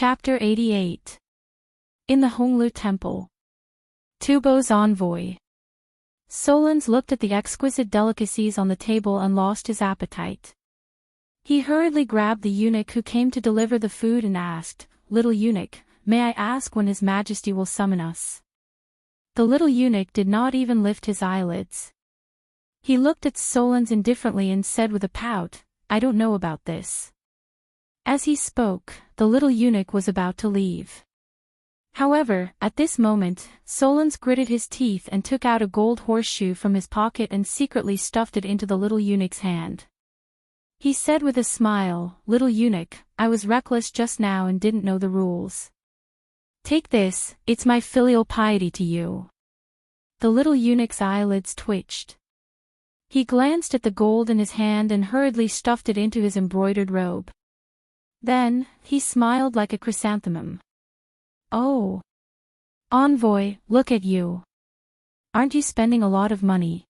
Chapter 88. In the Honglu Temple. Tubo's Envoy. Solons looked at the exquisite delicacies on the table and lost his appetite. He hurriedly grabbed the eunuch who came to deliver the food and asked, "Little eunuch, may I ask when His Majesty will summon us?" The little eunuch did not even lift his eyelids. He looked at Solons indifferently and said with a pout, "I don't know about this." As he spoke, the little eunuch was about to leave. However, at this moment, Solons gritted his teeth and took out a gold horseshoe from his pocket and secretly stuffed it into the little eunuch's hand. He said with a smile, "Little eunuch, I was reckless just now and didn't know the rules. Take this, it's my filial piety to you." The little eunuch's eyelids twitched. He glanced at the gold in his hand and hurriedly stuffed it into his embroidered robe. Then, he smiled like a chrysanthemum. "Oh, envoy, look at you. Aren't you spending a lot of money?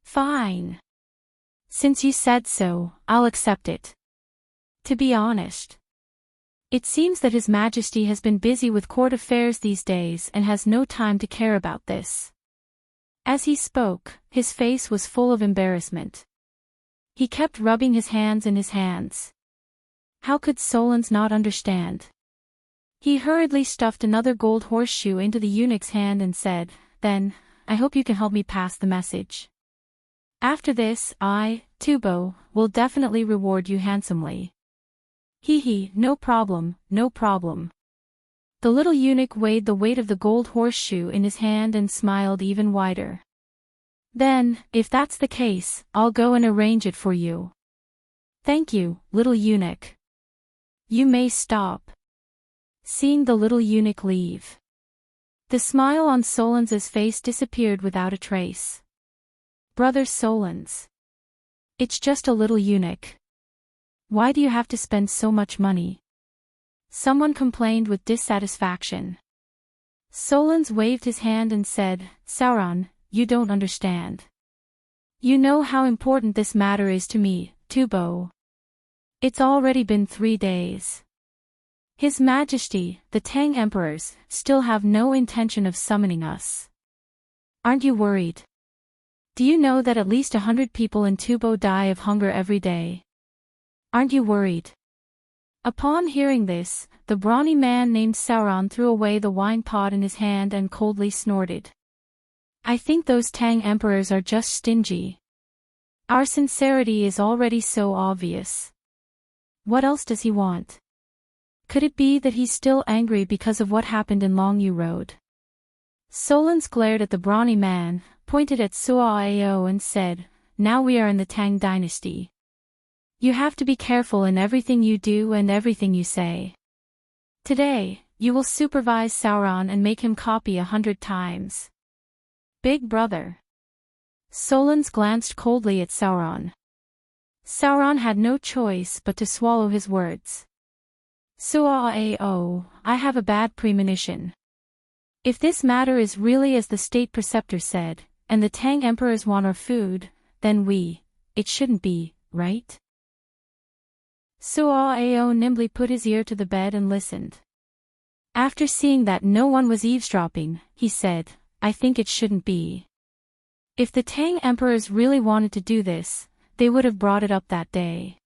Fine. Since you said so, I'll accept it. To be honest, it seems that His Majesty has been busy with court affairs these days and has no time to care about this." As he spoke, his face was full of embarrassment. He kept rubbing his hands in his hands. How could Solons not understand? He hurriedly stuffed another gold horseshoe into the eunuch's hand and said, "Then, I hope you can help me pass the message. After this, I, Tubo, will definitely reward you handsomely." "Hee, no problem, no problem." The little eunuch weighed the weight of the gold horseshoe in his hand and smiled even wider. "Then, if that's the case, I'll go and arrange it for you." "Thank you, little eunuch. You may stop." Seeing the little eunuch leave, the smile on Solons's face disappeared without a trace. "Brother Solons. It's just a little eunuch. Why do you have to spend so much money?" Someone complained with dissatisfaction. Solons waved his hand and said, "Sauron, you don't understand. You know how important this matter is to me, Tubo. It's already been 3 days. His Majesty, the Tang Emperors, still have no intention of summoning us. Aren't you worried? Do you know that at least 100 people in Tubo die of hunger every day? Aren't you worried?" Upon hearing this, the brawny man named Sauron threw away the wine pot in his hand and coldly snorted. "I think those Tang Emperors are just stingy. Our sincerity is already so obvious. What else does he want? Could it be that he's still angry because of what happened in Longyu Road?" Solons glared at the brawny man, pointed at Suao and said, "Now we are in the Tang Dynasty. You have to be careful in everything you do and everything you say. Today, you will supervise Sauron and make him copy 100 times. Big brother." Solons glanced coldly at Sauron. Sauron had no choice but to swallow his words. "Suao, I have a bad premonition. If this matter is really as the state preceptor said, and the Tang Emperors want our food, then it shouldn't be, right?" Suao nimbly put his ear to the bed and listened. After seeing that no one was eavesdropping, he said, "I think it shouldn't be. If the Tang Emperors really wanted to do this, they would have brought it up that day."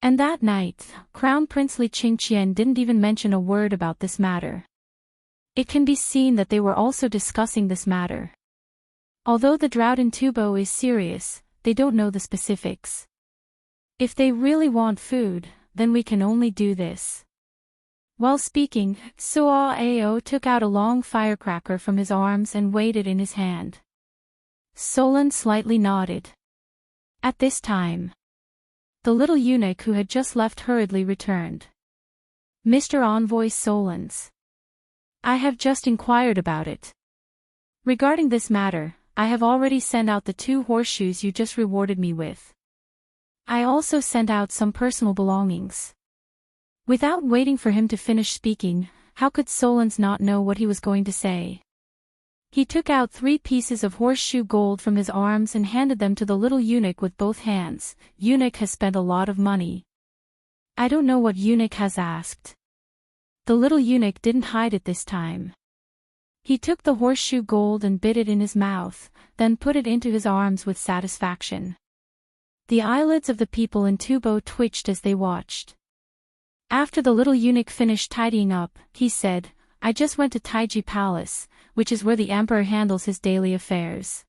And that night, Crown Prince Li Qingqian didn't even mention a word about this matter. It can be seen that they were also discussing this matter. Although the drought in Tubo is serious, they don't know the specifics. If they really want food, then we can only do this. While speaking, Suao took out a long firecracker from his arms and weighed it in his hand. Solon slightly nodded. At this time, the little eunuch who had just left hurriedly returned. "Mr. Envoy Solons. I have just inquired about it. Regarding this matter, I have already sent out the 2 horseshoes you just rewarded me with. I also sent out some personal belongings." Without waiting for him to finish speaking, how could Solons not know what he was going to say? He took out 3 pieces of horseshoe gold from his arms and handed them to the little eunuch with both hands. "Eunuch has spent a lot of money. I don't know what eunuch has asked. The little eunuch didn't hide it this time. He took the horseshoe gold and bit it in his mouth, then put it into his arms with satisfaction. The eyelids of the people in Tubo twitched as they watched. After the little eunuch finished tidying up, he said, "I just went to Taiji Palace, which is where the emperor handles his daily affairs.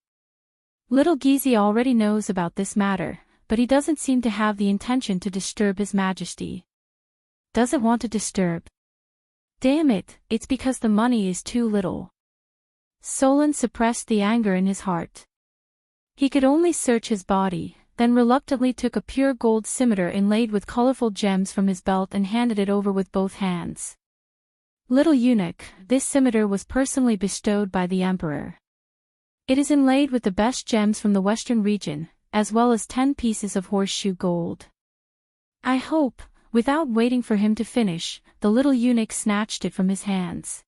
Little Gizi already knows about this matter, but he doesn't seem to have the intention to disturb His Majesty. Doesn't want to disturb. Damn it, it's because the money is too little." Solon suppressed the anger in his heart. He could only search his body, then reluctantly took a pure gold scimitar inlaid with colorful gems from his belt and handed it over with both hands. "Little eunuch, this scimitar was personally bestowed by the emperor. It is inlaid with the best gems from the western region, as well as 10 pieces of horseshoe gold." "I hope," without waiting for him to finish, the little eunuch snatched it from his hands.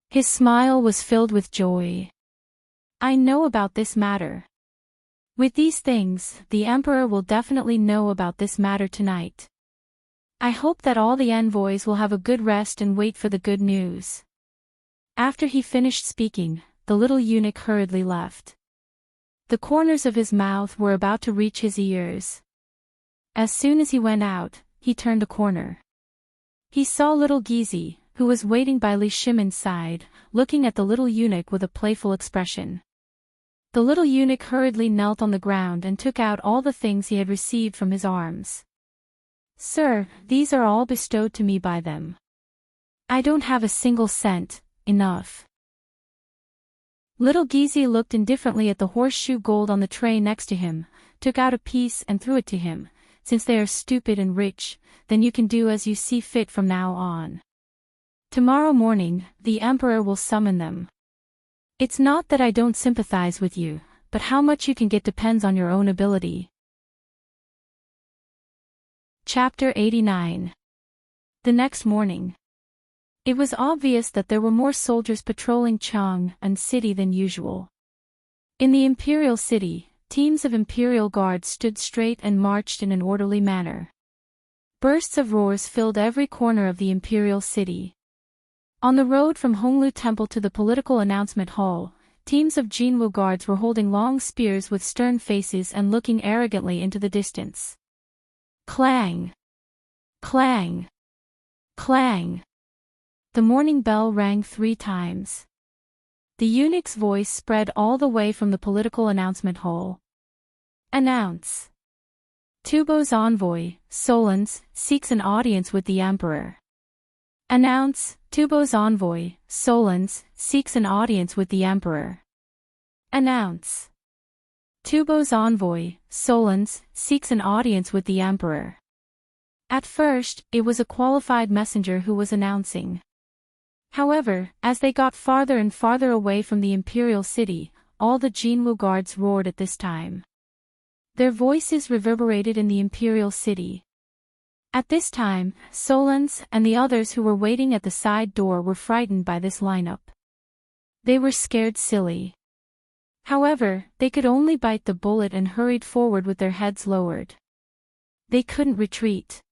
His smile was filled with joy. "I know about this matter. With these things, the emperor will definitely know about this matter tonight. I hope that all the envoys will have a good rest and wait for the good news." After he finished speaking, the little eunuch hurriedly left. The corners of his mouth were about to reach his ears. As soon as he went out, he turned a corner. He saw little Gizi, who was waiting by Li Shimon's side, looking at the little eunuch with a playful expression. The little eunuch hurriedly knelt on the ground and took out all the things he had received from his arms. "Sir, these are all bestowed to me by them. I don't have a single cent, enough." Little Gizi looked indifferently at the horseshoe gold on the tray next to him, took out a piece and threw it to him. "Since they are stupid and rich, then you can do as you see fit from now on. Tomorrow morning, the emperor will summon them. It's not that I don't sympathize with you, but how much you can get depends on your own ability." Chapter 89. The next morning. It was obvious that there were more soldiers patrolling Chang'an City than usual. In the Imperial City, teams of Imperial Guards stood straight and marched in an orderly manner. Bursts of roars filled every corner of the Imperial City. On the road from Honglu Temple to the political announcement hall, teams of Jinwu guards were holding long spears with stern faces and looking arrogantly into the distance. Clang! Clang! Clang! The morning bell rang 3 times. The eunuch's voice spread all the way from the political announcement hall. "Announce! Tubo's envoy, Solons, seeks an audience with the emperor. Announce! Tubo's envoy, Solons, seeks an audience with the emperor. Announce! Tubo's envoy, Solons, seeks an audience with the emperor." At first, it was a qualified messenger who was announcing. However, as they got farther and farther away from the Imperial City, all the Jinwu guards roared at this time. Their voices reverberated in the Imperial City. At this time, Solons and the others who were waiting at the side door were frightened by this lineup. They were scared silly. However, they could only bite the bullet and hurried forward with their heads lowered. They couldn't retreat.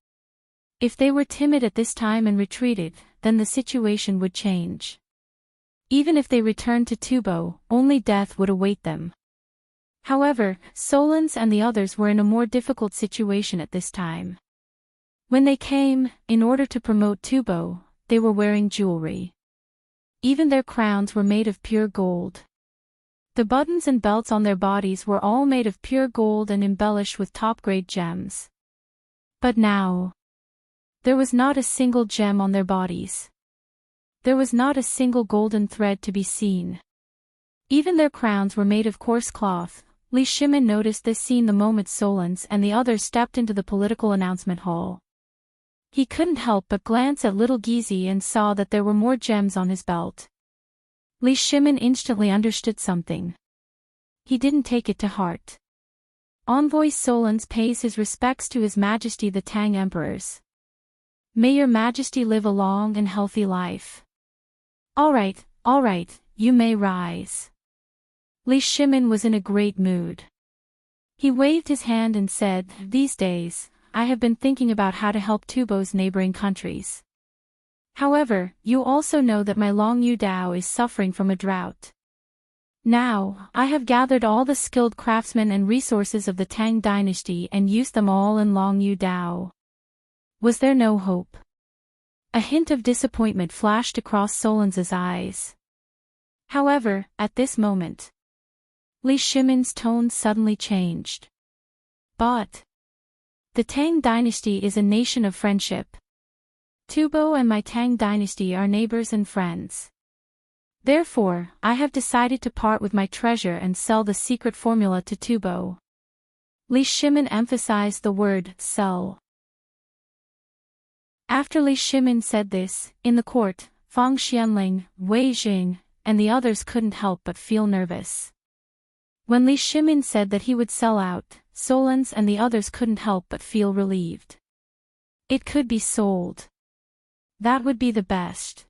If they were timid at this time and retreated, then the situation would change. Even if they returned to Tubo, only death would await them. However, Solons and the others were in a more difficult situation at this time. When they came, in order to promote Tubo, they were wearing jewelry. Even their crowns were made of pure gold. The buttons and belts on their bodies were all made of pure gold and embellished with top-grade gems. But now, there was not a single gem on their bodies. There was not a single golden thread to be seen. Even their crowns were made of coarse cloth. Li Shimon noticed this scene the moment Solons and the others stepped into the political announcement hall. He couldn't help but glance at little Gizi and saw that there were more gems on his belt. Li Shimon instantly understood something. He didn't take it to heart. Envoy Solons pays his respects to His Majesty the Tang Emperors. May your Majesty live a long and healthy life. All right, you may rise. Li Shimon was in a great mood. He waved his hand and said, "These days, I have been thinking about how to help Tubo's neighboring countries. However, you also know that my Long Yu Dao is suffering from a drought. Now, I have gathered all the skilled craftsmen and resources of the Tang Dynasty and used them all in Long Yu Dao. Was there no hope? A hint of disappointment flashed across Solenz's eyes. However, at this moment, Li Shimin's tone suddenly changed. But the Tang Dynasty is a nation of friendship. Tubo and my Tang Dynasty are neighbors and friends. Therefore, I have decided to part with my treasure and sell the secret formula to Tubo. Li Shimin emphasized the word sell. After Li Shimin said this, in the court, Fang Xianling, Wei Jing, and the others couldn't help but feel nervous. When Li Shimin said that he would sell out, Solens and the others couldn't help but feel relieved. It could be sold. That would be the best.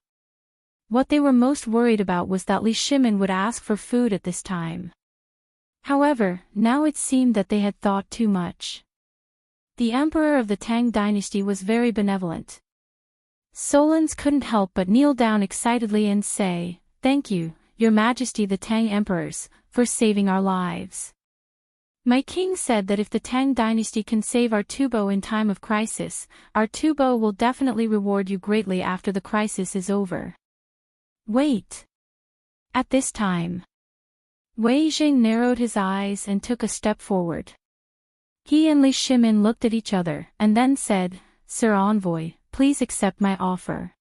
What they were most worried about was that Li Shimin would ask for food at this time. However, now it seemed that they had thought too much. The emperor of the Tang Dynasty was very benevolent. Solens couldn't help but kneel down excitedly and say, "Thank you, Your Majesty the Tang Emperors, for saving our lives. My king said that if the Tang Dynasty can save our Tubo in time of crisis, our Tubo will definitely reward you greatly after the crisis is over." Wait. At this time, Wei Jing narrowed his eyes and took a step forward. He and Li Shimin looked at each other and then said, "Sir Envoy, please accept my offer.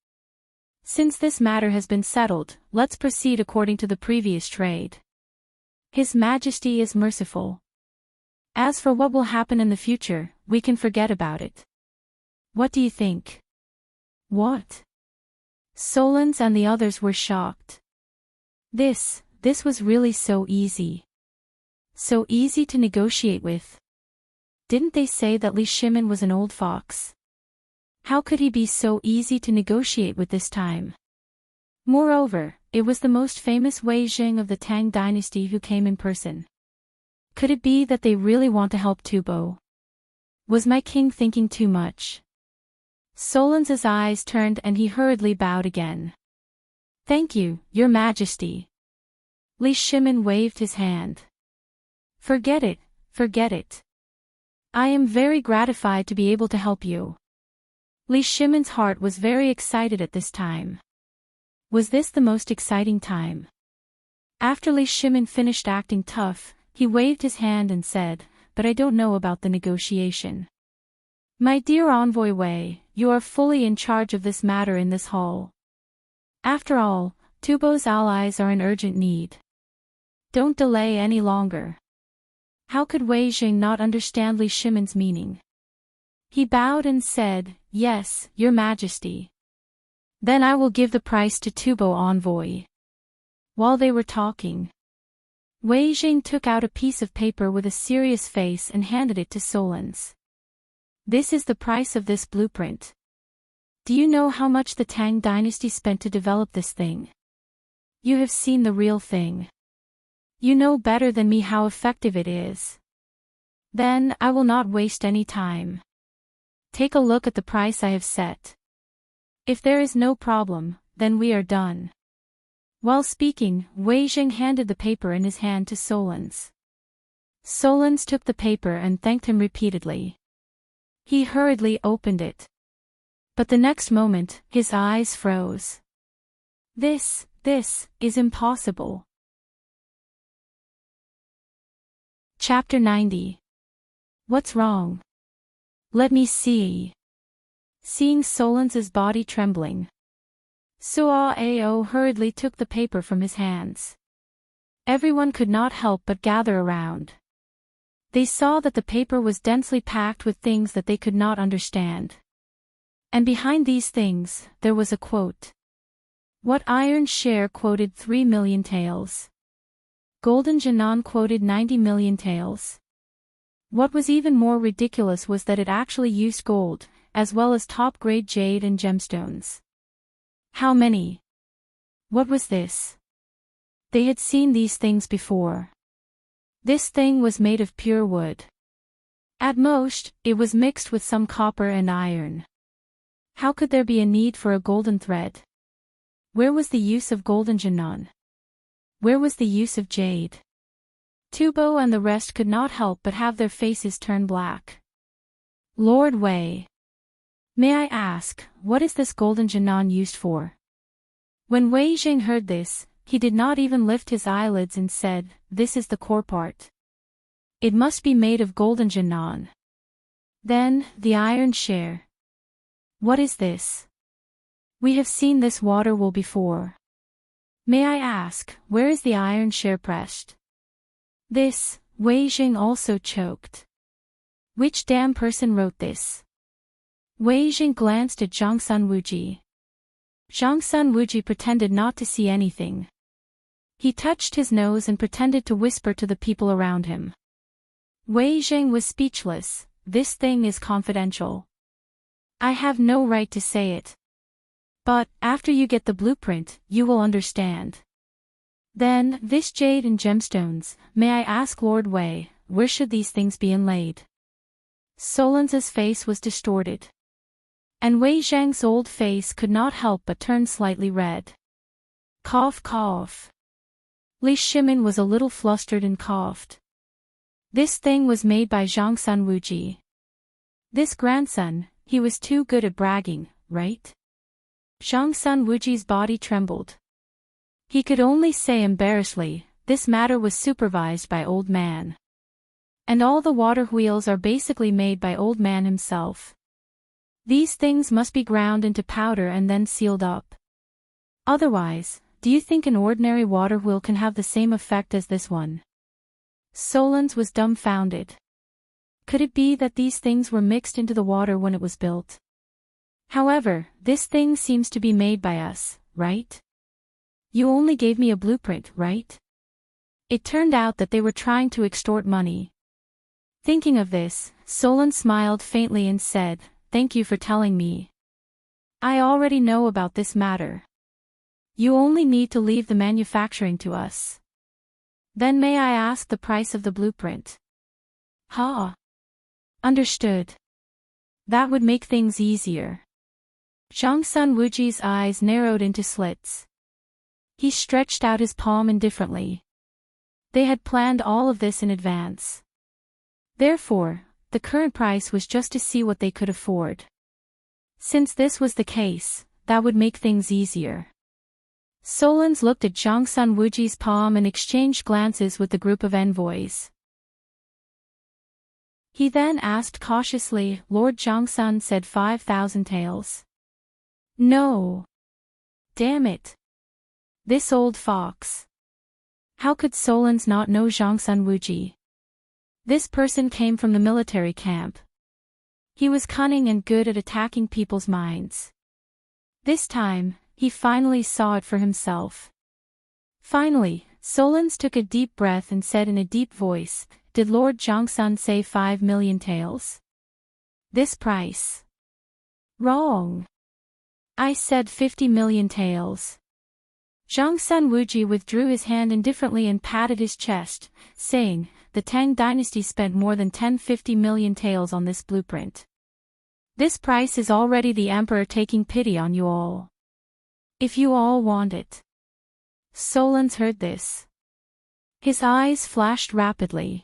Since this matter has been settled, let's proceed according to the previous trade. His Majesty is merciful. As for what will happen in the future, we can forget about it. What do you think?" What? Solens and the others were shocked. This was really so easy. So easy to negotiate with. Didn't they say that Li Shimin was an old fox? How could he be so easy to negotiate with this time? Moreover, it was the most famous Wei Jing of the Tang Dynasty who came in person. Could it be that they really want to help Tubo? Was my king thinking too much? Solens's eyes turned and he hurriedly bowed again. "Thank you, Your Majesty." Li Shimin waved his hand. Forget it, forget it. I am very gratified to be able to help you." Li Shimin's heart was very excited at this time. Was this the most exciting time? After Li Shimin finished acting tough, he waved his hand and said, "But I don't know about the negotiation. My dear Envoy Wei, you are fully in charge of this matter in this hall. After all, Tubo's allies are in urgent need. Don't delay any longer." How could Wei Jing not understand Li Shimin's meaning? He bowed and said, "Yes, Your Majesty. Then I will give the price to Tubo Envoy." While they were talking, Wei Jing took out a piece of paper with a serious face and handed it to Solens. "This is the price of this blueprint. Do you know how much the Tang Dynasty spent to develop this thing? You have seen the real thing. You know better than me how effective it is. Then, I will not waste any time. Take a look at the price I have set. If there is no problem, then we are done." While speaking, Wei Jing handed the paper in his hand to Solens. Solens took the paper and thanked him repeatedly. He hurriedly opened it. But the next moment, his eyes froze. This is impossible. Chapter 90. What's wrong? Let me see. Seeing Solens's body trembling, Suo Ao hurriedly took the paper from his hands. Everyone could not help but gather around. They saw that the paper was densely packed with things that they could not understand. And behind these things, there was a quote. What iron share quoted 3 million taels. Golden Janan quoted 90 million taels. What was even more ridiculous was that it actually used gold, as well as top-grade jade and gemstones. How many? What was this? They had seen these things before. This thing was made of pure wood. At most, it was mixed with some copper and iron. How could there be a need for a golden thread? Where was the use of golden janan? Where was the use of jade? Tubo and the rest could not help but have their faces turn black. Lord Wei. May I ask, what is this golden janan used for? When Wei Jing heard this, he did not even lift his eyelids and said, this is the core part. It must be made of golden janan. Then, the iron share. What is this? We have seen this water wool before. May I ask, where is the iron share pressed? This, Wei Jing also choked. Which damn person wrote this? Wei Jing glanced at Zhang Sun Wuji. Zhang Sun Wuji pretended not to see anything. He touched his nose and pretended to whisper to the people around him. Wei Jing was speechless. This thing is confidential. I have no right to say it. But, after you get the blueprint, you will understand. Then, this jade and gemstones, may I ask Lord Wei, where should these things be inlaid? Solan's face was distorted. And Wei Zhang's old face could not help but turn slightly red. Cough cough. Li Shimin was a little flustered and coughed. This thing was made by Zhang Sun Wuji. This grandson, he was too good at bragging, right? Zhang Sun Wuji's body trembled. He could only say embarrassedly, this matter was supervised by old man. And all the water wheels are basically made by old man himself. These things must be ground into powder and then sealed up. Otherwise, do you think an ordinary water wheel can have the same effect as this one? Solans was dumbfounded. Could it be that these things were mixed into the water when it was built? However, this thing seems to be made by us, right? You only gave me a blueprint, right? It turned out that they were trying to extort money. Thinking of this, Solan smiled faintly and said, thank you for telling me. I already know about this matter. You only need to leave the manufacturing to us. Then may I ask the price of the blueprint? Ha! Understood. That would make things easier. Zhang Sun Wuji's eyes narrowed into slits. He stretched out his palm indifferently. They had planned all of this in advance. Therefore, the current price was just to see what they could afford. Since this was the case, that would make things easier. Solans looked at Zhang Sun Wuji's palm and exchanged glances with the group of envoys. He then asked cautiously, Lord Zhang Sun said 5,000 taels. No. Damn it. This old fox. How could Solans not know Zhang Sun Wuji? This person came from the military camp. He was cunning and good at attacking people's minds. This time, he finally saw it for himself. Finally, Solans took a deep breath and said in a deep voice, did Lord Zhang Sun say 5 million taels? This price. Wrong. I said 50 million taels. Zhang Sun Wuji withdrew his hand indifferently and patted his chest, saying, the Tang Dynasty spent more than 50 million taels on this blueprint. This price is already the emperor taking pity on you all. If you all want it. Solans heard this. His eyes flashed rapidly.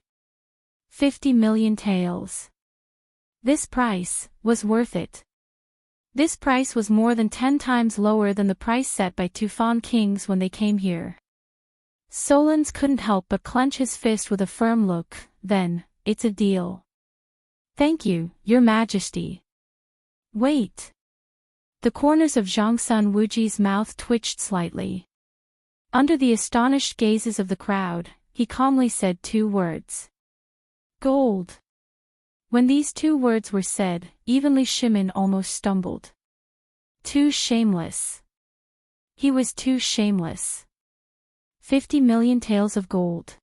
50 million taels. This price was worth it. This price was more than 10 times lower than the price set by Tufan kings when they came here. Solans couldn't help but clench his fist with a firm look, then, it's a deal. Thank you, Your Majesty. Wait. The corners of Zhang Sun Wuji's mouth twitched slightly. Under the astonished gazes of the crowd, he calmly said 2 words. Gold. When these 2 words were said, even Li Shimin almost stumbled. Too shameless. He was too shameless. 50 million taels of gold.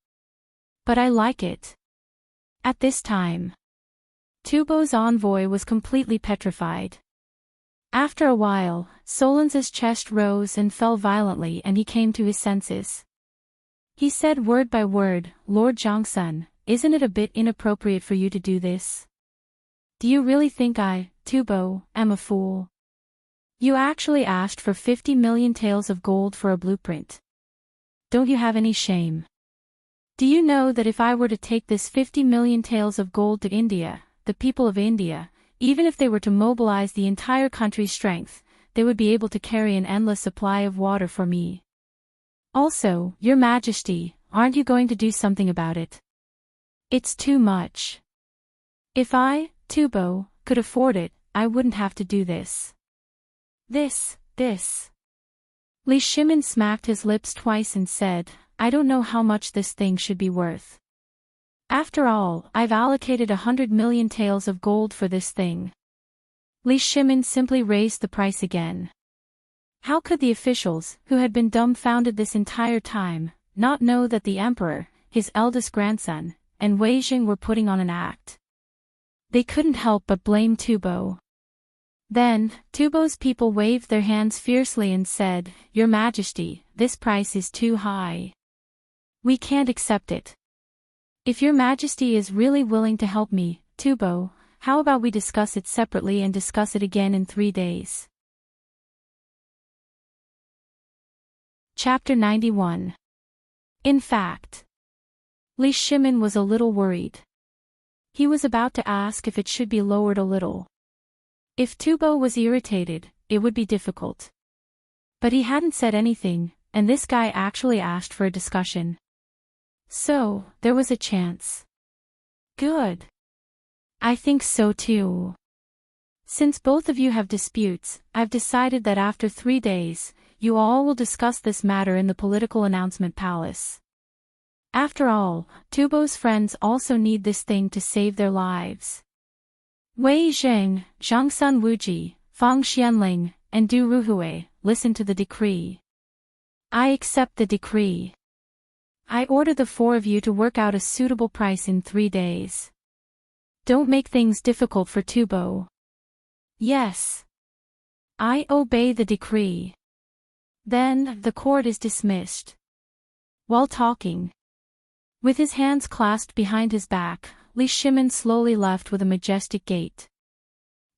But I like it. At this time, Tubo's envoy was completely petrified. After a while, Solans' chest rose and fell violently and he came to his senses. He said word by word, Lord Zhang Sun, isn't it a bit inappropriate for you to do this? Do you really think I, Tubo, am a fool? You actually asked for 50 million taels of gold for a blueprint. Don't you have any shame? Do you know that if I were to take this 50 million taels of gold to India, the people of India, even if they were to mobilize the entire country's strength, they would be able to carry an endless supply of water for me? Also, Your Majesty, aren't you going to do something about it? It's too much. If I, Tubo, could afford it, I wouldn't have to do this. This. Li Shimin smacked his lips twice and said, I don't know how much this thing should be worth. After all, I've allocated 100 million taels of gold for this thing. Li Shimin simply raised the price again. How could the officials, who had been dumbfounded this entire time, not know that the emperor, his eldest grandson, and Wei Jing were putting on an act? They couldn't help but blame Tubo. Then, Tubo's people waved their hands fiercely and said, Your Majesty, this price is too high. We can't accept it. If Your Majesty is really willing to help me, Tubo, how about we discuss it separately and discuss it again in 3 days? Chapter 91. In fact, Li Shimin was a little worried. He was about to ask if it should be lowered a little. If Tubo was irritated, it would be difficult. But he hadn't said anything, and this guy actually asked for a discussion. So, there was a chance. Good. I think so too. Since both of you have disputes, I've decided that after 3 days, you all will discuss this matter in the political announcement palace. After all, Tubo's friends also need this thing to save their lives. Wei Jing, Zhangsun Wuji, Fang Xianling, and Du Ruhui, listen to the decree. I accept the decree. I order the 4 of you to work out a suitable price in 3 days. Don't make things difficult for Tubo. Yes. I obey the decree. Then, the court is dismissed. While talking, with his hands clasped behind his back, Li Shimin slowly left with a majestic gait.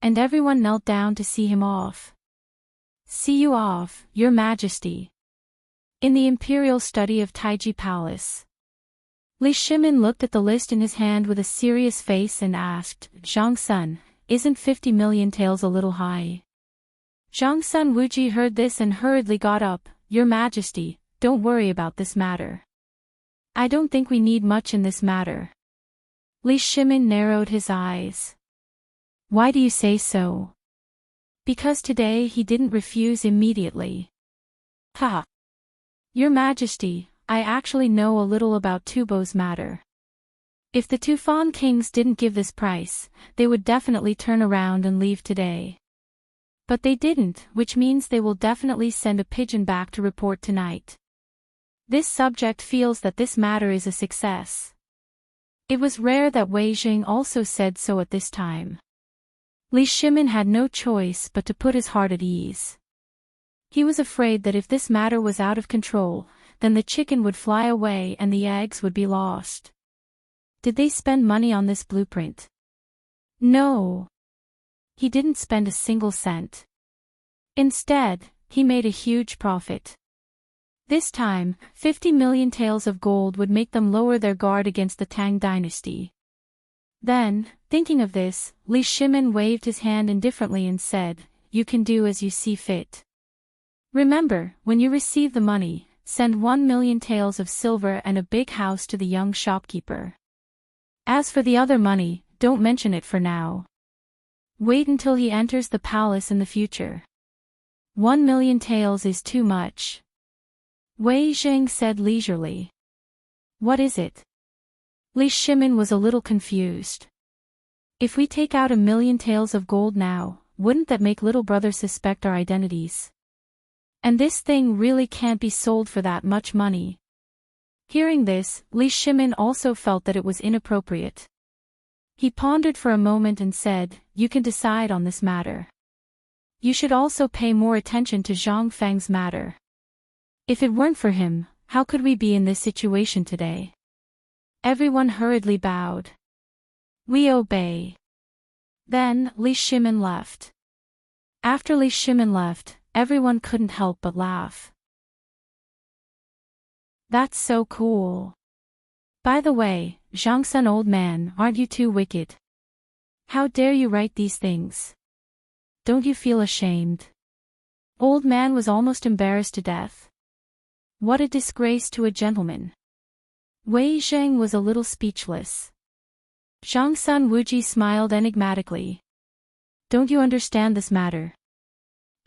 And everyone knelt down to see him off. See you off, Your Majesty. In the imperial study of Taiji Palace, Li Shimin looked at the list in his hand with a serious face and asked, Zhang Sun, isn't 50 million taels a little high? Zhang Sun Wuji heard this and hurriedly got up, Your Majesty, don't worry about this matter. I don't think we need much in this matter. Li Shimin narrowed his eyes. Why do you say so? Because today he didn't refuse immediately. Ha! Your Majesty, I actually know a little about Tubo's matter. If the Tufan kings didn't give this price, they would definitely turn around and leave today. But they didn't, which means they will definitely send a pigeon back to report tonight. This subject feels that this matter is a success. It was rare that Wei Jing also said so at this time. Li Shimin had no choice but to put his heart at ease. He was afraid that if this matter was out of control, then the chicken would fly away and the eggs would be lost. Did they spend money on this blueprint? No. He didn't spend a single cent. Instead, he made a huge profit. This time, 50 million taels of gold would make them lower their guard against the Tang Dynasty. Then, thinking of this, Li Shimin waved his hand indifferently and said, You can do as you see fit. Remember, when you receive the money, send 1 million taels of silver and a big house to the young shopkeeper. As for the other money, don't mention it for now. Wait until he enters the palace in the future. 1 million taels is too much. Wei Jing said leisurely. What is it? Li Shimin was a little confused. If we take out 1 million taels of gold now, wouldn't that make little brother suspect our identities? And this thing really can't be sold for that much money. Hearing this, Li Shimin also felt that it was inappropriate. He pondered for a moment and said, You can decide on this matter. You should also pay more attention to Zhang Feng's matter. If it weren't for him, how could we be in this situation today? Everyone hurriedly bowed. We obey. Then, Li Shimin left. After Li Shimin left, everyone couldn't help but laugh. That's so cool. By the way, Zhangsun old man, aren't you too wicked? How dare you write these things? Don't you feel ashamed? Old man was almost embarrassed to death. What a disgrace to a gentleman. Wei Zheng was a little speechless. Zhangsun Wuji smiled enigmatically. Don't you understand this matter?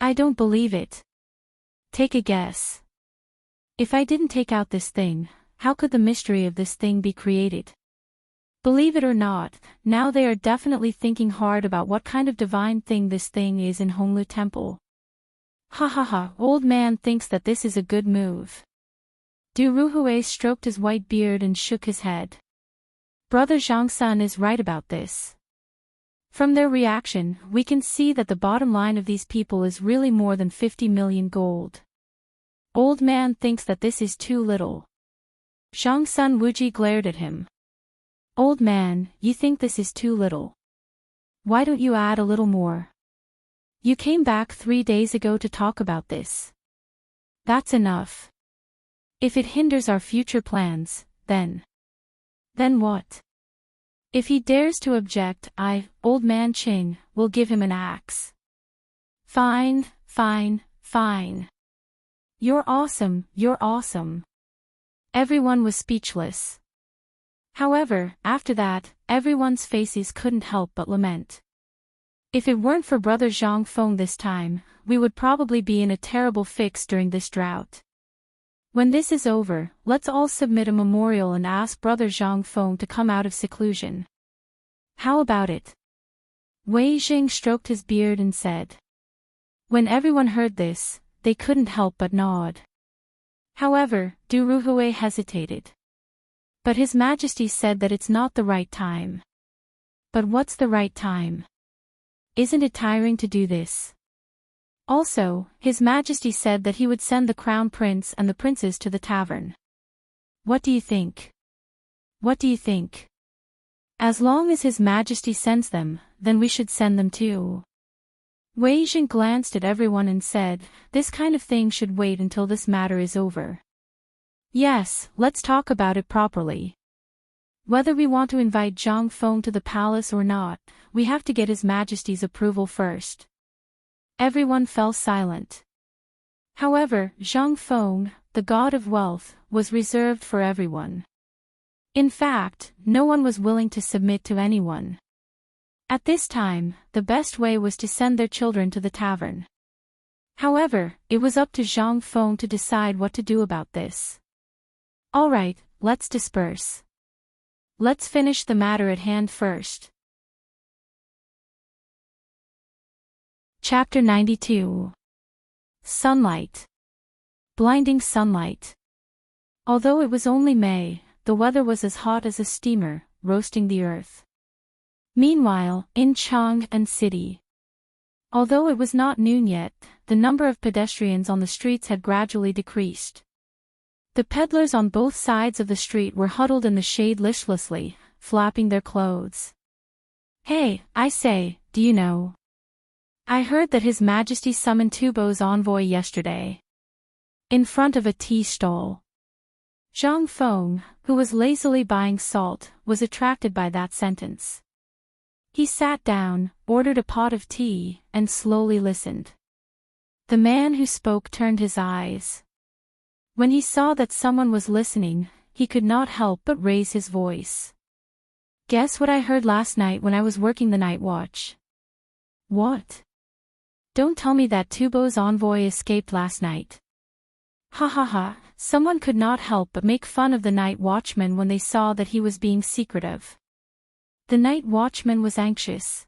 I don't believe it. Take a guess. If I didn't take out this thing, how could the mystery of this thing be created? Believe it or not, now they are definitely thinking hard about what kind of divine thing this thing is in Honglu Temple. Ha ha ha, old man thinks that this is a good move. Du Ruhui stroked his white beard and shook his head. Brother Zhangsun is right about this. From their reaction, we can see that the bottom line of these people is really more than 50 million gold. Old man thinks that this is too little. Zhangsun Wuji glared at him. Old man, you think this is too little? Why don't you add a little more? You came back 3 days ago to talk about this. That's enough. If it hinders our future plans, then what? If he dares to object, old man Qing, will give him an axe. Fine, fine, fine. You're awesome, you're awesome. Everyone was speechless. However, after that, everyone's faces couldn't help but lament. If it weren't for Brother Zhang Feng this time, we would probably be in a terrible fix during this drought. When this is over, let's all submit a memorial and ask Brother Zhang Feng to come out of seclusion. How about it? Wei Jing stroked his beard and said. When everyone heard this, they couldn't help but nod. However, Du Ruhui hesitated. But His Majesty said that it's not the right time. But what's the right time? Isn't it tiring to do this? Also, His Majesty said that he would send the Crown Prince and the Princess to the tavern. What do you think? What do you think? As long as His Majesty sends them, then we should send them too. Wei Jing glanced at everyone and said, this kind of thing should wait until this matter is over. Yes, let's talk about it properly. Whether we want to invite Zhang Feng to the palace or not, we have to get His Majesty's approval first. Everyone fell silent. However, Zhang Feng, the god of wealth, was reserved for everyone. In fact, no one was willing to submit to anyone. At this time, the best way was to send their children to the tavern. However, it was up to Zhang Feng to decide what to do about this. Alright, let's disperse. Let's finish the matter at hand first. Chapter 92. Sunlight. Blinding sunlight. Although it was only May, the weather was as hot as a steamer, roasting the earth. Meanwhile, in Chang'an City. Although it was not noon yet, the number of pedestrians on the streets had gradually decreased. The peddlers on both sides of the street were huddled in the shade listlessly, flapping their clothes. Hey, I say, do you know? I heard that His Majesty summoned Tubo's envoy yesterday. In front of a tea stall. Zhang Feng, who was lazily buying salt, was attracted by that sentence. He sat down, ordered a pot of tea, and slowly listened. The man who spoke turned his eyes. When he saw that someone was listening, he could not help but raise his voice. Guess what I heard last night when I was working the night watch? What? Don't tell me that Tubo's envoy escaped last night. Ha ha ha, someone could not help but make fun of the night watchman when they saw that he was being secretive. The night watchman was anxious.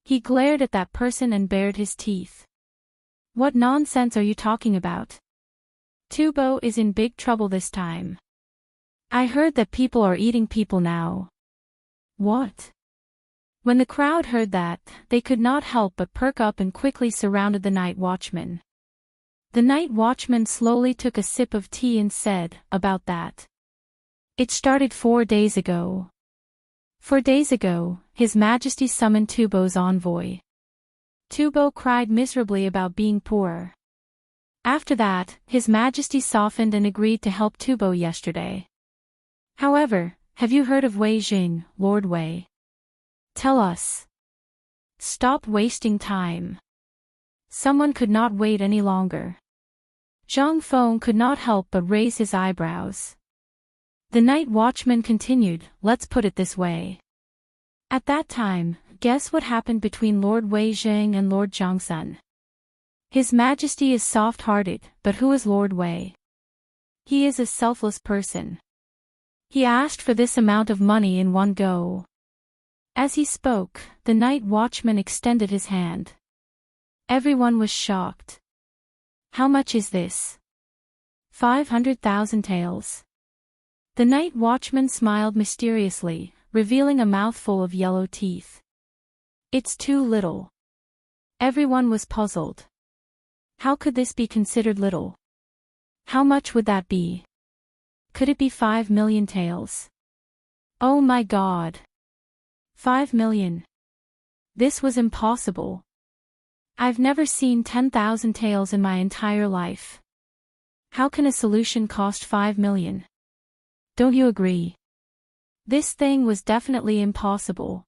He glared at that person and bared his teeth. What nonsense are you talking about? Tubo is in big trouble this time. I heard that people are eating people now. What? When the crowd heard that, they could not help but perk up and quickly surrounded the night watchman. The night watchman slowly took a sip of tea and said, about that. It started 4 days ago. 4 days ago, His Majesty summoned Tubo's envoy. Tubo cried miserably about being poor. After that, His Majesty softened and agreed to help Tubo yesterday. However, have you heard of Wei Jing, Lord Wei? Tell us. Stop wasting time. Someone could not wait any longer. Zhang Feng could not help but raise his eyebrows. The night watchman continued, let's put it this way. At that time, guess what happened between Lord Wei Jing and Lord Zhangsun? His Majesty is soft-hearted, but who is Lord Wei? He is a selfless person. He asked for this amount of money in one go. As he spoke, the night watchman extended his hand. Everyone was shocked. How much is this? 500,000 taels. The night watchman smiled mysteriously, revealing a mouthful of yellow teeth. It's too little. Everyone was puzzled. How could this be considered little? How much would that be? Could it be 5 million taels? Oh my God! 5 million. This was impossible. I've never seen 10,000 taels in my entire life. How can a solution cost 5 million? Don't you agree? This thing was definitely impossible.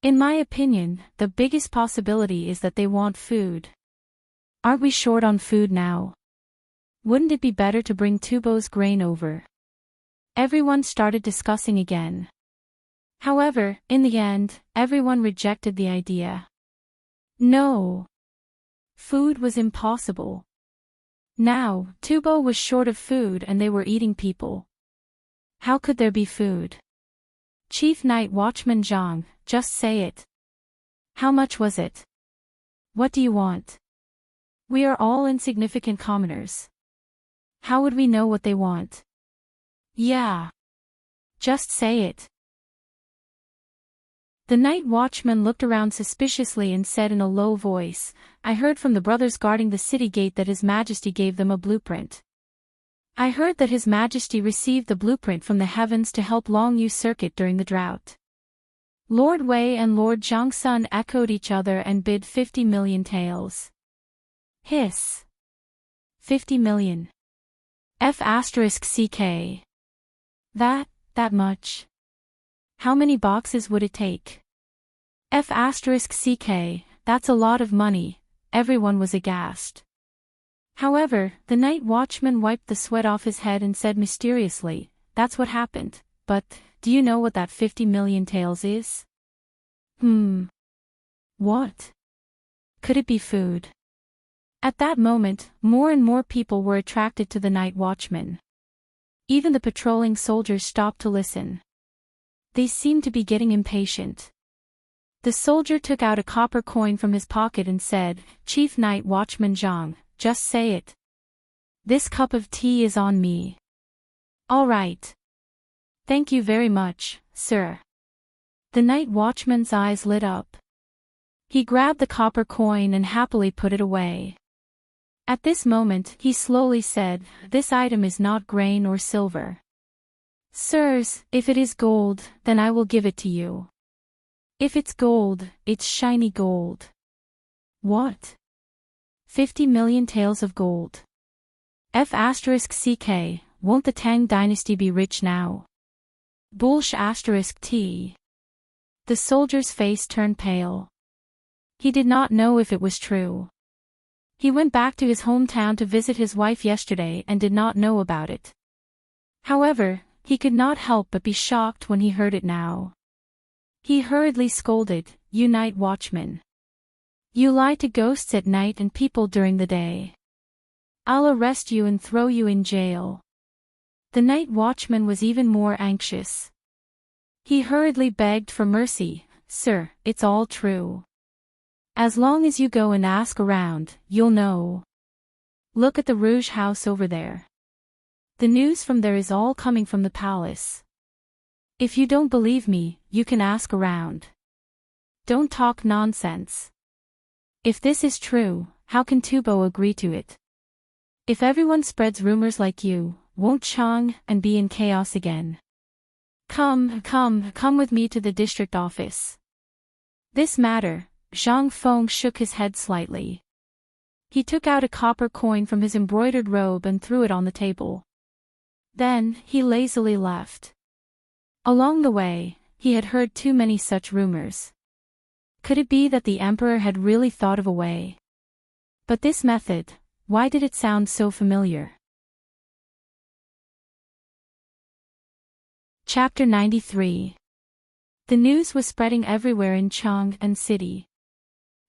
In my opinion, the biggest possibility is that they want food. Aren't we short on food now? Wouldn't it be better to bring Tubo's grain over? Everyone started discussing again. However, in the end, everyone rejected the idea. No. Food was impossible. Now, Tubo was short of food and they were eating people. How could there be food? Chief Night Watchman Zhang, just say it. How much was it? What do you want? We are all insignificant commoners. How would we know what they want? Yeah. Just say it. The night watchman looked around suspiciously and said in a low voice, I heard from the brothers guarding the city gate that His Majesty gave them a blueprint. I heard that His Majesty received the blueprint from the heavens to help Longyu circuit during the drought. Lord Wei and Lord Zhangsun echoed each other and bid 50 million taels. Hiss. 50 million. F***ck. That much? How many boxes would it take? F***ck, that's a lot of money, everyone was aghast. However, the night watchman wiped the sweat off his head and said mysteriously, that's what happened, but, do you know what that 50 million taels is? What? Could it be food? At that moment, more and more people were attracted to the night watchman. Even the patrolling soldiers stopped to listen. They seemed to be getting impatient. The soldier took out a copper coin from his pocket and said, Chief Night Watchman Zhang, just say it. This cup of tea is on me. All right. Thank you very much, sir. The night watchman's eyes lit up. He grabbed the copper coin and happily put it away. At this moment, he slowly said, this item is not grain or silver. Sirs, if it is gold, then I will give it to you. If it's gold, it's shiny gold. What? 50 million taels of gold. F***ck, won't the Tang Dynasty be rich now? Bullsh**t. The soldier's face turned pale. He did not know if it was true. He went back to his hometown to visit his wife yesterday and did not know about it. However, he could not help but be shocked when he heard it now. He hurriedly scolded, you night watchman. You lie to ghosts at night and people during the day. I'll arrest you and throw you in jail. The night watchman was even more anxious. He hurriedly begged for mercy, sir, it's all true. As long as you go and ask around, you'll know. Look at the Rouge house over there. The news from there is all coming from the palace. If you don't believe me, you can ask around. Don't talk nonsense. If this is true, how can Tubo agree to it? If everyone spreads rumors like you, won't Chang and be in chaos again? Come with me to the district office. This matter Zhang Feng shook his head slightly. He took out a copper coin from his embroidered robe and threw it on the table. Then, he lazily left. Along the way, he had heard too many such rumors. Could it be that the emperor had really thought of a way? But this method, why did it sound so familiar? Chapter 93. The news was spreading everywhere in Chang and city.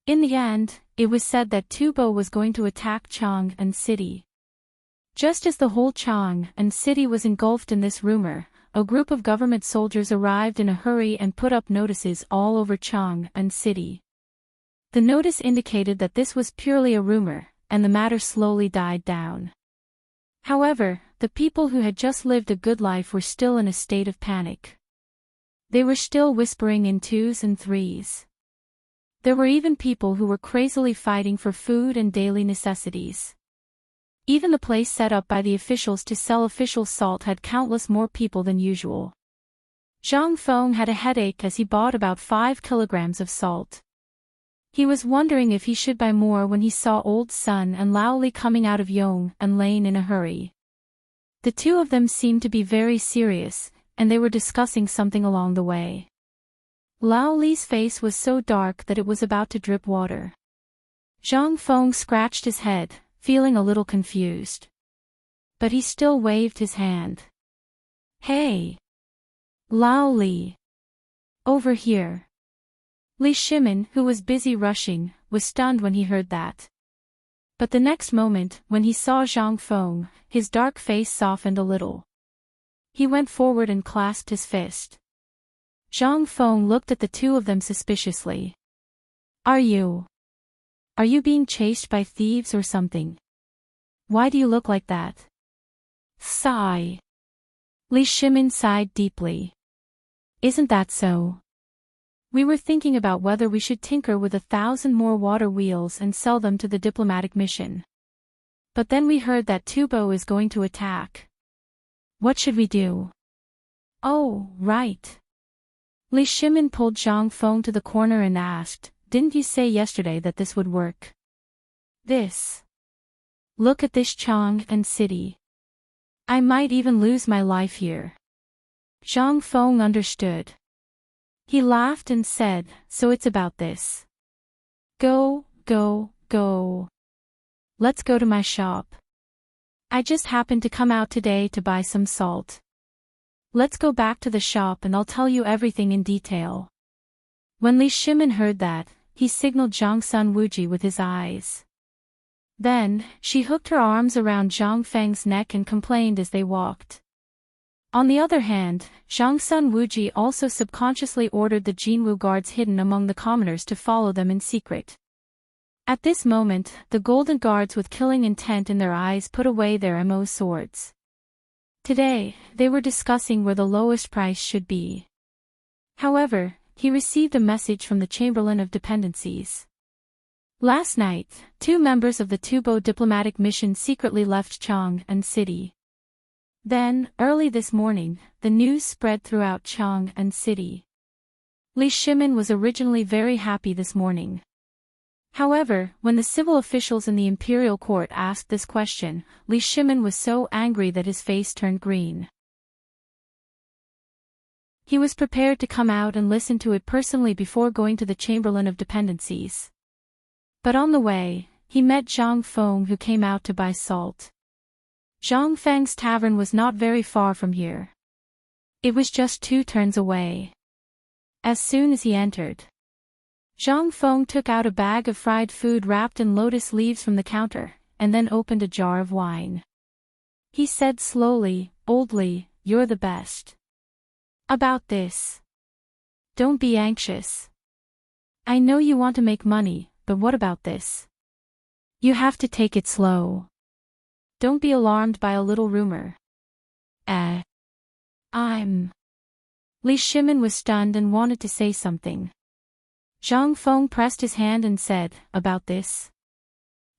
In the end, it was said that Tubo was going to attack Chang and city. Just as the whole Chang and city was engulfed in this rumor, a group of government soldiers arrived in a hurry and put up notices all over Chang and city. The notice indicated that this was purely a rumor, and the matter slowly died down. However, the people who had just lived a good life were still in a state of panic. They were still whispering in twos and threes. There were even people who were crazily fighting for food and daily necessities. Even the place set up by the officials to sell official salt had countless more people than usual. Zhang Feng had a headache as he bought about 5 kilograms of salt. He was wondering if he should buy more when he saw Old Sun and Lao Li coming out of Yong and Lane in a hurry. The two of them seemed to be very serious, and they were discussing something along the way. Lao Li's face was so dark that it was about to drip water. Zhang Feng scratched his head, feeling a little confused. But he still waved his hand. "Hey! Lao Li! Over here!" Li Shimin, who was busy rushing, was stunned when he heard that. But the next moment, when he saw Zhang Feng, his dark face softened a little. He went forward and clasped his fist. Zhang Feng looked at the two of them suspiciously. Are you being chased by thieves or something? Why do you look like that?" Sigh. Li Shimin sighed deeply. "Isn't that so? We were thinking about whether we should tinker with 1,000 more water wheels and sell them to the diplomatic mission. But then we heard that Tubo is going to attack. What should we do?" "Oh, right." Li Shimin pulled Zhang Feng to the corner and asked, "Didn't you say yesterday that this would work?" "This. Look at this Chang and city. I might even lose my life here." Zhang Feng understood. He laughed and said, "So it's about this. Go. Let's go to my shop. I just happened to come out today to buy some salt. Let's go back to the shop and I'll tell you everything in detail." When Li Shimin heard that, he signaled Zhang Sun Wuji with his eyes. Then, she hooked her arms around Zhang Feng's neck and complained as they walked. On the other hand, Zhang Sun Wuji also subconsciously ordered the Jinwu guards hidden among the commoners to follow them in secret. At this moment, the golden guards with killing intent in their eyes put away their MO swords. Today, they were discussing where the lowest price should be. However, he received a message from the Chamberlain of Dependencies. Last night, 2 members of the Tubo diplomatic mission secretly left Chang and city. Then, early this morning, the news spread throughout Chang and city. Li Shimin was originally very happy this morning. However, when the civil officials in the imperial court asked this question, Li Shimin was so angry that his face turned green. He was prepared to come out and listen to it personally before going to the Chamberlain of Dependencies. But on the way, he met Zhang Feng, who came out to buy salt. Zhang Feng's tavern was not very far from here. It was just 2 turns away. As soon as he entered, Zhang Feng took out a bag of fried food wrapped in lotus leaves from the counter, and then opened a jar of wine. He said slowly, "Boldly, you're the best. About this. Don't be anxious. I know you want to make money, but what about this? You have to take it slow. Don't be alarmed by a little rumor." Li Shimin was stunned and wanted to say something. Zhang Feng pressed his hand and said, "About this?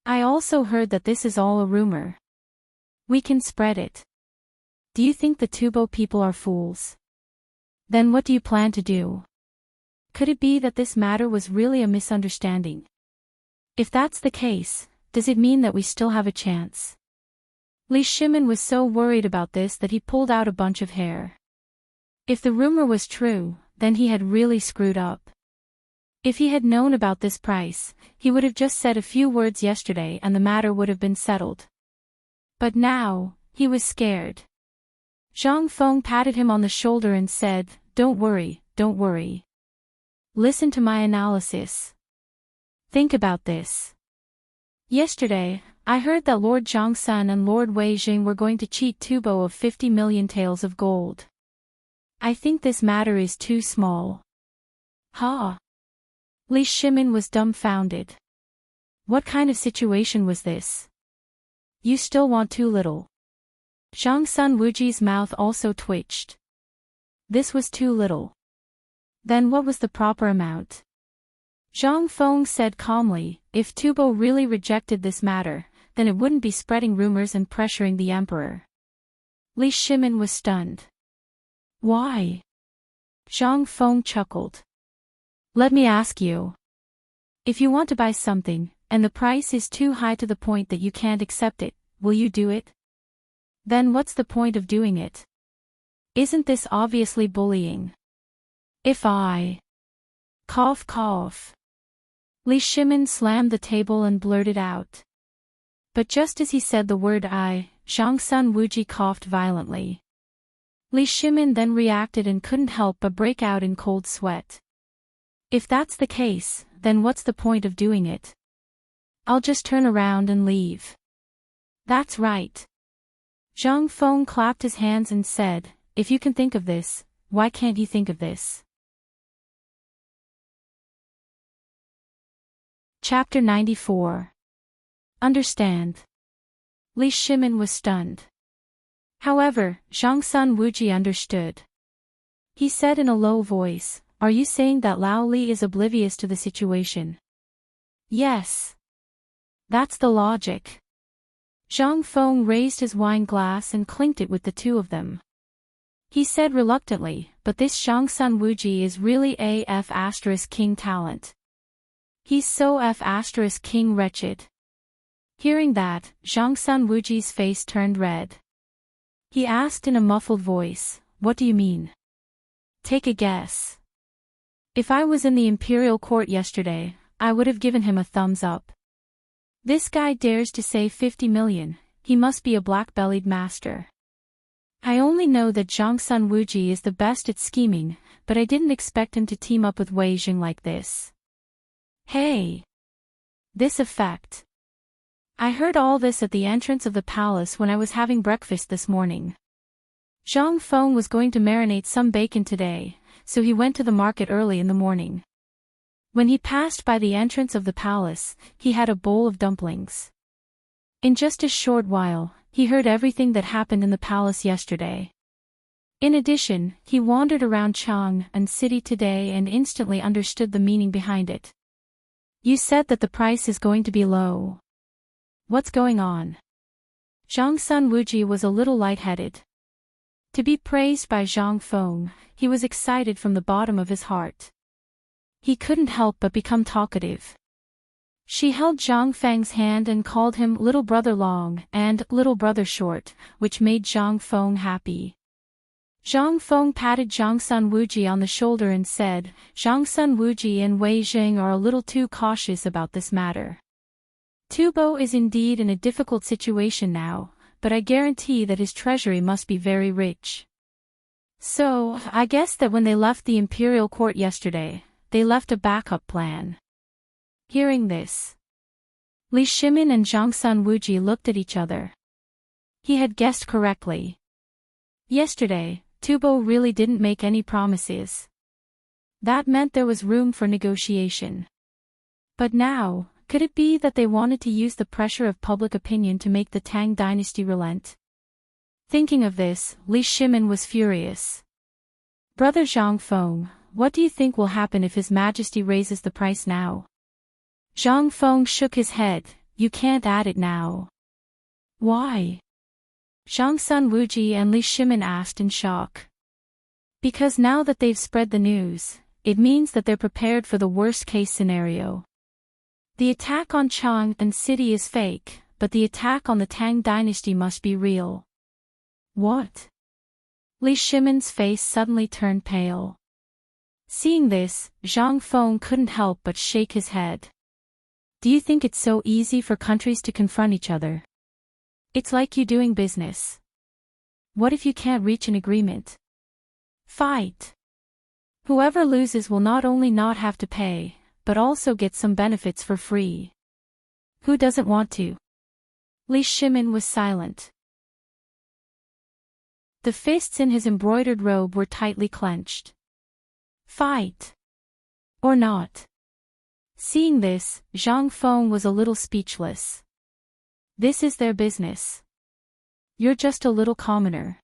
I also heard that this is all a rumor. We can spread it. Do you think the Tubo people are fools? Then what do you plan to do? could it be that this matter was really a misunderstanding? If that's the case, does it mean that we still have a chance? Li Shimin was so worried about this that he pulled out a bunch of hair. If the rumor was true, then he had really screwed up. If he had known about this price, he would have just said a few words yesterday and the matter would have been settled. But now, he was scared. Zhang Feng patted him on the shoulder and said, "Don't worry, don't worry. Listen to my analysis. Think about this. Yesterday, I heard that Lord Zhangsun and Lord Wei Jing were going to cheat Tubo of 50 million taels of gold. I think this matter is too small." Huh? Li Shimin was dumbfounded. What kind of situation was this? You still want too little. Zhangsun Wuji's mouth also twitched. This was too little. Then what was the proper amount? Zhang Feng said calmly, if Tubo really rejected this matter, then it wouldn't be spreading rumors and pressuring the emperor. Li Shimin was stunned. Why? Zhang Feng chuckled. Let me ask you. If you want to buy something, and the price is too high to the point that you can't accept it, will you do it? Then what's the point of doing it? Isn't this obviously bullying? If I... Cough cough. Li Shimin slammed the table and blurted out. But just as he said the word I, Zhangsun Wuji coughed violently. Li Shimin then reacted and couldn't help but break out in cold sweat. If that's the case, then what's the point of doing it? I'll just turn around and leave. That's right. Zhang Feng clapped his hands and said, if you can think of this, why can't you think of this? Chapter 94. Understand. Li Shimin was stunned. However, Zhangsun Wuji understood. He said in a low voice, are you saying that Lao Li is oblivious to the situation? Yes. That's the logic. Zhang Feng raised his wine glass and clinked it with the two of them. He said reluctantly, but this Zhangsun Wuji is really a F***king talent. He's so F***king wretched. Hearing that, Zhangsun Wuji's face turned red. He asked in a muffled voice, what do you mean? Take a guess. If I was in the imperial court yesterday, I would have given him a thumbs up. This guy dares to say 50 million, he must be a black-bellied master. I only know that Zhangsun Wuji is the best at scheming, but I didn't expect him to team up with Wei Jing like this. Hey! This effect. I heard all this at the entrance of the palace when I was having breakfast this morning. Zhang Feng was going to marinate some bacon today, so he went to the market early in the morning. When he passed by the entrance of the palace, he had a bowl of dumplings. In just a short while, he heard everything that happened in the palace yesterday. In addition, he wandered around Chang'an City today and instantly understood the meaning behind it. You said that the price is going to be low. What's going on? Zhangsun Wuji was a little lightheaded. To be praised by Zhang Feng, he was excited from the bottom of his heart. He couldn't help but become talkative. She held Zhang Feng's hand and called him Little Brother Long and Little Brother Short, which made Zhang Feng happy. Zhang Feng patted Zhangsun Wuji on the shoulder and said, Zhangsun Wuji and Wei Jing are a little too cautious about this matter. Tubo is indeed in a difficult situation now, but I guarantee that his treasury must be very rich. So, I guess that when they left the imperial court yesterday, they left a backup plan. Hearing this, Li Shimin and Zhangsun Wuji looked at each other. He had guessed correctly. Yesterday, Tubo really didn't make any promises. That meant there was room for negotiation. But now, could it be that they wanted to use the pressure of public opinion to make the Tang dynasty relent? Thinking of this, Li Shimin was furious. Brother Zhang Feng, what do you think will happen if His Majesty raises the price now? Zhang Feng shook his head, you can't add it now. Why? Zhangsun Wuji and Li Shimin asked in shock. Because now that they've spread the news, it means that they're prepared for the worst-case scenario. The attack on Chang'an City is fake, but the attack on the Tang Dynasty must be real. What? Li Shimin's face suddenly turned pale. Seeing this, Zhang Feng couldn't help but shake his head. Do you think it's so easy for countries to confront each other? It's like you doing business. What if you can't reach an agreement? Fight. Whoever loses will not only not have to pay, but also get some benefits for free. Who doesn't want to? Li Shimin was silent. The fists in his embroidered robe were tightly clenched. Fight. Or not. Seeing this, Zhang Feng was a little speechless. This is their business. You're just a little commoner.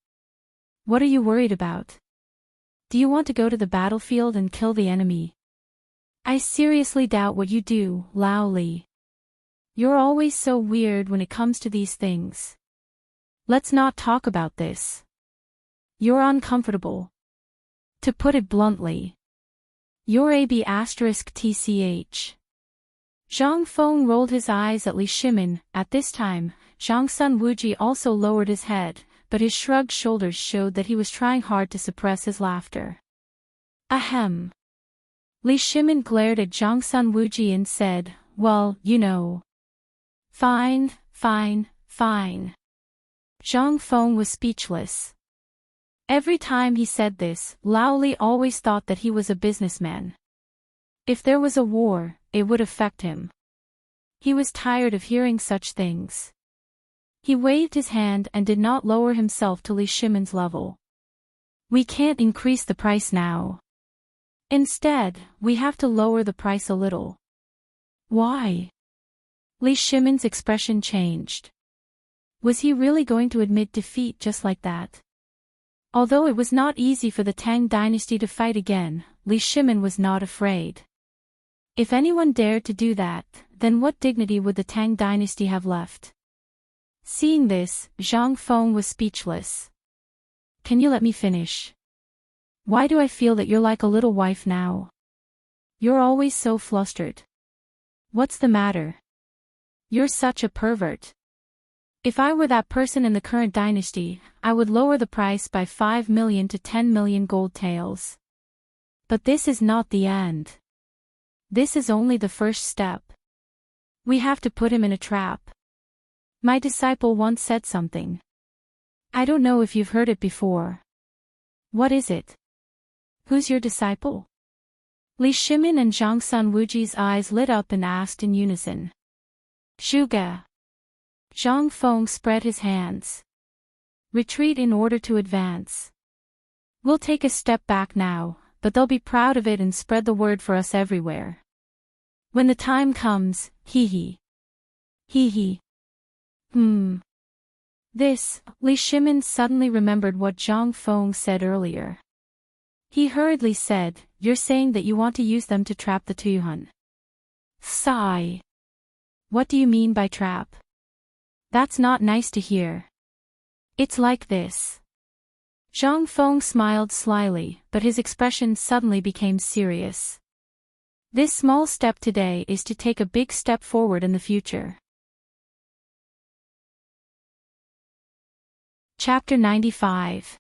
What are you worried about? Do you want to go to the battlefield and kill the enemy? I seriously doubt what you do, Lao Li. You're always so weird when it comes to these things. Let's not talk about this. You're uncomfortable. To put it bluntly. You're **tch. Zhang Feng rolled his eyes at Li Shimin. At this time, Zhang Sun Wuji also lowered his head, but his shrugged shoulders showed that he was trying hard to suppress his laughter. Ahem. Li Shimin glared at Zhang Sun Wuji and said, well, you know. Fine, fine, fine. Zhang Feng was speechless. Every time he said this, Lao Li always thought that he was a businessman. If there was a war, it would affect him. He was tired of hearing such things. He waved his hand and did not lower himself to Li Shimin's level. We can't increase the price now. Instead, we have to lower the price a little. Why? Li Shimin's expression changed. Was he really going to admit defeat just like that? Although it was not easy for the Tang Dynasty to fight again, Li Shimin was not afraid. If anyone dared to do that, then what dignity would the Tang Dynasty have left? Seeing this, Zhang Feng was speechless. Can you let me finish? Why do I feel that you're like a little wife now? You're always so flustered. What's the matter? You're such a pervert. If I were that person in the current dynasty, I would lower the price by 5 million to 10 million gold taels. But this is not the end. This is only the first step. We have to put him in a trap. My disciple once said something. I don't know if you've heard it before. What is it? Who's your disciple? Li Shimin and Zhang Sun Wuji's eyes lit up and asked in unison. Shuge. Zhang Feng spread his hands. Retreat in order to advance. We'll take a step back now, but they'll be proud of it and spread the word for us everywhere. When the time comes, hee. This, Li Shimin suddenly remembered what Zhang Feng said earlier. He hurriedly said, you're saying that you want to use them to trap the Tuyuhun. Sigh. What do you mean by trap? That's not nice to hear. It's like this. Zhang Feng smiled slyly, but his expression suddenly became serious. This small step today is to take a big step forward in the future. Chapter 95.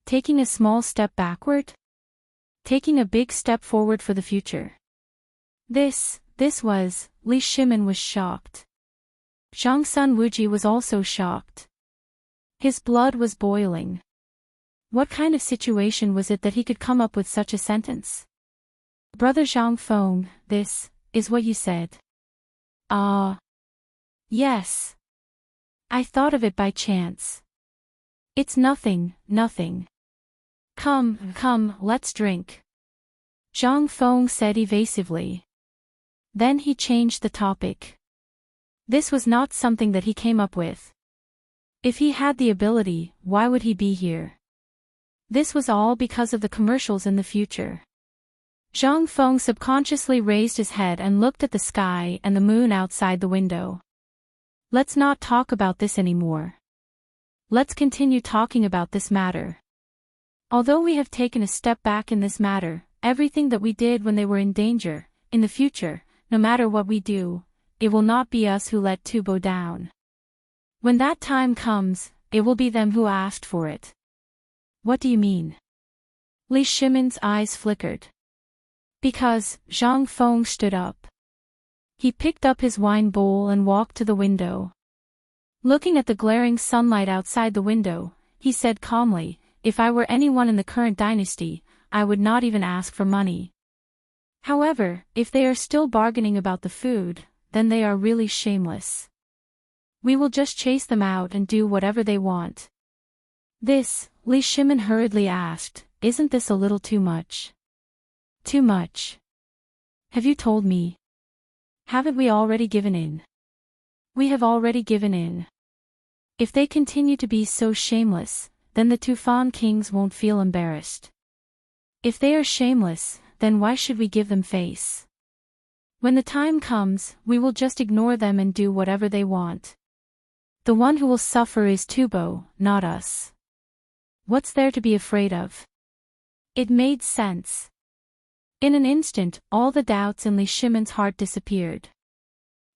Taking a small step backward? Taking a big step forward for the future. This was, Li Shimin was shocked. Zhang Sun Wuji was also shocked. His blood was boiling. What kind of situation was it that he could come up with such a sentence? Brother Zhang Feng, this is what you said. Yes. I thought of it by chance. It's nothing. Come, let's drink. Zhang Feng said evasively. Then he changed the topic. This was not something that he came up with. If he had the ability, why would he be here? This was all because of the commercials in the future. Zhang Feng subconsciously raised his head and looked at the sky and the moon outside the window. Let's not talk about this anymore. Let's continue talking about this matter. Although we have taken a step back in this matter, everything that we did when they were in danger, in the future, no matter what we do, it will not be us who let Tubo down. When that time comes, it will be them who asked for it. What do you mean? Li Shimon's eyes flickered. Because, Zhang Feng stood up. He picked up his wine bowl and walked to the window. Looking at the glaring sunlight outside the window, he said calmly, if I were anyone in the current dynasty, I would not even ask for money. However, if they are still bargaining about the food, then they are really shameless. We will just chase them out and do whatever they want. This, Li Shimon hurriedly asked, isn't this a little too much? Too much? Have you told me? Haven't we already given in? We have already given in. If they continue to be so shameless, then the Tufan kings won't feel embarrassed. If they are shameless, then why should we give them face? When the time comes, we will just ignore them and do whatever they want. The one who will suffer is Tubo, not us. What's there to be afraid of? It made sense. In an instant, all the doubts in Li Shimon's heart disappeared.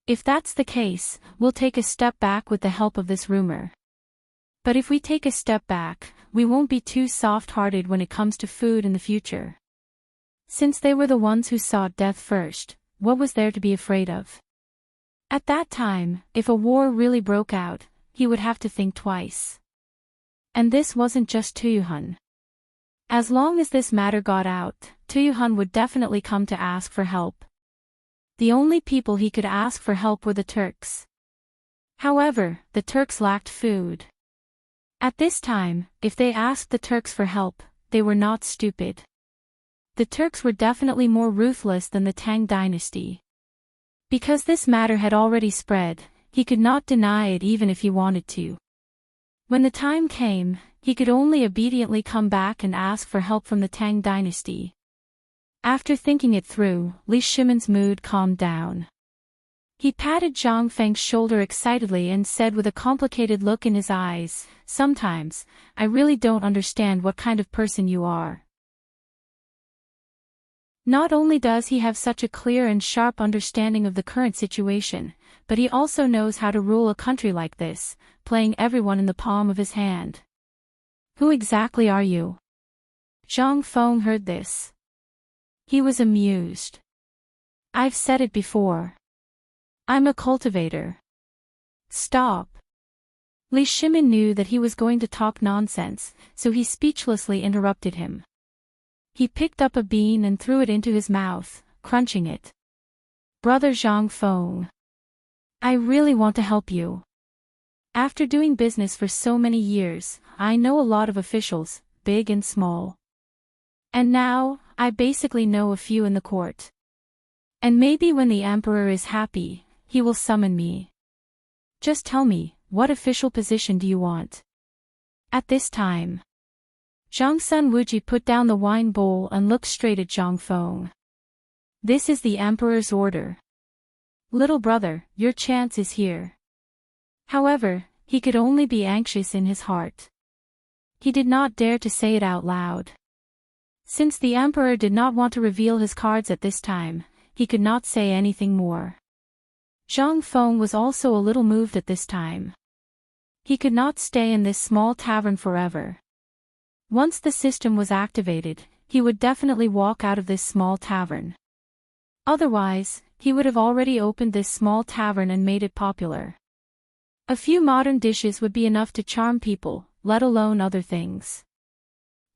If that's the case, we'll take a step back with the help of this rumor. But if we take a step back, we won't be too soft-hearted when it comes to food in the future. Since they were the ones who sought death first, what was there to be afraid of? At that time, if a war really broke out, he would have to think twice. And this wasn't just Tuyuhan. As long as this matter got out, Tuyuhan would definitely come to ask for help. The only people he could ask for help were the Turks. However, the Turks lacked food. At this time, if they asked the Turks for help, they were not stupid. The Turks were definitely more ruthless than the Tang dynasty. Because this matter had already spread, he could not deny it even if he wanted to. When the time came, he could only obediently come back and ask for help from the Tang dynasty. After thinking it through, Li Shimon's mood calmed down. He patted Zhang Feng's shoulder excitedly and said with a complicated look in his eyes, sometimes, I really don't understand what kind of person you are. Not only does he have such a clear and sharp understanding of the current situation, but he also knows how to rule a country like this, playing everyone in the palm of his hand. Who exactly are you? Zhang Feng heard this. He was amused. I've said it before. I'm a cultivator. Stop. Li Shimon knew that he was going to talk nonsense, so he speechlessly interrupted him. He picked up a bean and threw it into his mouth, crunching it. Brother Zhang Feng. I really want to help you. After doing business for so many years, I know a lot of officials, big and small. And now, I basically know a few in the court. And maybe when the emperor is happy, he will summon me. Just tell me, what official position do you want? At this time, Zhang Sun Wuji put down the wine bowl and looked straight at Zhang Feng. This is the emperor's order. Little brother, your chance is here. However, he could only be anxious in his heart. He did not dare to say it out loud. Since the emperor did not want to reveal his cards at this time, he could not say anything more. Zhang Feng was also a little moved at this time. He could not stay in this small tavern forever. Once the system was activated, he would definitely walk out of this small tavern. Otherwise, he would have already opened this small tavern and made it popular. A few modern dishes would be enough to charm people, let alone other things.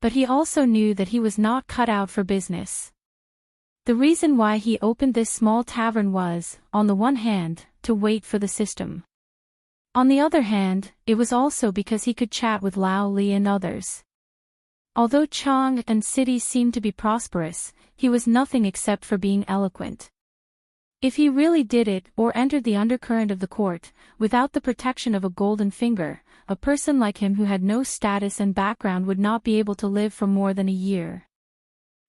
But he also knew that he was not cut out for business. The reason why he opened this small tavern was, on the one hand, to wait for the system. On the other hand, it was also because he could chat with Lao Li and others. Although Chang and cities seemed to be prosperous, he was nothing except for being eloquent. If he really did it or entered the undercurrent of the court, without the protection of a golden finger, a person like him who had no status and background would not be able to live for more than a year.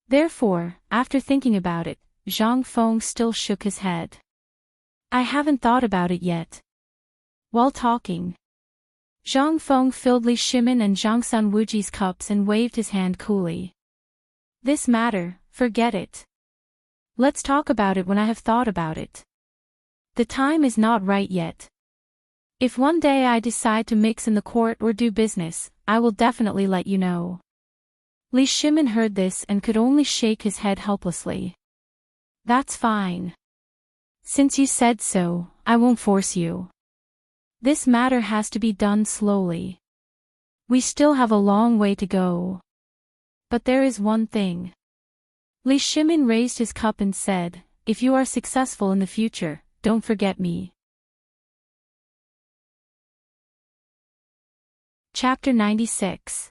Therefore, after thinking about it, Zhang Feng still shook his head. I haven't thought about it yet. While talking, Zhang Feng filled Li Shimon and Zhang Sun Wuji's cups and waved his hand coolly. This matter, Forget it. Let's talk about it when I have thought about it. The time is not right yet. If one day I decide to mix in the court or do business, I will definitely let you know. Li Shimin heard this and could only shake his head helplessly. That's fine. Since you said so, I won't force you. This matter has to be done slowly. We still have a long way to go. But there is one thing. Li Shimin raised his cup and said, if you are successful in the future, don't forget me. Chapter 96.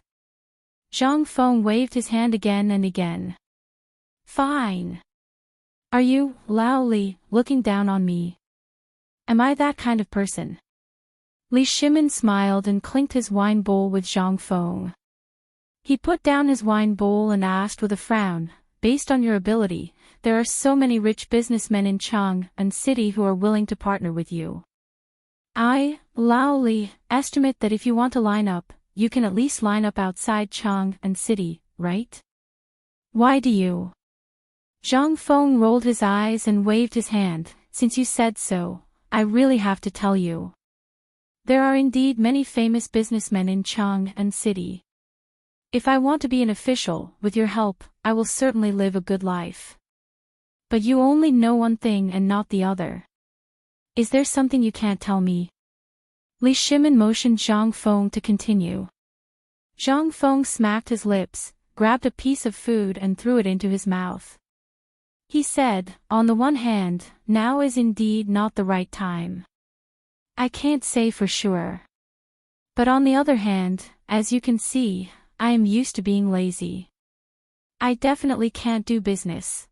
Zhang Feng waved his hand again and again. Fine. Are you, Lao Li, looking down on me? Am I that kind of person? Li Shimin smiled and clinked his wine bowl with Zhang Feng. He put down his wine bowl and asked with a frown, based on your ability, there are so many rich businessmen in Chang'an City who are willing to partner with you. I, Lao Li, estimate that if you want to line up, you can at least line up outside Chang'an City, right? Why do you? Zhang Feng rolled his eyes and waved his hand. Since you said so, I really have to tell you. There are indeed many famous businessmen in Chang'an City. If I want to be an official, with your help, I will certainly live a good life. But you only know one thing and not the other. Is there something you can't tell me? Li Shimin motioned Zhang Feng to continue. Zhang Feng smacked his lips, grabbed a piece of food and threw it into his mouth. He said, on the one hand, now is indeed not the right time. I can't say for sure. But on the other hand, as you can see, I am used to being lazy. I definitely can't do business.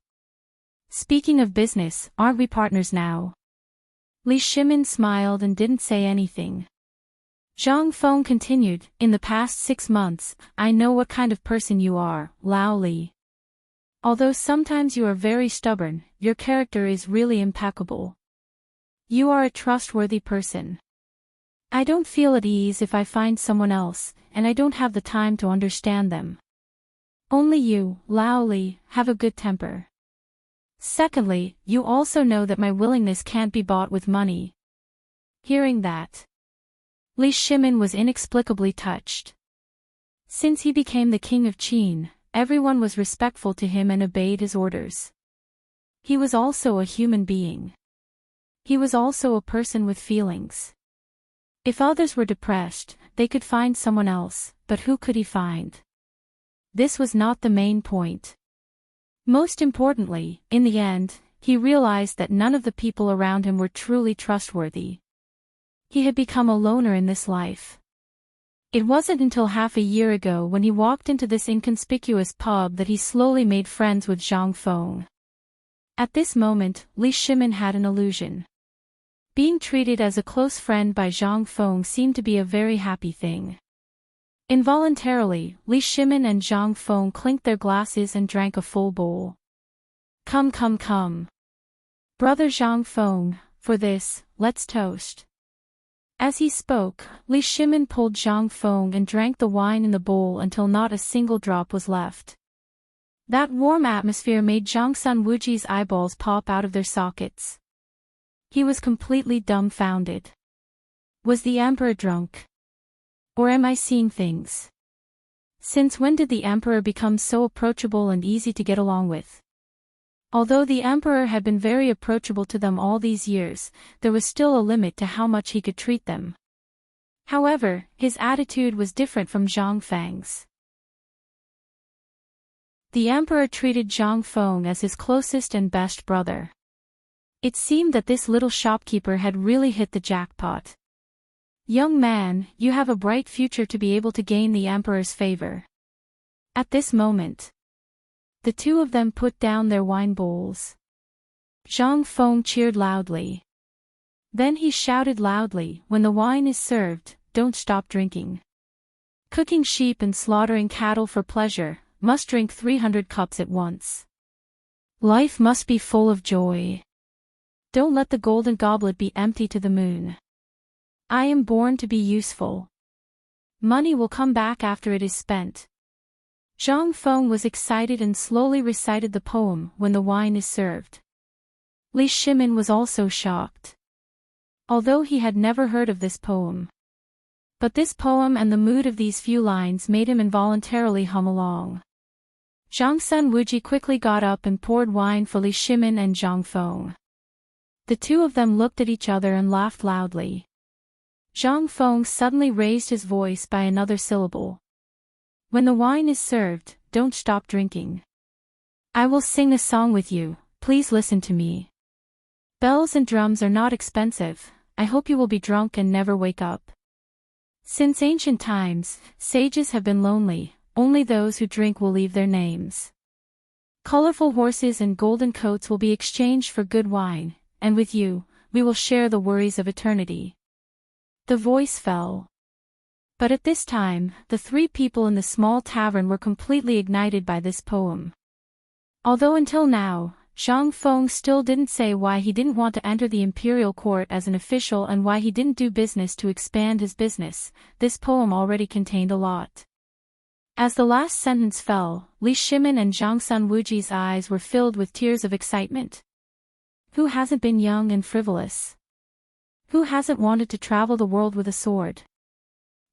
Speaking of business, aren't we partners now? Li Shimin smiled and didn't say anything. Zhang Feng continued, in the past 6 months, I know what kind of person you are, Lao Li. Although sometimes you are very stubborn, your character is really impeccable. You are a trustworthy person. I don't feel at ease if I find someone else, and I don't have the time to understand them. Only you, Lao Li, have a good temper. Secondly, you also know that my willingness can't be bought with money. Hearing that, Li Shimin was inexplicably touched. Since he became the king of Qin, everyone was respectful to him and obeyed his orders. He was also a human being. He was also a person with feelings. If others were depressed, they could find someone else, but who could he find? This was not the main point. Most importantly, in the end, he realized that none of the people around him were truly trustworthy. He had become a loner in this life. It wasn't until half a year ago when he walked into this inconspicuous pub that he slowly made friends with Zhang Feng. At this moment, Li Shimin had an illusion. Being treated as a close friend by Zhang Feng seemed to be a very happy thing. Involuntarily, Li Shimin and Zhang Feng clinked their glasses and drank a full bowl. Come come come. Brother Zhang Feng, for this, let's toast. As he spoke, Li Shimin pulled Zhang Feng and drank the wine in the bowl until not a single drop was left. That warm atmosphere made Zhang Sun Wuji's eyeballs pop out of their sockets. He was completely dumbfounded. Was the emperor drunk? Or am I seeing things? Since when did the emperor become so approachable and easy to get along with? Although the emperor had been very approachable to them all these years, there was still a limit to how much he could treat them. However, his attitude was different from Zhang Feng's. The emperor treated Zhang Feng as his closest and best brother. It seemed that this little shopkeeper had really hit the jackpot. Young man, you have a bright future to be able to gain the emperor's favor. At this moment, the two of them put down their wine bowls. Zhang Feng cheered loudly. Then he shouted loudly, when the wine is served, don't stop drinking. Cooking sheep and slaughtering cattle for pleasure, must drink 300 cups at once. Life must be full of joy. Don't let the golden goblet be empty to the moon. I am born to be useful. Money will come back after it is spent. Zhang Feng was excited and slowly recited the poem when the wine is served. Li Shimin was also shocked. Although he had never heard of this poem. But this poem and the mood of these few lines made him involuntarily hum along. Zhang Sun Wuji quickly got up and poured wine for Li Shimin and Zhang Feng. The two of them looked at each other and laughed loudly. Zhang Feng suddenly raised his voice by another syllable. When the wine is served, don't stop drinking. I will sing a song with you, please listen to me. Bells and drums are not expensive, I hope you will be drunk and never wake up. Since ancient times, sages have been lonely, only those who drink will leave their names. Colorful horses and golden coats will be exchanged for good wine, and with you, we will share the worries of eternity. The voice fell. But at this time, the three people in the small tavern were completely ignited by this poem. Although until now, Zhang Feng still didn't say why he didn't want to enter the imperial court as an official and why he didn't do business to expand his business, this poem already contained a lot. As the last sentence fell, Li Shimin and Zhang Sun Wuji's eyes were filled with tears of excitement. Who hasn't been young and frivolous? Who hasn't wanted to travel the world with a sword?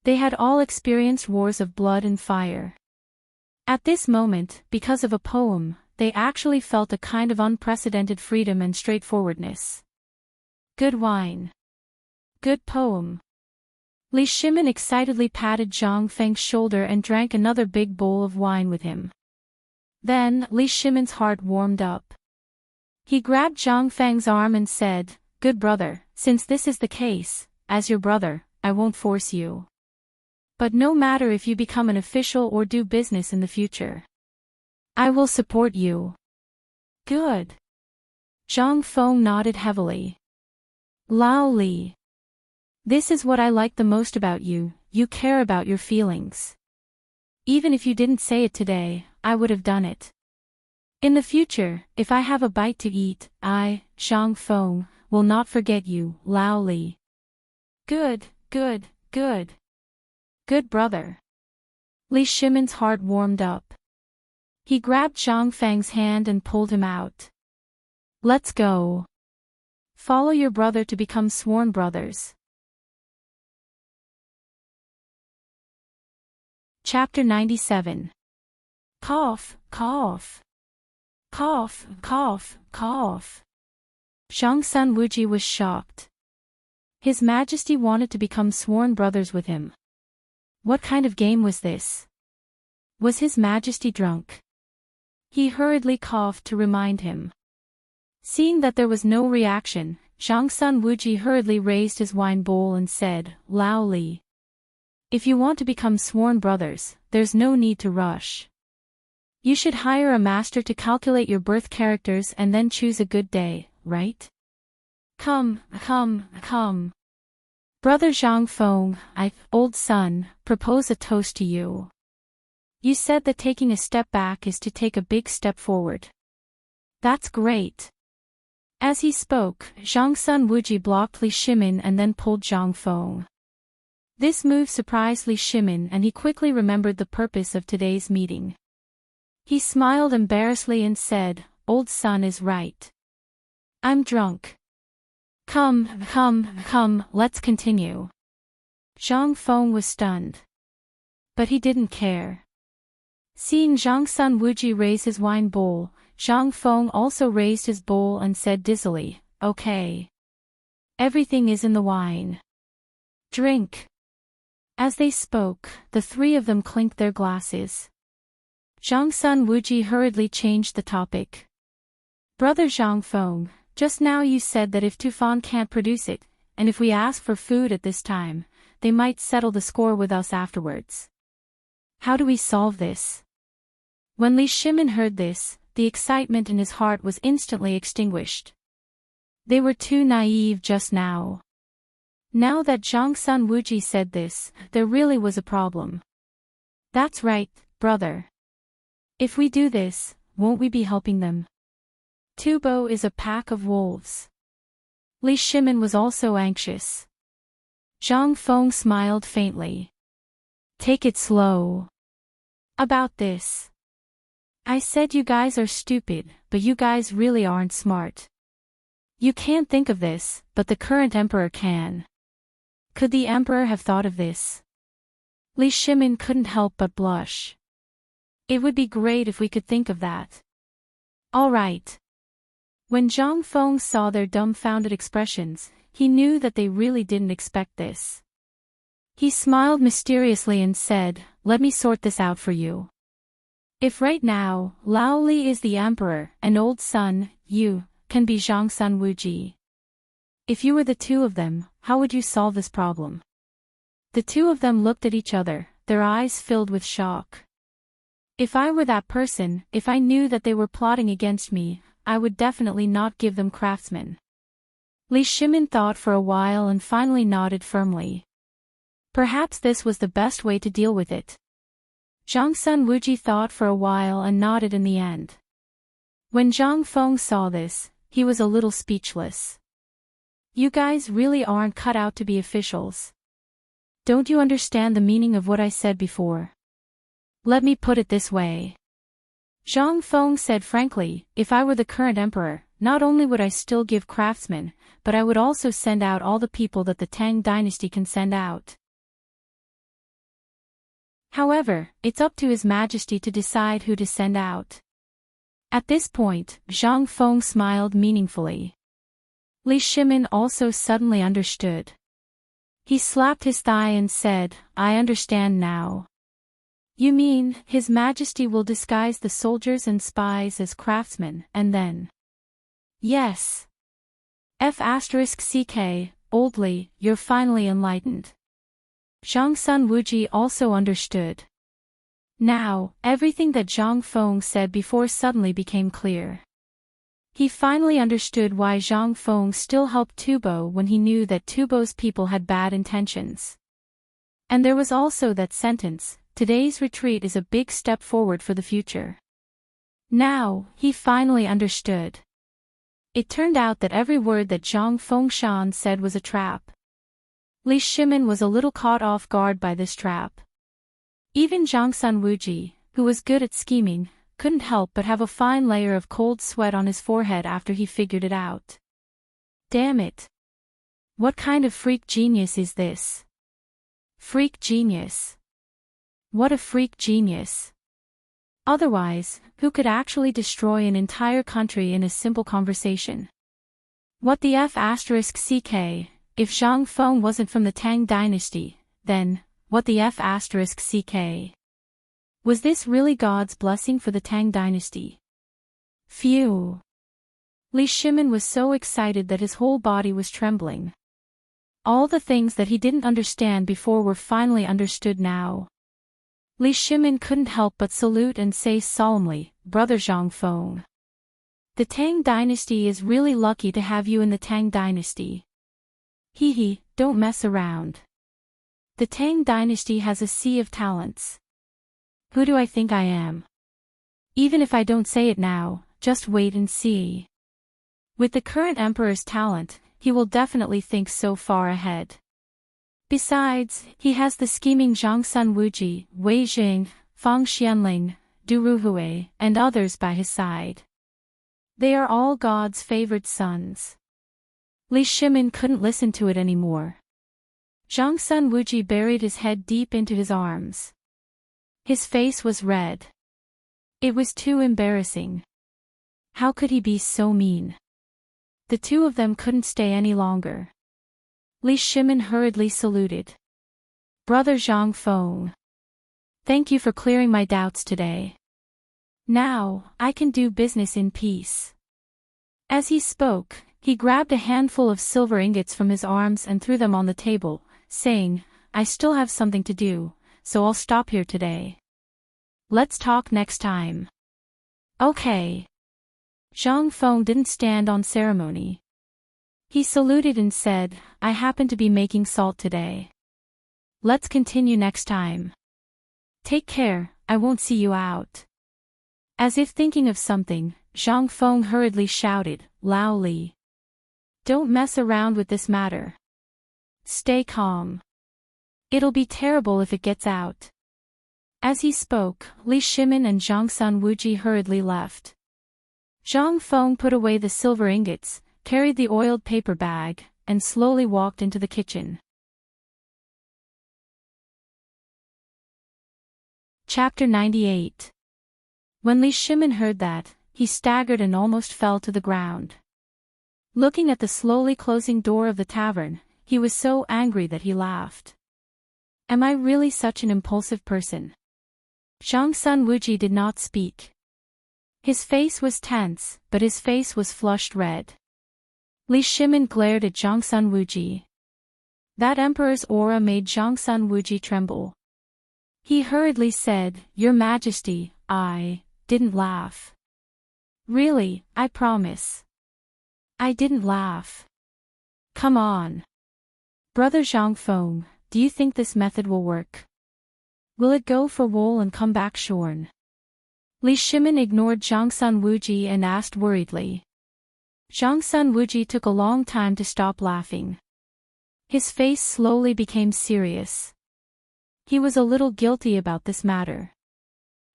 They had all experienced wars of blood and fire. At this moment, because of a poem, they actually felt a kind of unprecedented freedom and straightforwardness. Good wine. Good poem. Li Shimin excitedly patted Zhang Feng's shoulder and drank another big bowl of wine with him. Then, Li Shimin's heart warmed up. He grabbed Zhang Feng's arm and said, "Good brother, since this is the case, as your brother, I won't force you. But no matter if you become an official or do business in the future, I will support you." Good. Zhang Feng nodded heavily. Lao Li. This is what I like the most about you, you care about your feelings. Even if you didn't say it today, I would have done it. In the future, if I have a bite to eat, I, Zhang Feng, will not forget you, Lao Li. Good, good, good. Good brother. Li Shimin's heart warmed up. He grabbed Zhang Feng's hand and pulled him out. Let's go. Follow your brother to become sworn brothers. Chapter 97. Cough, cough. Cough, cough, cough. Zhang Sun Wuji was shocked. His Majesty wanted to become sworn brothers with him. What kind of game was this? Was His Majesty drunk? He hurriedly coughed to remind him. Seeing that there was no reaction, Zhang Sun Wuji hurriedly raised his wine bowl and said, Lao Li. If you want to become sworn brothers, there's no need to rush. You should hire a master to calculate your birth characters and then choose a good day, right? Come, come, come. Brother Zhang Feng, I, old son, propose a toast to you. You said that taking a step back is to take a big step forward. That's great. As he spoke, Zhang Sun Wuji blocked Li Shimin and then pulled Zhang Feng. This move surprised Li Shimin and he quickly remembered the purpose of today's meeting. He smiled embarrassedly and said, Old son is right. I'm drunk. Come, come, come, let's continue. Zhang Feng was stunned. But he didn't care. Seeing Zhang Sun Wuji raise his wine bowl, Zhang Feng also raised his bowl and said dizzily, Okay. Everything is in the wine. Drink. As they spoke, the three of them clinked their glasses. Zhang Sun Wuji hurriedly changed the topic. Brother Zhang Feng, just now you said that if Tufan can't produce it, and if we ask for food at this time, they might settle the score with us afterwards. How do we solve this? When Li Shimin heard this, the excitement in his heart was instantly extinguished. They were too naive just now. Now that Zhang Sun Wuji said this, there really was a problem. That's right, brother. If we do this, won't we be helping them? Tubo is a pack of wolves. Li Shimin was also anxious. Zhang Feng smiled faintly. Take it slow. About this. I said you guys are stupid, but you guys really aren't smart. You can't think of this, but the current emperor can. Could the emperor have thought of this? Li Shimin couldn't help but blush. It would be great if we could think of that. All right. When Zhang Feng saw their dumbfounded expressions, he knew that they really didn't expect this. He smiled mysteriously and said, "Let me sort this out for you. If right now, Lao Li is the emperor, and old son, you, can be Zhang Sun Wuji. If you were the two of them, how would you solve this problem?" The two of them looked at each other, their eyes filled with shock. If I were that person, if I knew that they were plotting against me, I would definitely not give them craftsmen. Li Shimin thought for a while and finally nodded firmly. Perhaps this was the best way to deal with it. Zhang Sun Wuji thought for a while and nodded in the end. When Zhang Feng saw this, he was a little speechless. You guys really aren't cut out to be officials. Don't you understand the meaning of what I said before? Let me put it this way. Zhang Feng said frankly, if I were the current emperor, not only would I still give craftsmen, but I would also send out all the people that the Tang Dynasty can send out. However, it's up to His Majesty to decide who to send out. At this point, Zhang Feng smiled meaningfully. Li Shimin also suddenly understood. He slapped his thigh and said, I understand now. You mean, His Majesty will disguise the soldiers and spies as craftsmen, and then? Yes. F***ck, Old Li, you're finally enlightened. Zhang Sun Wuji also understood. Now, everything that Zhang Feng said before suddenly became clear. He finally understood why Zhang Feng still helped Tubo when he knew that Tubo's people had bad intentions. And there was also that sentence, today's retreat is a big step forward for the future. Now, he finally understood. It turned out that every word that Zhang Fengshan said was a trap. Li Shimin was a little caught off guard by this trap. Even Zhang Sun Wuji, who was good at scheming, couldn't help but have a fine layer of cold sweat on his forehead after he figured it out. Damn it. What kind of freak genius is this? Freak genius. What a freak genius. Otherwise, who could actually destroy an entire country in a simple conversation? What the F***ck, if Zhang Feng wasn't from the Tang Dynasty, then, what the F***ck? Was this really God's blessing for the Tang Dynasty? Phew. Li Shimin was so excited that his whole body was trembling. All the things that he didn't understand before were finally understood now. Li Shimin couldn't help but salute and say solemnly, Brother Zhang Feng. The Tang Dynasty is really lucky to have you in the Tang Dynasty. Hee, don't mess around. The Tang Dynasty has a sea of talents. Who do I think I am? Even if I don't say it now, just wait and see. With the current emperor's talent, he will definitely think so far ahead. Besides, he has the scheming Zhang Sun Wuji, Wei Jing, Fang Xianling, Du Ruhui, and others by his side. They are all God's favored sons. Li Shimin couldn't listen to it anymore. Zhang Sun Wuji buried his head deep into his arms. His face was red. It was too embarrassing. How could he be so mean? The two of them couldn't stay any longer. Li Shimin hurriedly saluted. Brother Zhang Feng. Thank you for clearing my doubts today. Now, I can do business in peace. As he spoke, he grabbed a handful of silver ingots from his arms and threw them on the table, saying, I still have something to do, so I'll stop here today. Let's talk next time. Okay. Zhang Feng didn't stand on ceremony. He saluted and said, I happen to be making salt today. Let's continue next time. Take care, I won't see you out. As if thinking of something, Zhang Feng hurriedly shouted, Lao Li. Don't mess around with this matter. Stay calm. It'll be terrible if it gets out. As he spoke, Li Shimin and Zhang Sun Wuji hurriedly left. Zhang Feng put away the silver ingots, carried the oiled paper bag, and slowly walked into the kitchen. Chapter 98. When Li Shimin heard that, he staggered and almost fell to the ground. Looking at the slowly closing door of the tavern, he was so angry that he laughed. Am I really such an impulsive person? Zhang Sun Wuji did not speak. His face was tense, but his face was flushed red. Li Shimin glared at Zhang Sun Wuji. That emperor's aura made Zhang Sun Wuji tremble. He hurriedly said, Your Majesty, I didn't laugh. Really, I promise. I didn't laugh. Come on. Brother Zhang Feng, do you think this method will work? Will it go for wool and come back shorn? Li Shimin ignored Zhang Sun Wuji and asked worriedly. Zhang Sun Wuji took a long time to stop laughing. His face slowly became serious. He was a little guilty about this matter.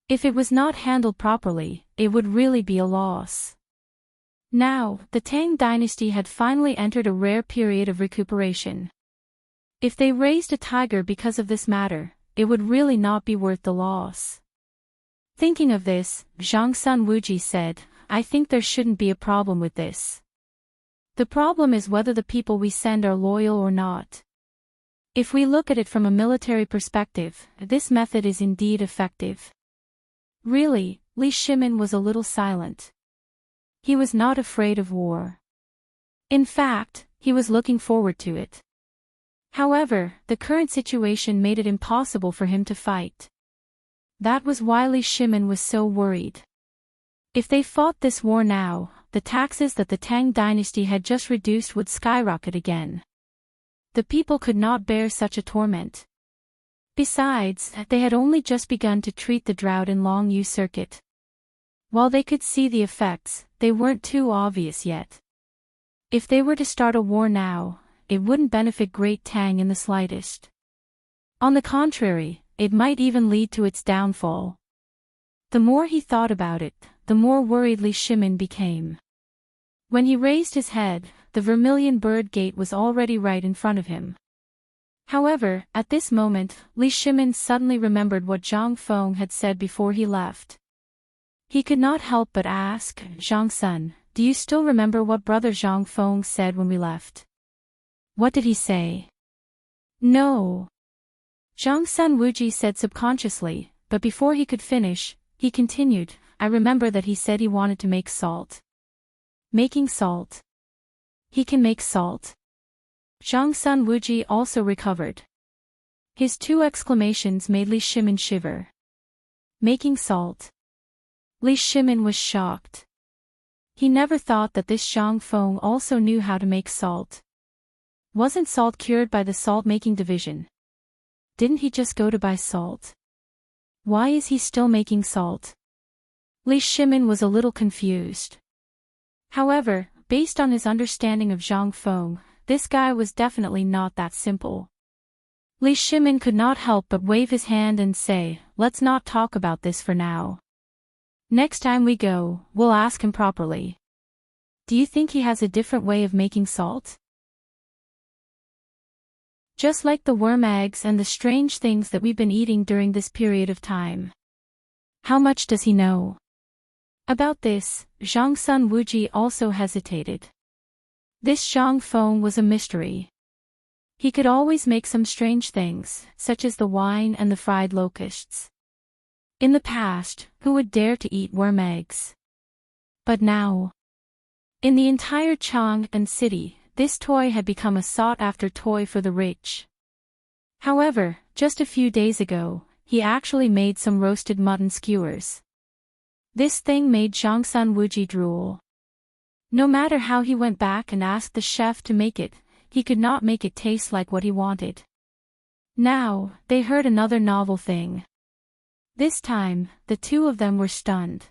If it was not handled properly, it would really be a loss. Now, the Tang Dynasty had finally entered a rare period of recuperation. If they raised a tiger because of this matter, it would really not be worth the loss. Thinking of this, Zhang Sun Wuji said, I think there shouldn't be a problem with this. The problem is whether the people we send are loyal or not. If we look at it from a military perspective, this method is indeed effective. Really, Li Shimin was a little silent. He was not afraid of war. In fact, he was looking forward to it. However, the current situation made it impossible for him to fight. That was why Li Shimin was so worried. If they fought this war now, the taxes that the Tang Dynasty had just reduced would skyrocket again. The people could not bear such a torment. Besides, they had only just begun to treat the drought in Longyu Circuit. While they could see the effects, they weren't too obvious yet. If they were to start a war now, it wouldn't benefit Great Tang in the slightest. On the contrary, it might even lead to its downfall. The more he thought about it, the more worried Li Shimin became. When he raised his head, the vermilion bird gate was already right in front of him. However, at this moment, Li Shimin suddenly remembered what Zhang Feng had said before he left. He could not help but ask, Zhang Sun, do you still remember what Brother Zhang Feng said when we left? What did he say? No. Zhang Sun Wuji said subconsciously, but before he could finish, he continued, I remember that he said he wanted to make salt. Making salt. He can make salt. Zhang Sun Wuji also recovered. His two exclamations made Li Shimin shiver. Making salt. Li Shimin was shocked. He never thought that this Zhang Feng also knew how to make salt. Wasn't salt cured by the salt-making division? Didn't he just go to buy salt? Why is he still making salt? Li Shimin was a little confused. However, based on his understanding of Zhang Feng, this guy was definitely not that simple. Li Shimin could not help but wave his hand and say, let's not talk about this for now. Next time we go, we'll ask him properly. Do you think he has a different way of making salt? Just like the worm eggs and the strange things that we've been eating during this period of time. How much does he know? About this, Zhang Sun Wuji also hesitated. This Zhang Feng was a mystery. He could always make some strange things, such as the wine and the fried locusts. In the past, who would dare to eat worm eggs? But now, in the entire Chang'an city, this toy had become a sought-after toy for the rich. However, just a few days ago, he actually made some roasted mutton skewers. This thing made Zhang Sun Wuji drool. No matter how he went back and asked the chef to make it, he could not make it taste like what he wanted. Now, they heard another novel thing. This time, the two of them were stunned.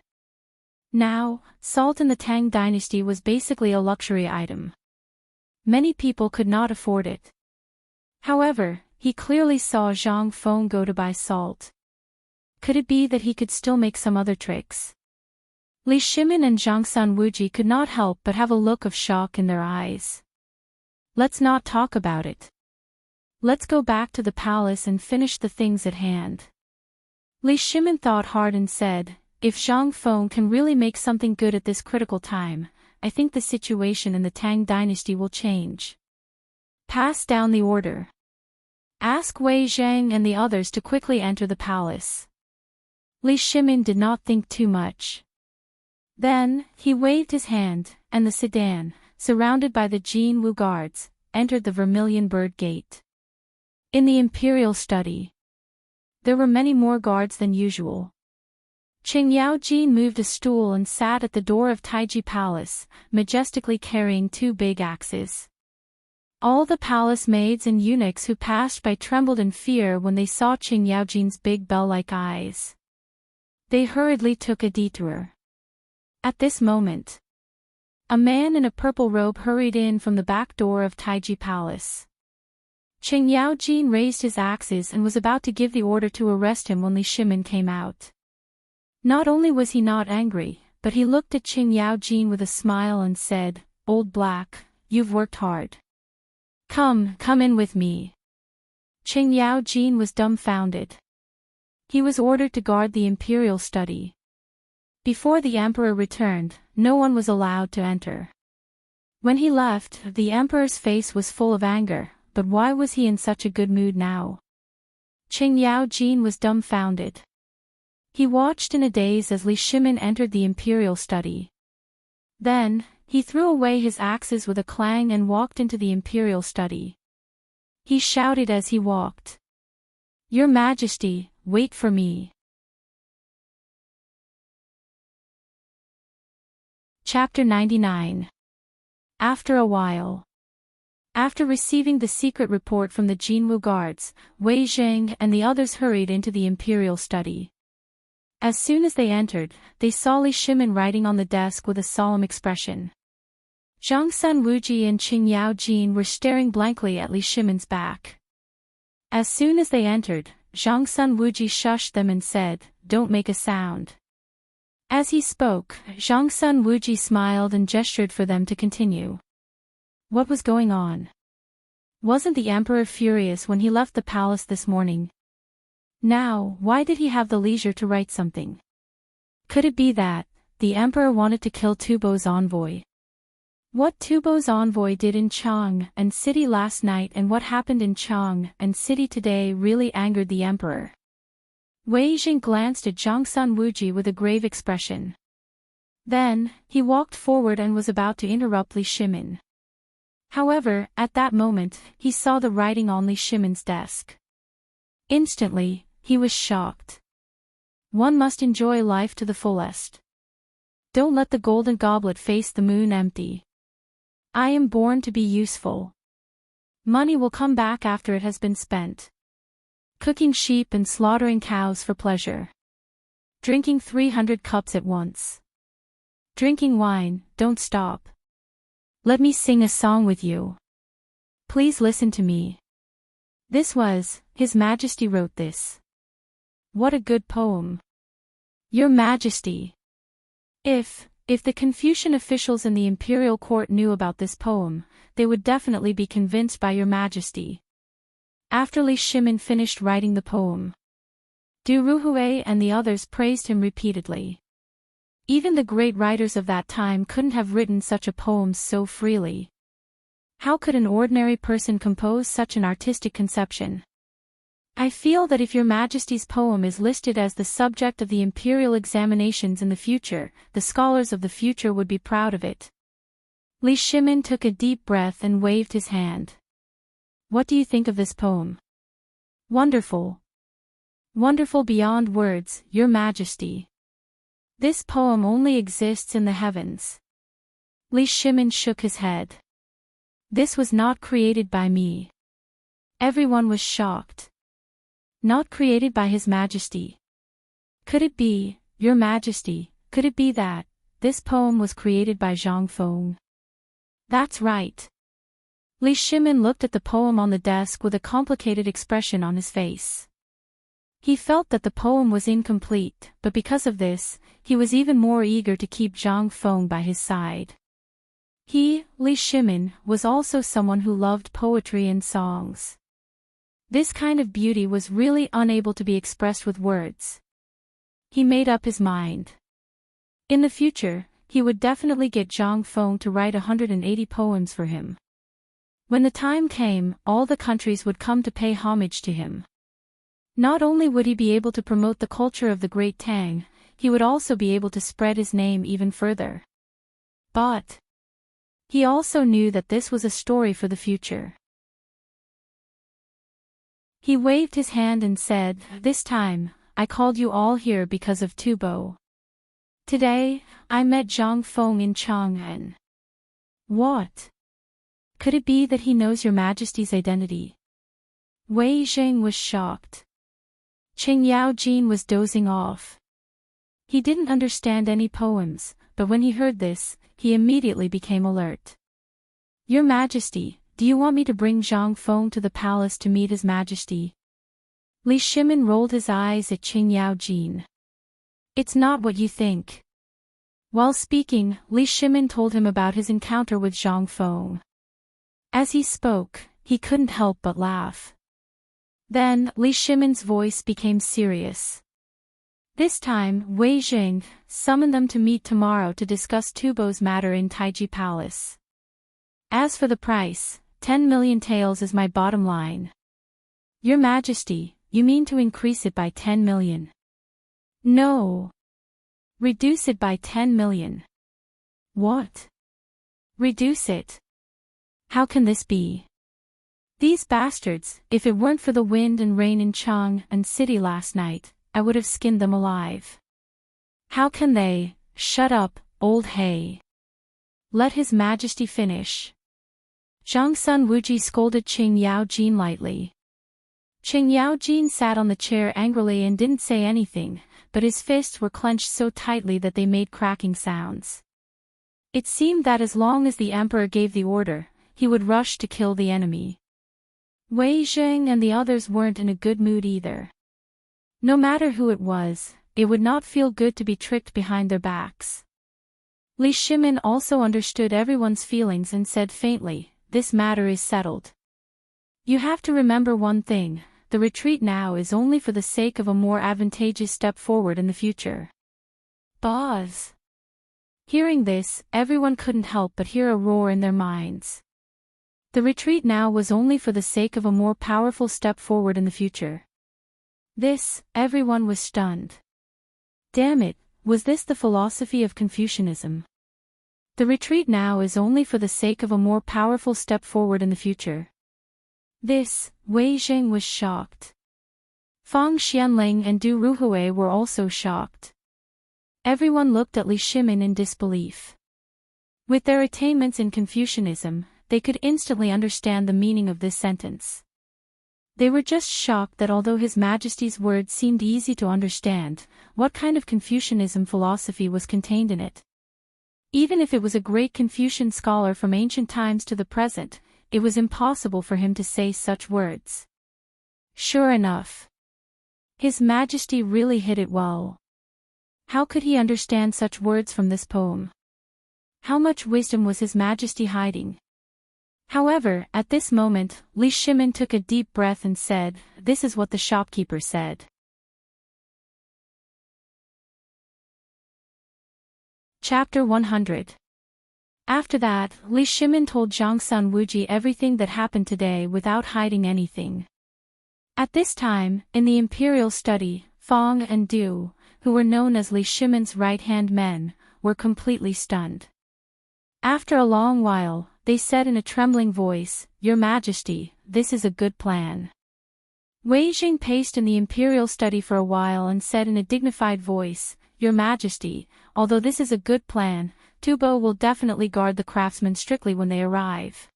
Now, salt in the Tang Dynasty was basically a luxury item. Many people could not afford it. However, he clearly saw Zhang Feng go to buy salt. Could it be that he could still make some other tricks? Li Shimin and Zhangsun Wuji could not help but have a look of shock in their eyes. Let's not talk about it. Let's go back to the palace and finish the things at hand. Li Shimin thought hard and said, if Zhang Feng can really make something good at this critical time, I think the situation in the Tang dynasty will change. Pass down the order. Ask Wei Zhang and the others to quickly enter the palace. Li Shimin did not think too much. Then, he waved his hand, and the sedan, surrounded by the Jin Wu guards, entered the Vermilion Bird Gate. In the imperial study, there were many more guards than usual. Qing Yaojin moved a stool and sat at the door of Taiji Palace, majestically carrying 2 big axes. All the palace maids and eunuchs who passed by trembled in fear when they saw Qing Yaojin's big bell-like eyes. They hurriedly took a detour. At this moment, a man in a purple robe hurried in from the back door of Taiji Palace. Qing Yaojin raised his axes and was about to give the order to arrest him when Li Shimin came out. Not only was he not angry, but he looked at Qing Yaojin with a smile and said, "Old Black, you've worked hard. Come in with me." Qing Yaojin was dumbfounded. He was ordered to guard the imperial study. Before the emperor returned, no one was allowed to enter. When he left, the emperor's face was full of anger, but why was he in such a good mood now? Qing Yaojin was dumbfounded. He watched in a daze as Li Shimin entered the imperial study. Then, he threw away his axes with a clang and walked into the imperial study. He shouted as he walked, "Your Majesty, wait for me." Chapter 99. After a while. After receiving the secret report from the Jinwu guards, Wei Zhang and the others hurried into the imperial study. As soon as they entered, they saw Li Shimin writing on the desk with a solemn expression. Zhangsun Wuji and Qing Yaojin were staring blankly at Li Shimin's back. As soon as they entered, Zhangsun Wuji shushed them and said, "Don't make a sound." As he spoke, Zhangsun Wuji smiled and gestured for them to continue. What was going on? Wasn't the emperor furious when he left the palace this morning? Now, why did he have the leisure to write something? Could it be that the emperor wanted to kill Tubo's envoy? What Tubo's envoy did in Chang and City last night and what happened in Chang and City today really angered the emperor. Wei Jing glanced at Zhangsun Wuji with a grave expression. Then, he walked forward and was about to interrupt Li Shimin. However, at that moment, he saw the writing on Li Shimin's desk. Instantly, he was shocked. One must enjoy life to the fullest. Don't let the golden goblet face the moon empty. I am born to be useful. Money will come back after it has been spent. Cooking sheep and slaughtering cows for pleasure. Drinking 300 cups at once. Drinking wine, don't stop. Let me sing a song with you. Please listen to me. His Majesty wrote this. What a good poem. Your Majesty. If the Confucian officials in the imperial court knew about this poem, they would definitely be convinced by Your Majesty. After Li Shimin finished writing the poem, Du Ruhui and the others praised him repeatedly. Even the great writers of that time couldn't have written such a poem so freely. How could an ordinary person compose such an artistic conception? I feel that if Your Majesty's poem is listed as the subject of the imperial examinations in the future, the scholars of the future would be proud of it. Li Shimin took a deep breath and waved his hand. What do you think of this poem? Wonderful. Wonderful beyond words, Your Majesty. This poem only exists in the heavens. Li Shimin shook his head. This was not created by me. Everyone was shocked. Not created by His Majesty. Could it be, Your Majesty, could it be that this poem was created by Zhang Feng? That's right. Li Shimin looked at the poem on the desk with a complicated expression on his face. He felt that the poem was incomplete, but because of this, he was even more eager to keep Zhang Feng by his side. He, Li Shimin, was also someone who loved poetry and songs. This kind of beauty was really unable to be expressed with words. He made up his mind. In the future, he would definitely get Zhang Feng to write 180 poems for him. When the time came, all the countries would come to pay homage to him. Not only would he be able to promote the culture of the great Tang, he would also be able to spread his name even further. But he also knew that this was a story for the future. He waved his hand and said, "This time, I called you all here because of Tubo. Today, I met Zhang Feng in Chang'an." "What? Could it be that he knows your Majesty's identity?" Wei Zheng was shocked. Qing Yaojin was dozing off. He didn't understand any poems, but when he heard this, he immediately became alert. "Your Majesty, do you want me to bring Zhang Feng to the palace to meet His Majesty?" Li Shimin rolled his eyes at Qing Yaojin. "It's not what you think." While speaking, Li Shimin told him about his encounter with Zhang Feng. As he spoke, he couldn't help but laugh. Then, Li Shimin's voice became serious. This time, Wei Zheng summoned them to meet tomorrow to discuss Tubo's matter in Taiji Palace. "As for the price, 10 million taels is my bottom line." "Your Majesty, you mean to increase it by 10 million? "No. Reduce it by 10 million. "What? Reduce it? How can this be? These bastards, if it weren't for the wind and rain in Chang'an City last night, I would have skinned them alive. How can they?" "Shut up, old hay. Let His Majesty finish." Zhang Sun Wuji scolded Qing Yaojin lightly. Qing Yaojin sat on the chair angrily and didn't say anything, but his fists were clenched so tightly that they made cracking sounds. It seemed that as long as the emperor gave the order, he would rush to kill the enemy. Wei Zheng and the others weren't in a good mood either. No matter who it was, it would not feel good to be tricked behind their backs. Li Shimin also understood everyone's feelings and said faintly, "This matter is settled. You have to remember one thing. The retreat now is only for the sake of a more advantageous step forward in the future." Boz. Hearing this, everyone couldn't help but hear a roar in their minds. The retreat now was only for the sake of a more powerful step forward in the future. This, everyone was stunned. Damn it, was this the philosophy of Confucianism? The retreat now is only for the sake of a more powerful step forward in the future. This, Wei Zheng was shocked. Fang Xianling and Du Ruhui were also shocked. Everyone looked at Li Shimin in disbelief. With their attainments in Confucianism, they could instantly understand the meaning of this sentence. They were just shocked that although His Majesty's words seemed easy to understand, what kind of Confucianism philosophy was contained in it. Even if it was a great Confucian scholar from ancient times to the present, it was impossible for him to say such words. Sure enough, His Majesty really hit it well. How could he understand such words from this poem? How much wisdom was His Majesty hiding? However, at this moment, Li Shimin took a deep breath and said, "This is what the shopkeeper said." Chapter 100. After that, Li Shimin told Zhang Sun Wuji everything that happened today without hiding anything. At this time, in the imperial study, Fang and Du, who were known as Li Shimin's right-hand men, were completely stunned. After a long while, they said in a trembling voice, "Your Majesty, this is a good plan." Wei Jing paced in the imperial study for a while and said in a dignified voice, "Your Majesty, although this is a good plan, Tubo will definitely guard the craftsmen strictly when they arrive.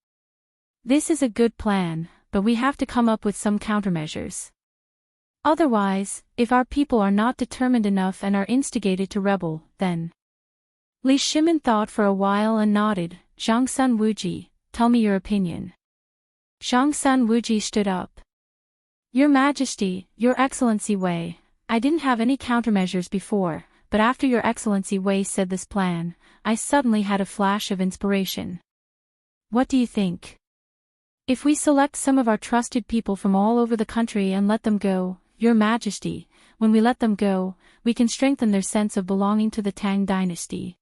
This is a good plan, but we have to come up with some countermeasures. Otherwise, if our people are not determined enough and are instigated to rebel, then..." Li Shimin thought for a while and nodded. "Zhang Sun Wuji, tell me your opinion." Zhang Sun Wuji stood up. Your Majesty, Your Excellency Wei, I didn't have any countermeasures before, but after Your Excellency Wei said this plan, I suddenly had a flash of inspiration. What do you think? If we select some of our trusted people from all over the country and let them go, Your Majesty, when we let them go, we can strengthen their sense of belonging to the Tang Dynasty.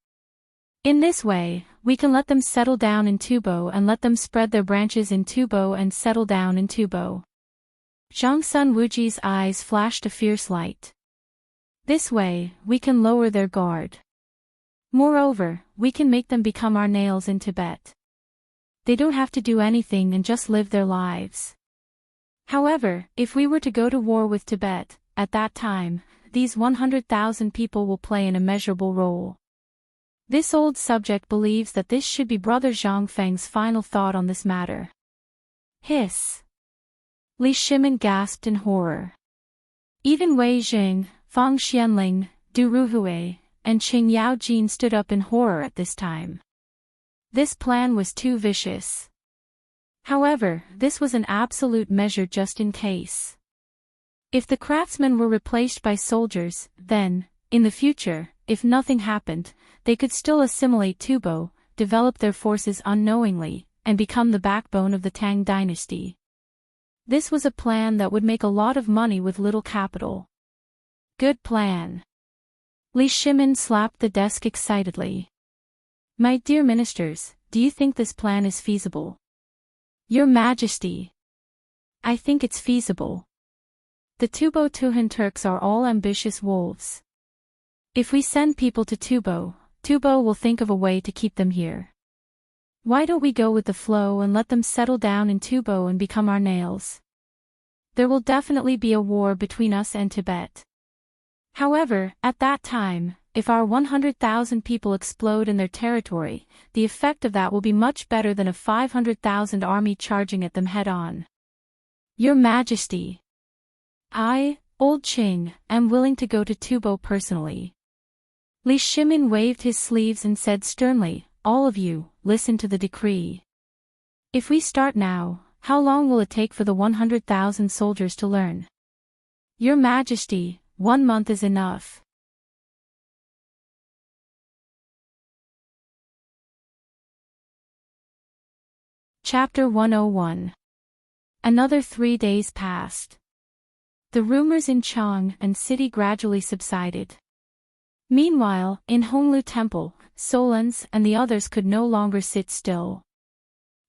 In this way, we can let them settle down in Tubo and let them spread their branches in Tubo and settle down in Tubo. Zhang Sun Wuji's eyes flashed a fierce light. This way, we can lower their guard. Moreover, we can make them become our nails in Tibet. They don't have to do anything and just live their lives. However, if we were to go to war with Tibet, at that time, these 100,000 people will play an immeasurable role. This old subject believes that this should be Brother Zhang Feng's final thought on this matter. Hiss. Li Shimin gasped in horror. Even Wei Jing, Fang Xianling, Du Ruhui, and Qing Yaojin stood up in horror at this time. This plan was too vicious. However, this was an absolute measure just in case. If the craftsmen were replaced by soldiers, then, in the future, if nothing happened, they could still assimilate Tubo, develop their forces unknowingly, and become the backbone of the Tang Dynasty. This was a plan that would make a lot of money with little capital. Good plan. Li Shimin slapped the desk excitedly. My dear ministers, do you think this plan is feasible? Your Majesty. I think it's feasible. The Tubo Tuhan Turks are all ambitious wolves. If we send people to Tubo, Tubo will think of a way to keep them here. Why don't we go with the flow and let them settle down in Tubo and become our nails? There will definitely be a war between us and Tibet. However, at that time, if our 100,000 people explode in their territory, the effect of that will be much better than a 500,000 army charging at them head-on. Your Majesty. I, Old Qing, am willing to go to Tubo personally. Li Shimin waved his sleeves and said sternly, all of you, listen to the decree. If we start now, how long will it take for the 100,000 soldiers to learn? Your Majesty, 1 month is enough. Chapter 101. Another 3 days passed. The rumors in Chang and city gradually subsided. Meanwhile, in Honglu Temple, Solans and the others could no longer sit still.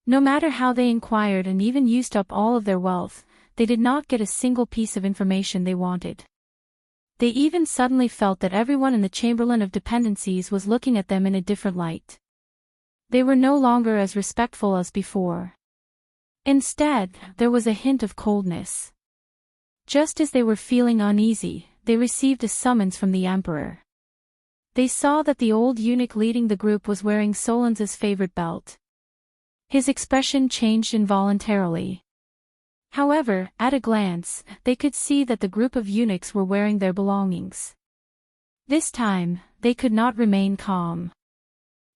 No matter how they inquired and even used up all of their wealth, they did not get a single piece of information they wanted. They even suddenly felt that everyone in the Chamberlain of Dependencies was looking at them in a different light. They were no longer as respectful as before. Instead, there was a hint of coldness. Just as they were feeling uneasy, they received a summons from the emperor. They saw that the old eunuch leading the group was wearing Solans' favorite belt. His expression changed involuntarily. However, at a glance, they could see that the group of eunuchs were wearing their belongings. This time, they could not remain calm.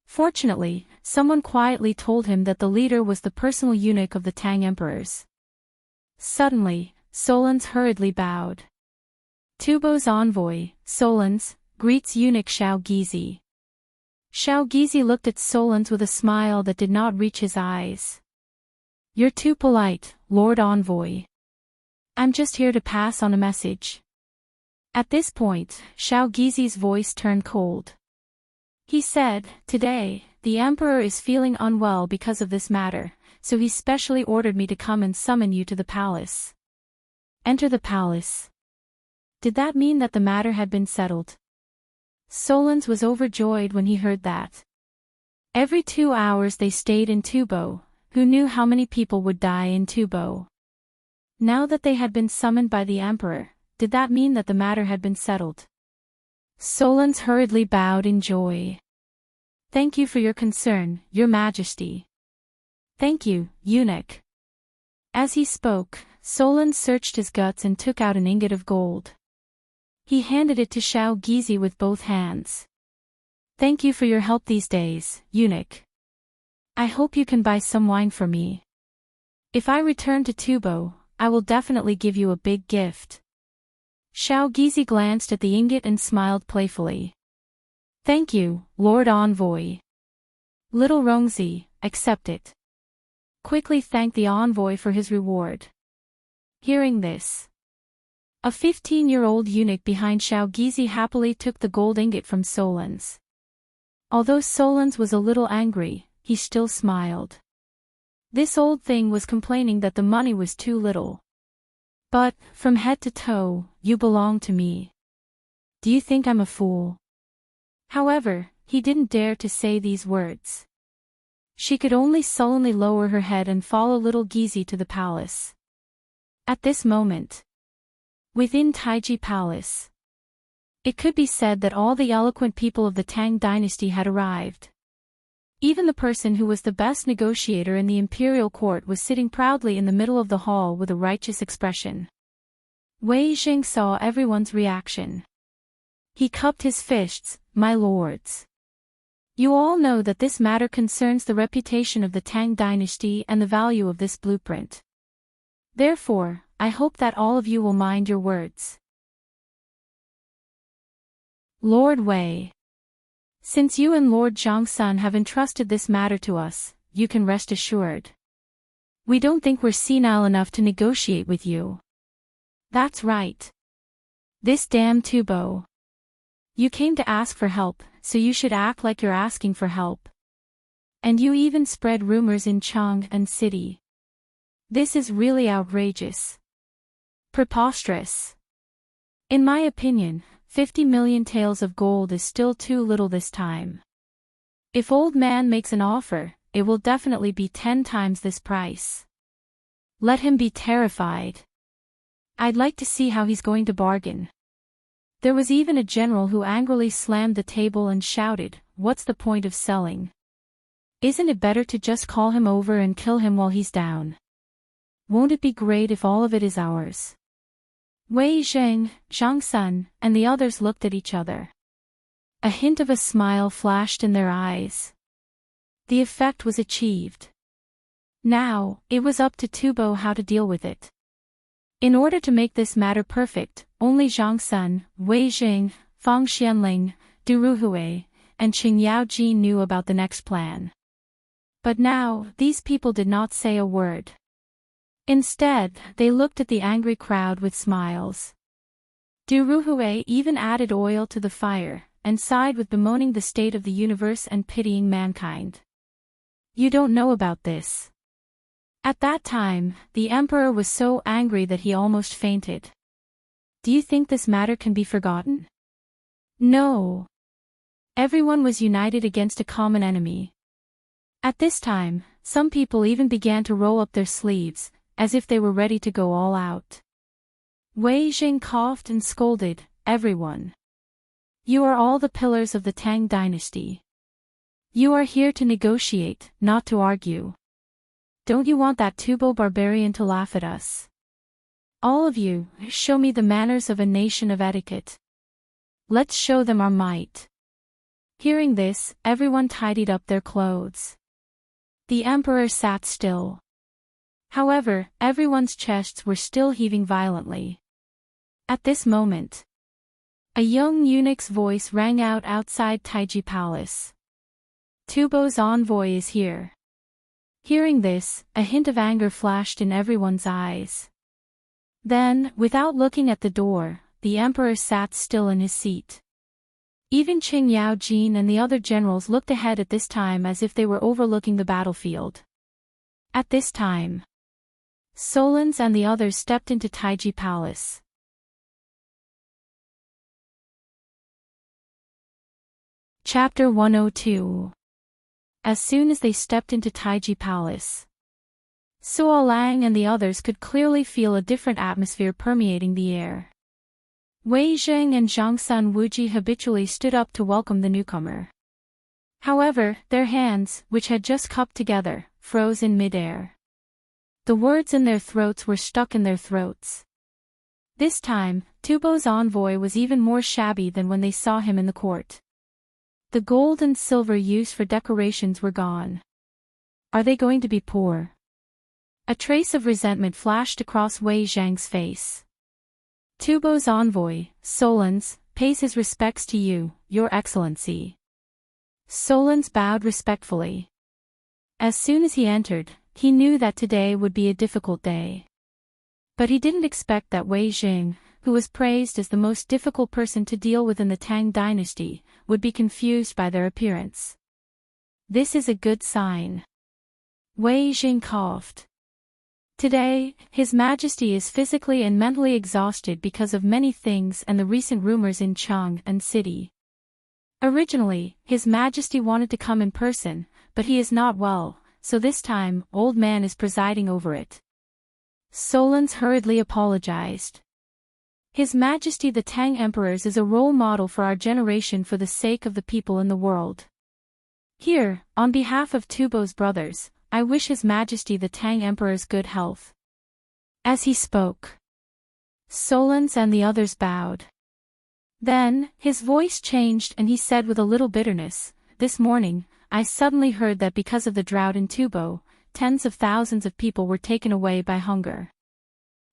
Fortunately, someone quietly told him that the leader was the personal eunuch of the Tang emperors. Suddenly, Solans hurriedly bowed. Tubo's envoy, Solans, greets eunuch Xiao Gizi. Xiao Gizi looked at Solans with a smile that did not reach his eyes. You're too polite, Lord Envoy. I'm just here to pass on a message. At this point, Xiao Gizi's voice turned cold. He said, today, the emperor is feeling unwell because of this matter, so he specially ordered me to come and summon you to the palace. Enter the palace. Did that mean that the matter had been settled? Solans was overjoyed when he heard that. Every 2 hours they stayed in Tubo. Who knew how many people would die in Tubo? Now that they had been summoned by the emperor, did that mean that the matter had been settled? Solans hurriedly bowed in joy. Thank you for your concern, Your Majesty. Thank you, eunuch. As he spoke, Solans searched his guts and took out an ingot of gold. He handed it to Xiao Gizi with both hands. Thank you for your help these days, eunuch. I hope you can buy some wine for me. If I return to Tubo, I will definitely give you a big gift. Xiao Gizi glanced at the ingot and smiled playfully. Thank you, Lord Envoy. Little Rongzi, accept it. Quickly thanked the envoy for his reward. Hearing this, a 15-year-old eunuch behind Xiao Gizi happily took the gold ingot from Solons. Although Solons was a little angry, he still smiled. This old thing was complaining that the money was too little. But, from head to toe, you belong to me. Do you think I'm a fool? However, he didn't dare to say these words. She could only sullenly lower her head and follow little Gizi to the palace. At this moment, within Taiji Palace, it could be said that all the eloquent people of the Tang Dynasty had arrived. Even the person who was the best negotiator in the imperial court was sitting proudly in the middle of the hall with a righteous expression. Wei Jing saw everyone's reaction. He cupped his fists, "My lords. You all know that this matter concerns the reputation of the Tang Dynasty and the value of this blueprint. Therefore, I hope that all of you will mind your words. Lord Wei. Since you and Lord Zhongsun have entrusted this matter to us, you can rest assured. We don't think we're senile enough to negotiate with you. That's right. This damn Tubo. You came to ask for help, so you should act like you're asking for help. And you even spread rumors in Chang'an City. This is really outrageous. Preposterous. In my opinion, 50 million taels of gold is still too little this time. If old man makes an offer, it will definitely be 10 times this price. Let him be terrified. I'd like to see how he's going to bargain. There was even a general who angrily slammed the table and shouted, "What's the point of selling? Isn't it better to just call him over and kill him while he's down? Won't it be great if all of it is ours?" Wei Zheng, Zhang Sun, and the others looked at each other. A hint of a smile flashed in their eyes. The effect was achieved. Now, it was up to Tubo how to deal with it. In order to make this matter perfect, only Zhang Sun, Wei Jing, Fang Xianling, Du Ruhui, and Qing Yaojin knew about the next plan. But now, these people did not say a word. Instead, they looked at the angry crowd with smiles. Du Ruhui even added oil to the fire, and sighed with bemoaning the state of the universe and pitying mankind. You don't know about this. At that time, the emperor was so angry that he almost fainted. Do you think this matter can be forgotten? No. Everyone was united against a common enemy. At this time, some people even began to roll up their sleeves, as if they were ready to go all out. Wei Jing coughed and scolded, "Everyone. You are all the pillars of the Tang Dynasty. You are here to negotiate, not to argue. Don't you want that Tubo barbarian to laugh at us? All of you, show me the manners of a nation of etiquette. Let's show them our might." Hearing this, everyone tidied up their clothes. The emperor sat still. However, everyone's chests were still heaving violently. At this moment, a young eunuch's voice rang out outside Taiji Palace. Tubo's envoy is here. Hearing this, a hint of anger flashed in everyone's eyes. Then, without looking at the door, the emperor sat still in his seat. Even Qing Yaojin and the other generals looked ahead at this time as if they were overlooking the battlefield. At this time, Solons and the others stepped into Taiji Palace. Chapter 102. As soon as they stepped into Taiji Palace, Suo Lang and the others could clearly feel a different atmosphere permeating the air. Wei Zheng and Zhangsun Wuji habitually stood up to welcome the newcomer. However, their hands, which had just cupped together, froze in mid-air. The words in their throats were stuck in their throats. This time, Tubo's envoy was even more shabby than when they saw him in the court. The gold and silver used for decorations were gone. Are they going to be poor? A trace of resentment flashed across Wei Zhang's face. Tubo's envoy, Solans, pays his respects to you, Your Excellency. Solans bowed respectfully. As soon as he entered, he knew that today would be a difficult day. But he didn't expect that Wei Zhang, who was praised as the most difficult person to deal with in the Tang Dynasty, would be confused by their appearance. This is a good sign. Wei Zhang coughed. Today, His Majesty is physically and mentally exhausted because of many things and the recent rumors in Chang'an City. Originally, His Majesty wanted to come in person, but he is not well, so this time, old man is presiding over it. Solans hurriedly apologized. His Majesty the Tang Emperors is a role model for our generation for the sake of the people in the world. Here, on behalf of Tubo's brothers, I wish His Majesty the Tang Emperors good health. As he spoke, Solans and the others bowed. Then, his voice changed and he said with a little bitterness, "This morning, I suddenly heard that because of the drought in Tubo, tens of thousands of people were taken away by hunger.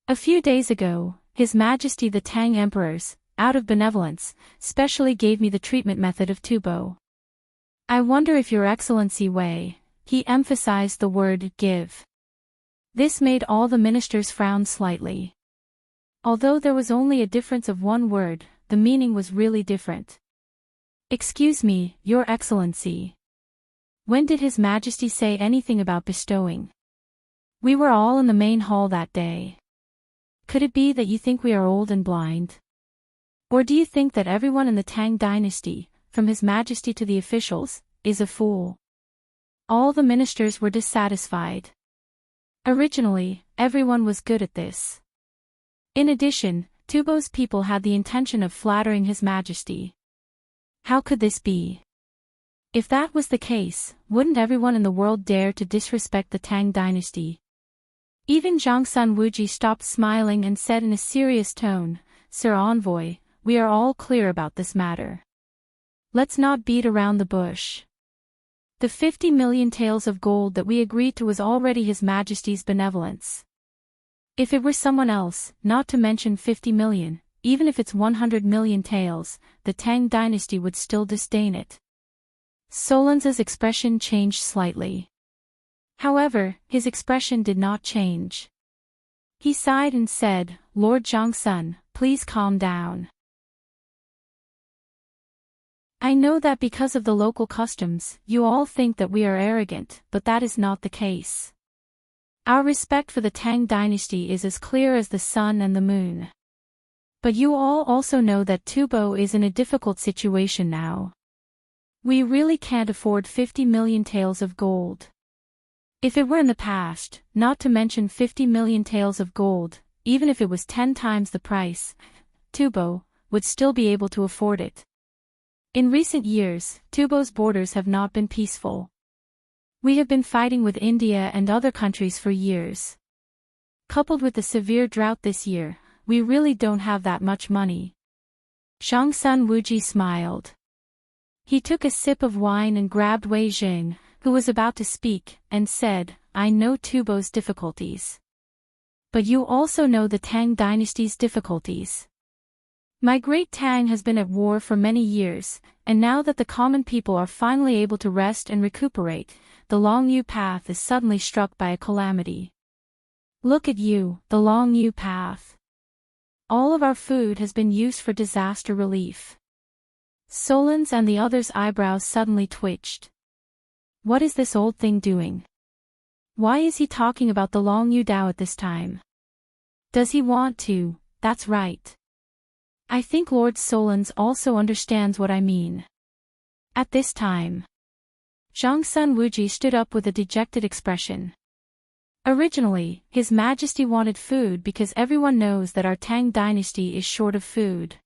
A few days ago, His Majesty the Tang Emperors, out of benevolence, specially gave me the treatment method of Tubo. I wonder if Your Excellency Wei," he emphasized the word give. This made all the ministers frown slightly. Although there was only a difference of one word, the meaning was really different. "Excuse me, Your Excellency. When did His Majesty say anything about bestowing? We were all in the main hall that day. Could it be that you think we are old and blind? Or do you think that everyone in the Tang Dynasty, from His Majesty to the officials, is a fool?" All the ministers were dissatisfied. Originally, everyone was good at this. In addition, Tubo's people had the intention of flattering His Majesty. How could this be? If that was the case, wouldn't everyone in the world dare to disrespect the Tang Dynasty? Even Zhangsun Wuji stopped smiling and said in a serious tone, "Sir Envoy, we are all clear about this matter. Let's not beat around the bush. The 50 million taels of gold that we agreed to was already His Majesty's benevolence. If it were someone else, not to mention 50 million, even if it's 100 million taels, the Tang Dynasty would still disdain it." Solans' expression changed slightly. However, his expression did not change. He sighed and said, "Lord Zhangsun, please calm down. I know that because of the local customs, you all think that we are arrogant, but that is not the case. Our respect for the Tang Dynasty is as clear as the sun and the moon. But you all also know that Tubo is in a difficult situation now. We really can't afford 50 million taels of gold. If it were in the past, not to mention 50 million taels of gold, even if it was 10 times the price, Tubo would still be able to afford it. In recent years, Tubo's borders have not been peaceful. We have been fighting with India and other countries for years. Coupled with the severe drought this year, we really don't have that much money." Zhangsun Wuji smiled. He took a sip of wine and grabbed Wei Zhang, who was about to speak, and said, "I know Tubo's difficulties. But you also know the Tang Dynasty's difficulties. My great Tang has been at war for many years, and now that the common people are finally able to rest and recuperate, the Longyu path is suddenly struck by a calamity. Look at you, the Longyu path. All of our food has been used for disaster relief." Solans and the others' eyebrows suddenly twitched. What is this old thing doing? Why is he talking about the Longyu Dao at this time? Does he want to? That's right. I think Lord Solans also understands what I mean. At this time, Zhangsun Wuji stood up with a dejected expression. Originally, His Majesty wanted food because everyone knows that our Tang Dynasty is short of food.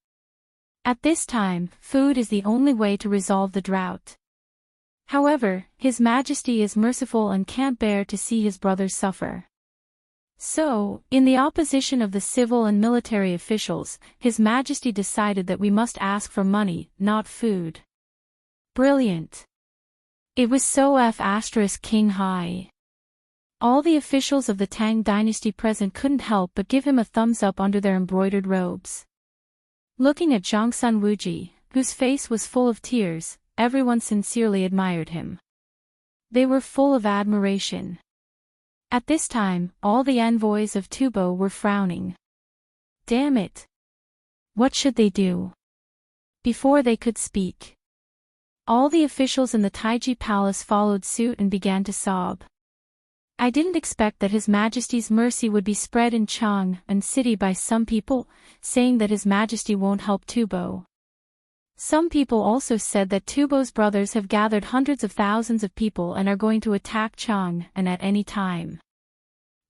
At this time, food is the only way to resolve the drought. However, His Majesty is merciful and can't bear to see his brothers suffer. So, in the opposition of the civil and military officials, His Majesty decided that we must ask for money, not food. Brilliant. It was so King high. All the officials of the Tang dynasty present couldn't help but give him a thumbs up under their embroidered robes. Looking at Zhongsun Wuji, whose face was full of tears, everyone sincerely admired him. They were full of admiration. At this time, all the envoys of Tubo were frowning. Damn it! What should they do? Before they could speak, all the officials in the Taiji Palace followed suit and began to sob. I didn't expect that His Majesty's mercy would be spread in Chang'an City by some people, saying that His Majesty won't help Tubo. Some people also said that Tubo's brothers have gathered hundreds of thousands of people and are going to attack Chang'an at any time.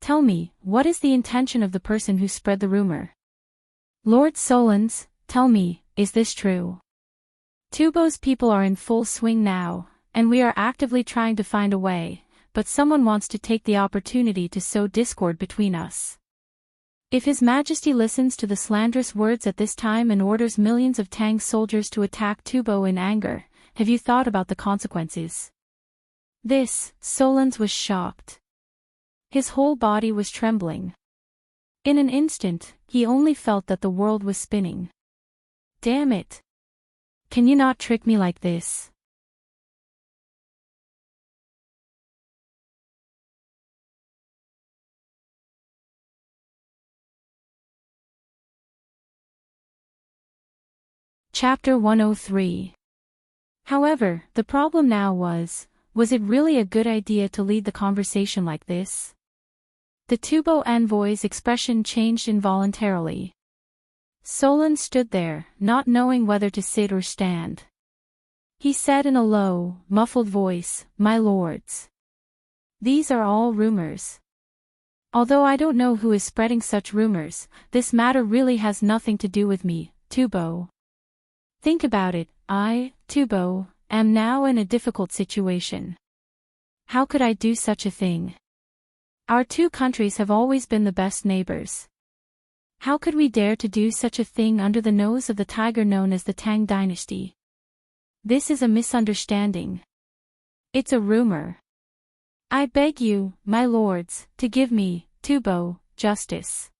Tell me, what is the intention of the person who spread the rumor? Lord Solons, tell me, is this true? Tubo's people are in full swing now, and we are actively trying to find a way, but someone wants to take the opportunity to sow discord between us. If His Majesty listens to the slanderous words at this time and orders millions of Tang soldiers to attack Tubo in anger, have you thought about the consequences? Solons was shocked. His whole body was trembling. In an instant, he only felt that the world was spinning. Damn it! Can you not trick me like this? Chapter 103. However, the problem now was it really a good idea to lead the conversation like this? The Tubo envoy's expression changed involuntarily. Solon stood there, not knowing whether to sit or stand. He said in a low, muffled voice, "My lords. These are all rumors. Although I don't know who is spreading such rumors, this matter really has nothing to do with me, Tubo. Think about it, I, Tubo, am now in a difficult situation. How could I do such a thing? Our two countries have always been the best neighbors. How could we dare to do such a thing under the nose of the tiger known as the Tang Dynasty? This is a misunderstanding. It's a rumor. I beg you, my lords, to give me, Tubo, justice.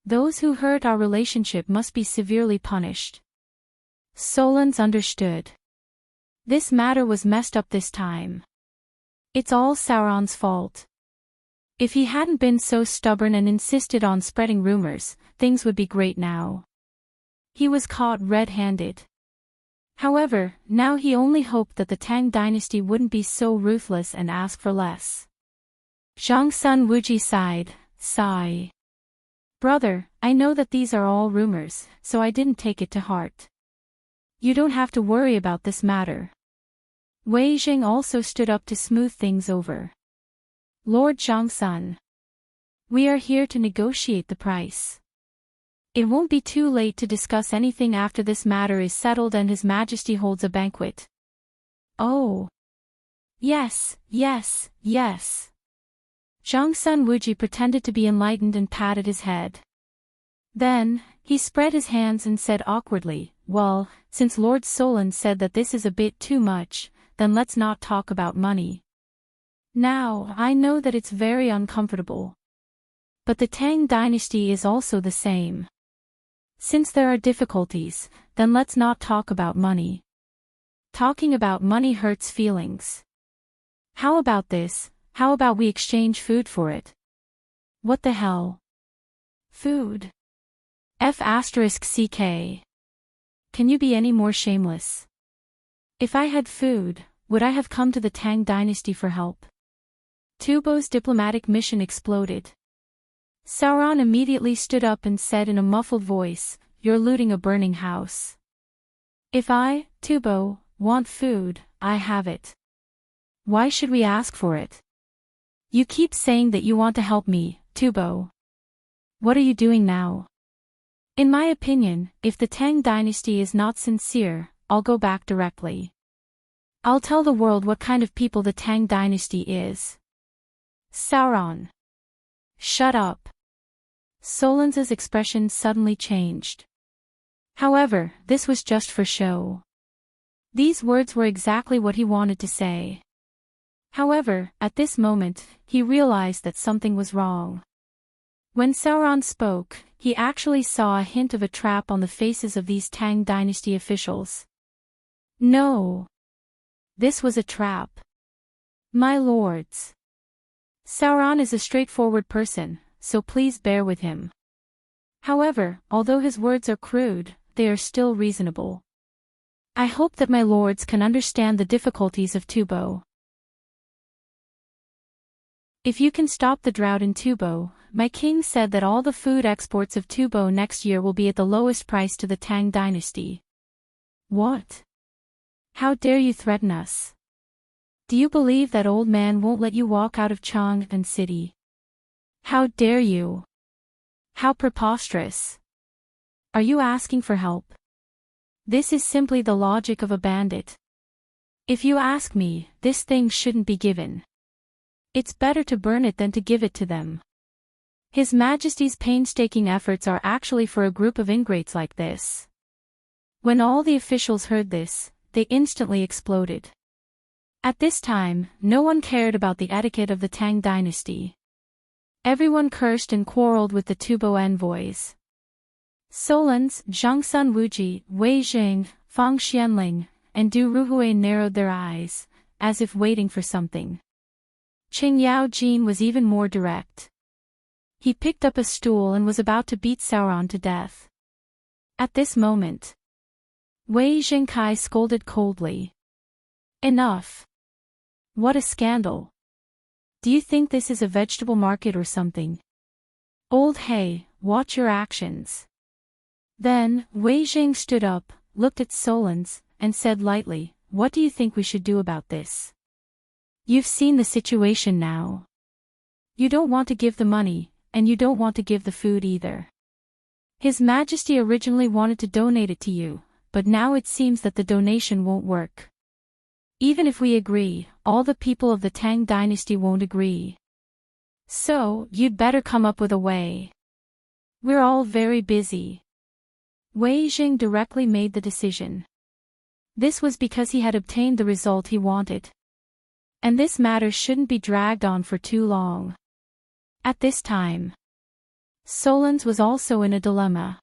Those who hurt our relationship must be severely punished." Solons understood. This matter was messed up this time. It's all Sauron's fault. If he hadn't been so stubborn and insisted on spreading rumors, things would be great now. He was caught red-handed. However, now he only hoped that the Tang dynasty wouldn't be so ruthless and ask for less. Zhongsun Wuji sighed. Brother, I know that these are all rumors, so I didn't take it to heart. You don't have to worry about this matter. Wei Jing also stood up to smooth things over. Lord Zhongsun. We are here to negotiate the price. It won't be too late to discuss anything after this matter is settled and His Majesty holds a banquet. Oh. Yes. Zhongsun Wuji pretended to be enlightened and patted his head. Then, he spread his hands and said awkwardly, well, since Lord Solon said that this is a bit too much, then let's not talk about money. Now, I know that it's very uncomfortable. But the Tang dynasty is also the same. Since there are difficulties, then let's not talk about money. Talking about money hurts feelings. How about this? How about we exchange food for it? What the hell? Food. F***ck. Can you be any more shameless? If I had food, would I have come to the Tang dynasty for help? Tubo's diplomatic mission exploded. Sauron immediately stood up and said in a muffled voice, "You're looting a burning house. If I, Tubo, want food, I have it. Why should we ask for it? You keep saying that you want to help me, Tubo. What are you doing now? In my opinion, if the Tang dynasty is not sincere, I'll go back directly. I'll tell the world what kind of people the Tang dynasty is." Sauron. Shut up. Solons's expression suddenly changed. However, this was just for show. These words were exactly what he wanted to say. However, at this moment, he realized that something was wrong. When Sauron spoke, he actually saw a hint of a trap on the faces of these Tang Dynasty officials. No. This was a trap. My lords. Sauron is a straightforward person, so please bear with him. However, although his words are crude, they are still reasonable. I hope that my lords can understand the difficulties of Tubo. If you can stop the drought in Tubo, my king said that all the food exports of Tubo next year will be at the lowest price to the Tang Dynasty. What? How dare you threaten us? Do you believe that old man won't let you walk out of Chang'an City? How dare you? How preposterous. Are you asking for help? This is simply the logic of a bandit. If you ask me, this thing shouldn't be given. It's better to burn it than to give it to them. His Majesty's painstaking efforts are actually for a group of ingrates like this. When all the officials heard this, they instantly exploded. At this time, no one cared about the etiquette of the Tang Dynasty. Everyone cursed and quarreled with the Tubo envoys. Solons, Zhangsun Wuji, Wei Jing, Fang Xianling, and Du Ruhui narrowed their eyes, as if waiting for something. Qing Yao Jin was even more direct. He picked up a stool and was about to beat Sauron to death. At this moment, Wei Jingkai scolded coldly. Enough. What a scandal. Do you think this is a vegetable market or something? Old Hay, watch your actions. Then, Wei Jing stood up, looked at Solons, and said lightly, what do you think we should do about this? You've seen the situation now. You don't want to give the money, and you don't want to give the food either. His Majesty originally wanted to donate it to you, but now it seems that the donation won't work. Even if we agree, all the people of the Tang Dynasty won't agree. So, you'd better come up with a way. We're all very busy. Wei Jing directly made the decision. This was because he had obtained the result he wanted. And this matter shouldn't be dragged on for too long. At this time, Solons was also in a dilemma.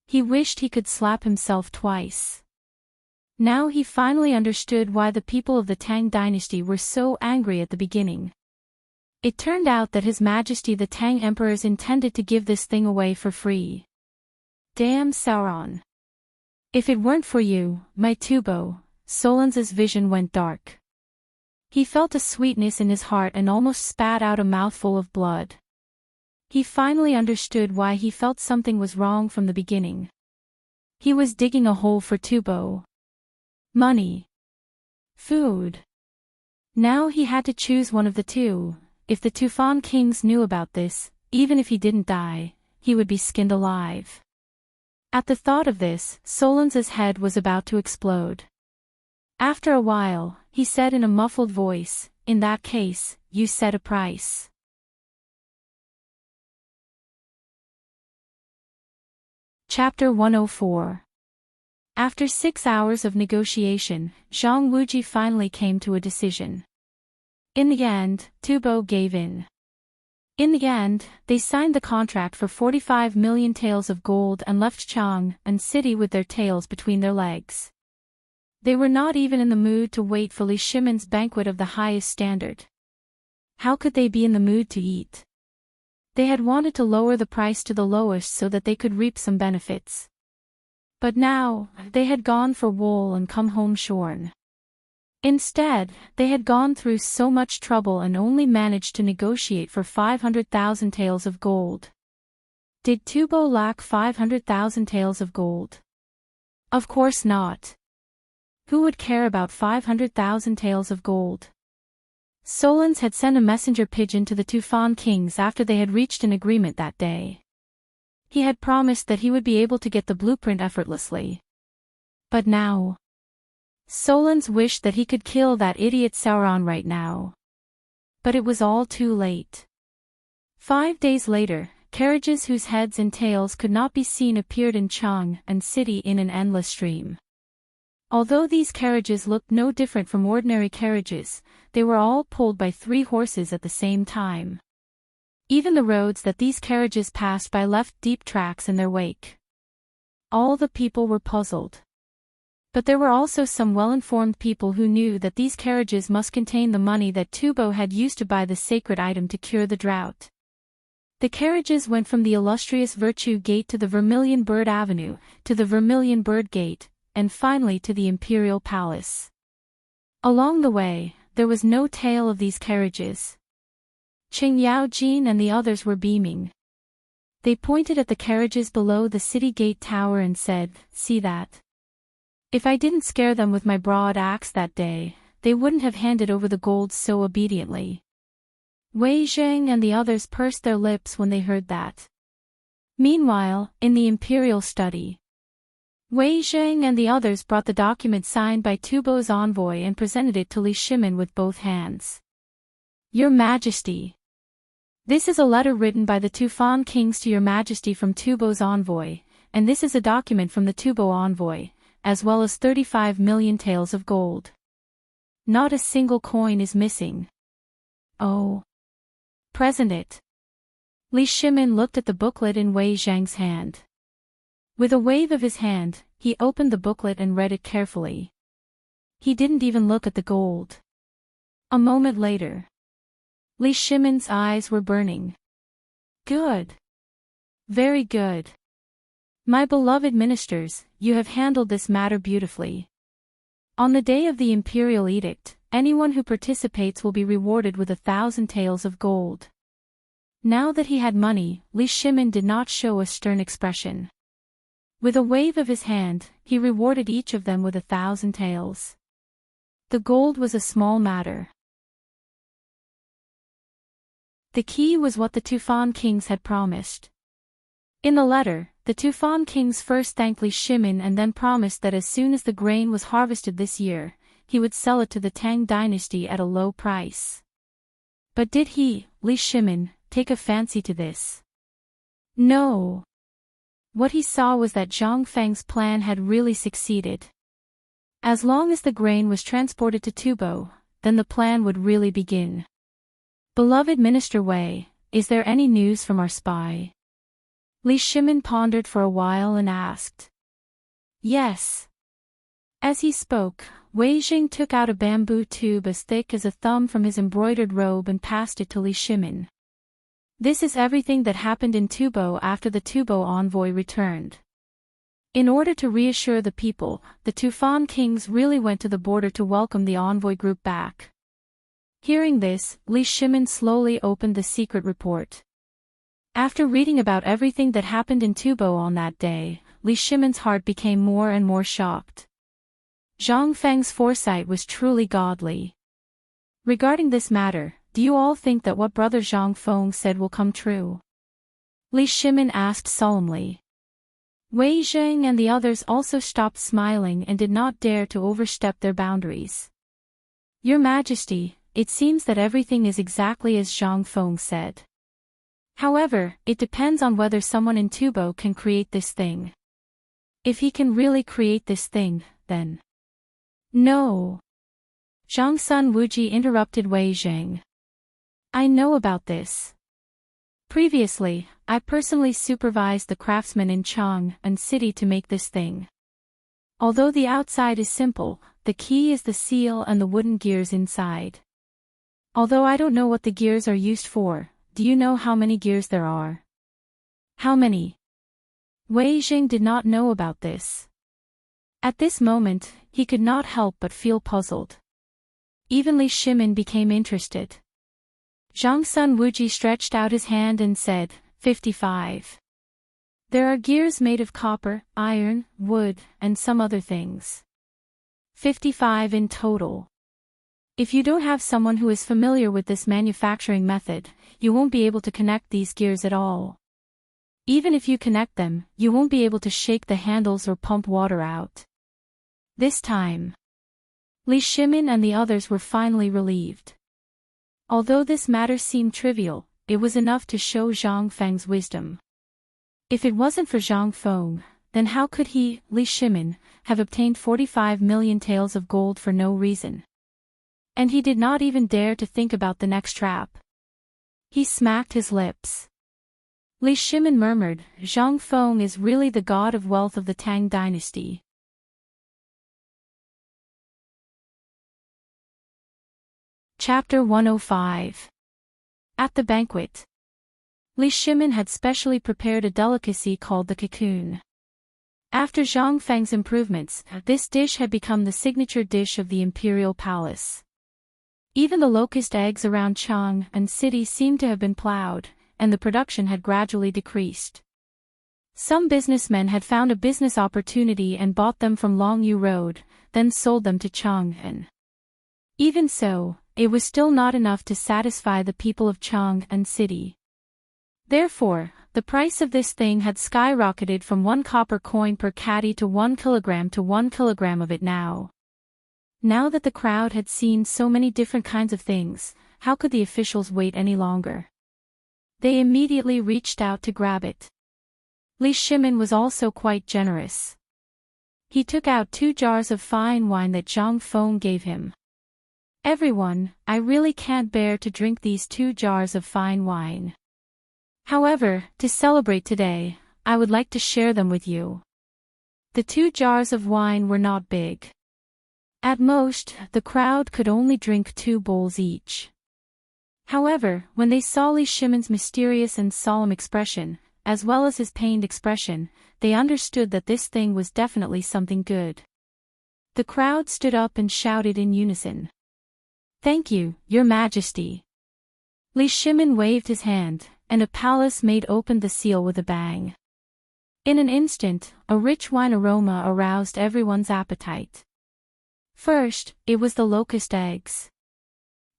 He wished he could slap himself twice. Now he finally understood why the people of the Tang Dynasty were so angry at the beginning. It turned out that His Majesty the Tang Emperors intended to give this thing away for free. Damn Sauron. If it weren't for you, my Tubo, Solons's vision went dark. He felt a sweetness in his heart and almost spat out a mouthful of blood. He finally understood why he felt something was wrong from the beginning. He was digging a hole for Tubo. Money. Food. Now he had to choose one of the two. If the Tufan kings knew about this, even if he didn't die, he would be skinned alive. At the thought of this, Solons's head was about to explode. After a while, he said in a muffled voice, in that case, you set a price. Chapter 104. After 6 hours of negotiation, Zhang Wuji finally came to a decision. In the end, Tubo gave in. In the end, they signed the contract for 45 million taels of gold and left Chang'an City with their tails between their legs. They were not even in the mood to wait for Li Shimon's banquet of the highest standard. How could they be in the mood to eat? They had wanted to lower the price to the lowest so that they could reap some benefits. But now, they had gone for wool and come home shorn. Instead, they had gone through so much trouble and only managed to negotiate for 500,000 taels of gold. Did Tubo lack 500,000 taels of gold? Of course not. Who would care about 500,000 taels of gold? Solons had sent a messenger pigeon to the Tufan kings after they had reached an agreement that day. He had promised that he would be able to get the blueprint effortlessly. But now, Solons wished that he could kill that idiot Sauron right now. But it was all too late. 5 days later, carriages whose heads and tails could not be seen appeared in Chang'an City in an endless stream. Although these carriages looked no different from ordinary carriages, they were all pulled by 3 horses at the same time. Even the roads that these carriages passed by left deep tracks in their wake. All the people were puzzled. But there were also some well-informed people who knew that these carriages must contain the money that Tubo had used to buy the sacred item to cure the drought. The carriages went from the illustrious Virtue Gate to the Vermilion Bird Avenue, to the Vermilion Bird Gate, and finally to the Imperial Palace. Along the way, there was no tale of these carriages. Qing Yaojin and the others were beaming. They pointed at the carriages below the city gate tower and said, "See that? If I didn't scare them with my broad axe that day, they wouldn't have handed over the gold so obediently." Wei Zheng and the others pursed their lips when they heard that. Meanwhile, in the imperial study, Wei Zheng and the others brought the document signed by Tubo's envoy and presented it to Li Shimin with both hands. "Your Majesty. This is a letter written by the Tufan Kings to Your Majesty from Tubo's envoy, and this is a document from the Tubo envoy, as well as 35 million taels of gold. Not a single coin is missing. Oh. Present it." Li Shimin looked at the booklet in Wei Zhang's hand. With a wave of his hand, he opened the booklet and read it carefully. He didn't even look at the gold. A moment later, Li Shimin's eyes were burning. "Good. Very good. My beloved ministers, you have handled this matter beautifully. On the day of the imperial edict, anyone who participates will be rewarded with 1,000 taels of gold." Now that he had money, Li Shimin did not show a stern expression. With a wave of his hand, he rewarded each of them with 1,000 taels. The gold was a small matter. The key was what the Tufan Kings had promised. In the letter, the Tufan Kings first thanked Li Shimin and then promised that as soon as the grain was harvested this year, he would sell it to the Tang Dynasty at a low price. But did he, Li Shimin, take a fancy to this? No. What he saw was that Zhang Feng's plan had really succeeded. As long as the grain was transported to Tubo, then the plan would really begin. "Beloved Minister Wei, is there any news from our spy?" Li Shimin pondered for a while and asked. "Yes." As he spoke, Wei Jing took out a bamboo tube as thick as a thumb from his embroidered robe and passed it to Li Shimin. "This is everything that happened in Tubo after the Tubo envoy returned." In order to reassure the people, the Tufan Kings really went to the border to welcome the envoy group back. Hearing this, Li Shimin slowly opened the secret report. After reading about everything that happened in Tubo on that day, Li Shimin's heart became more and more shocked. Zhang Feng's foresight was truly godly. Regarding this matter, do you all think that what Brother Zhang Feng said will come true? Li Shimin asked solemnly. Wei Zheng and the others also stopped smiling and did not dare to overstep their boundaries. "Your Majesty, it seems that everything is exactly as Zhang Feng said. However, it depends on whether someone in Tubo can create this thing. If he can really create this thing, then..." "No." Zhang Sun Wuji interrupted Wei Zheng. "I know about this. Previously, I personally supervised the craftsmen in Chang'an City to make this thing. Although the outside is simple, the key is the seal and the wooden gears inside. Although I don't know what the gears are used for, do you know how many gears there are?" "How many?" Wei Jing did not know about this. At this moment, he could not help but feel puzzled. Even Li Shimin became interested. Zhang Sun Wuji stretched out his hand and said, 55. There are gears made of copper, iron, wood, and some other things. 55 in total. If you don't have someone who is familiar with this manufacturing method, you won't be able to connect these gears at all. Even if you connect them, you won't be able to shake the handles or pump water out. This time, Li Shimin and the others were finally relieved. Although this matter seemed trivial, it was enough to show Zhang Feng's wisdom. If it wasn't for Zhang Feng, then how could he, Li Shimin, have obtained 45 million taels of gold for no reason? And he did not even dare to think about the next trap. He smacked his lips. Li Shimin murmured, Zhang Feng is really the god of wealth of the Tang Dynasty. Chapter 105. At the banquet. Li Shimin had specially prepared a delicacy called the cocoon. After Zhang Feng's improvements, this dish had become the signature dish of the imperial palace. Even the locust eggs around Chang and city seemed to have been plowed, and the production had gradually decreased. Some businessmen had found a business opportunity and bought them from Longyu Road, then sold them to Chang'an. Even so, it was still not enough to satisfy the people of Chang'an city. Therefore, the price of this thing had skyrocketed from 1 copper coin per catty to 1 kilogram to 1 kilogram of it now. Now that the crowd had seen so many different kinds of things, how could the officials wait any longer? They immediately reached out to grab it. Li Shimin was also quite generous. He took out 2 jars of fine wine that Zhang Feng gave him. Everyone, I really can't bear to drink these 2 jars of fine wine. However, to celebrate today, I would like to share them with you. The 2 jars of wine were not big. At most, the crowd could only drink 2 bowls each. However, when they saw Li Shimin's mysterious and solemn expression, as well as his pained expression, they understood that this thing was definitely something good. The crowd stood up and shouted in unison. Thank you, Your Majesty. Li Shimin waved his hand, and a palace maid opened the seal with a bang. In an instant, a rich wine aroma aroused everyone's appetite. First, it was the locust eggs.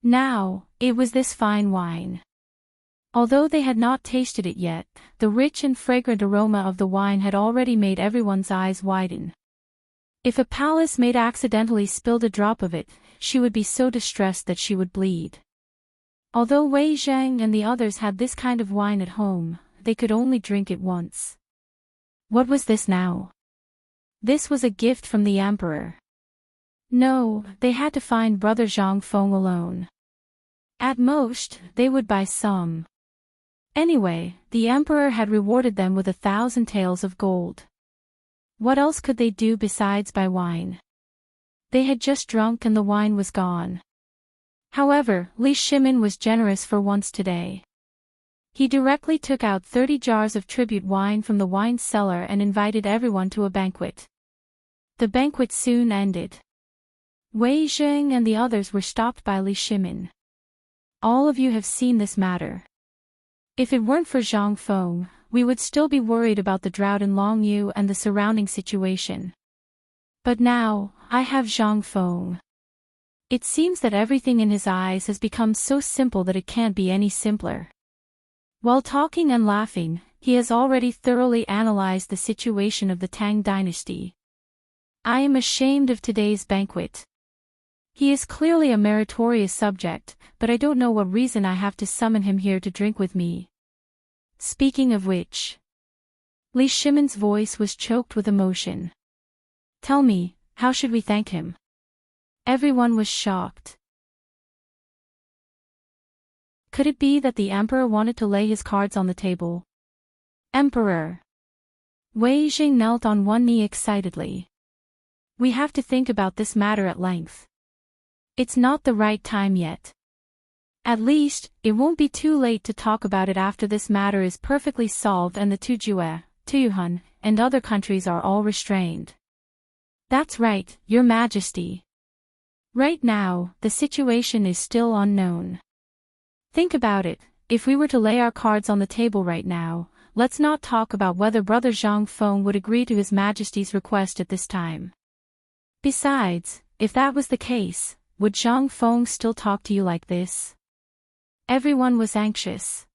Now, it was this fine wine. Although they had not tasted it yet, the rich and fragrant aroma of the wine had already made everyone's eyes widen. If a palace maid accidentally spilled a drop of it, she would be so distressed that she would bleed. Although Wei Zhang and the others had this kind of wine at home, they could only drink it once. What was this now? This was a gift from the emperor. No, they had to find brother Zhang Feng alone. At most, they would buy some. Anyway, the emperor had rewarded them with 1,000 taels of gold. What else could they do besides buy wine? They had just drunk and the wine was gone. However, Li Shimin was generous for once today. He directly took out 30 jars of tribute wine from the wine cellar and invited everyone to a banquet. The banquet soon ended. Wei Zheng and the others were stopped by Li Shimin. All of you have seen this matter. If it weren't for Zhang Feng, we would still be worried about the drought in Longyu and the surrounding situation. But now, I have Zhang Feng. It seems that everything in his eyes has become so simple that it can't be any simpler. While talking and laughing, he has already thoroughly analyzed the situation of the Tang Dynasty. I am ashamed of today's banquet. He is clearly a meritorious subject, but I don't know what reason I have to summon him here to drink with me. Speaking of which, Li Shimin's voice was choked with emotion. Tell me, how should we thank him? Everyone was shocked. Could it be that the emperor wanted to lay his cards on the table? Emperor! Wei Jing knelt on one knee excitedly. We have to think about this matter at length. It's not the right time yet. At least, it won't be too late to talk about it after this matter is perfectly solved and the Tujue, Tuyuhun, and other countries are all restrained. That's right, Your Majesty. Right now, the situation is still unknown. Think about it, if we were to lay our cards on the table right now, let's not talk about whether brother Zhang Feng would agree to His Majesty's request at this time. Besides, if that was the case, would Zhang Feng still talk to you like this? Everyone was anxious.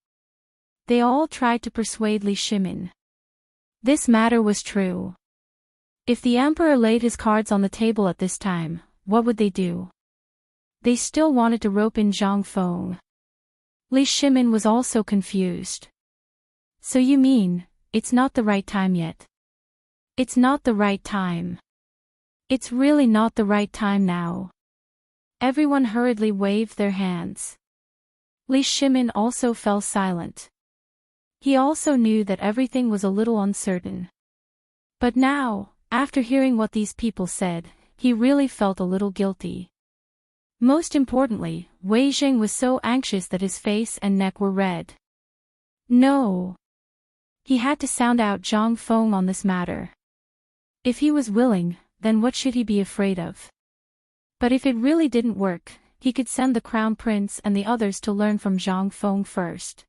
They all tried to persuade Li Shimin. This matter was true. If the emperor laid his cards on the table at this time, what would they do? They still wanted to rope in Zhang Feng. Li Shimin was also confused. So you mean, it's not the right time yet? It's not the right time. It's really not the right time now. Everyone hurriedly waved their hands. Li Shimin also fell silent. He also knew that everything was a little uncertain. But now, after hearing what these people said, he really felt a little guilty. Most importantly, Wei Jing was so anxious that his face and neck were red. No. He had to sound out Zhang Feng on this matter. If he was willing, then what should he be afraid of? But if it really didn't work, he could send the Crown Prince and the others to learn from Zhang Feng first.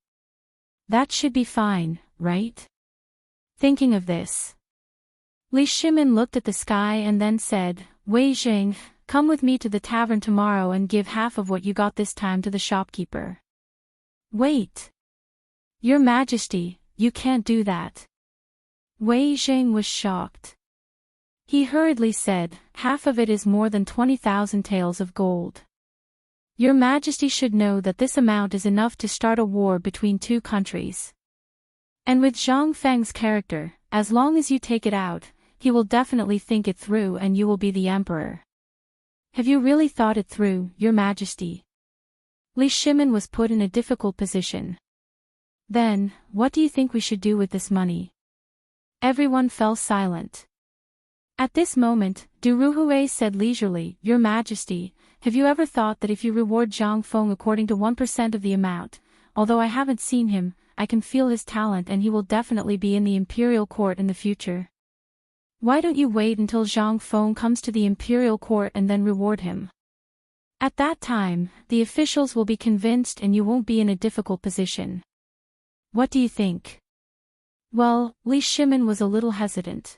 That should be fine, right? Thinking of this, Li Shimin looked at the sky and then said, Wei Jing, come with me to the tavern tomorrow and give half of what you got this time to the shopkeeper. Wait. Your Majesty, you can't do that. Wei Jing was shocked. He hurriedly said, half of it is more than 20,000 taels of gold. Your Majesty should know that this amount is enough to start a war between two countries. And with Zhang Feng's character, as long as you take it out, he will definitely think it through and you will be the emperor. Have you really thought it through, Your Majesty? Li Shimin was put in a difficult position. Then, what do you think we should do with this money? Everyone fell silent. At this moment, Du Ruhui said leisurely, Your Majesty, have you ever thought that if you reward Zhang Feng according to 1% of the amount, although I haven't seen him, I can feel his talent and he will definitely be in the imperial court in the future? Why don't you wait until Zhang Feng comes to the imperial court and then reward him? At that time, the officials will be convinced and you won't be in a difficult position. What do you think? Well, Li Shimin was a little hesitant.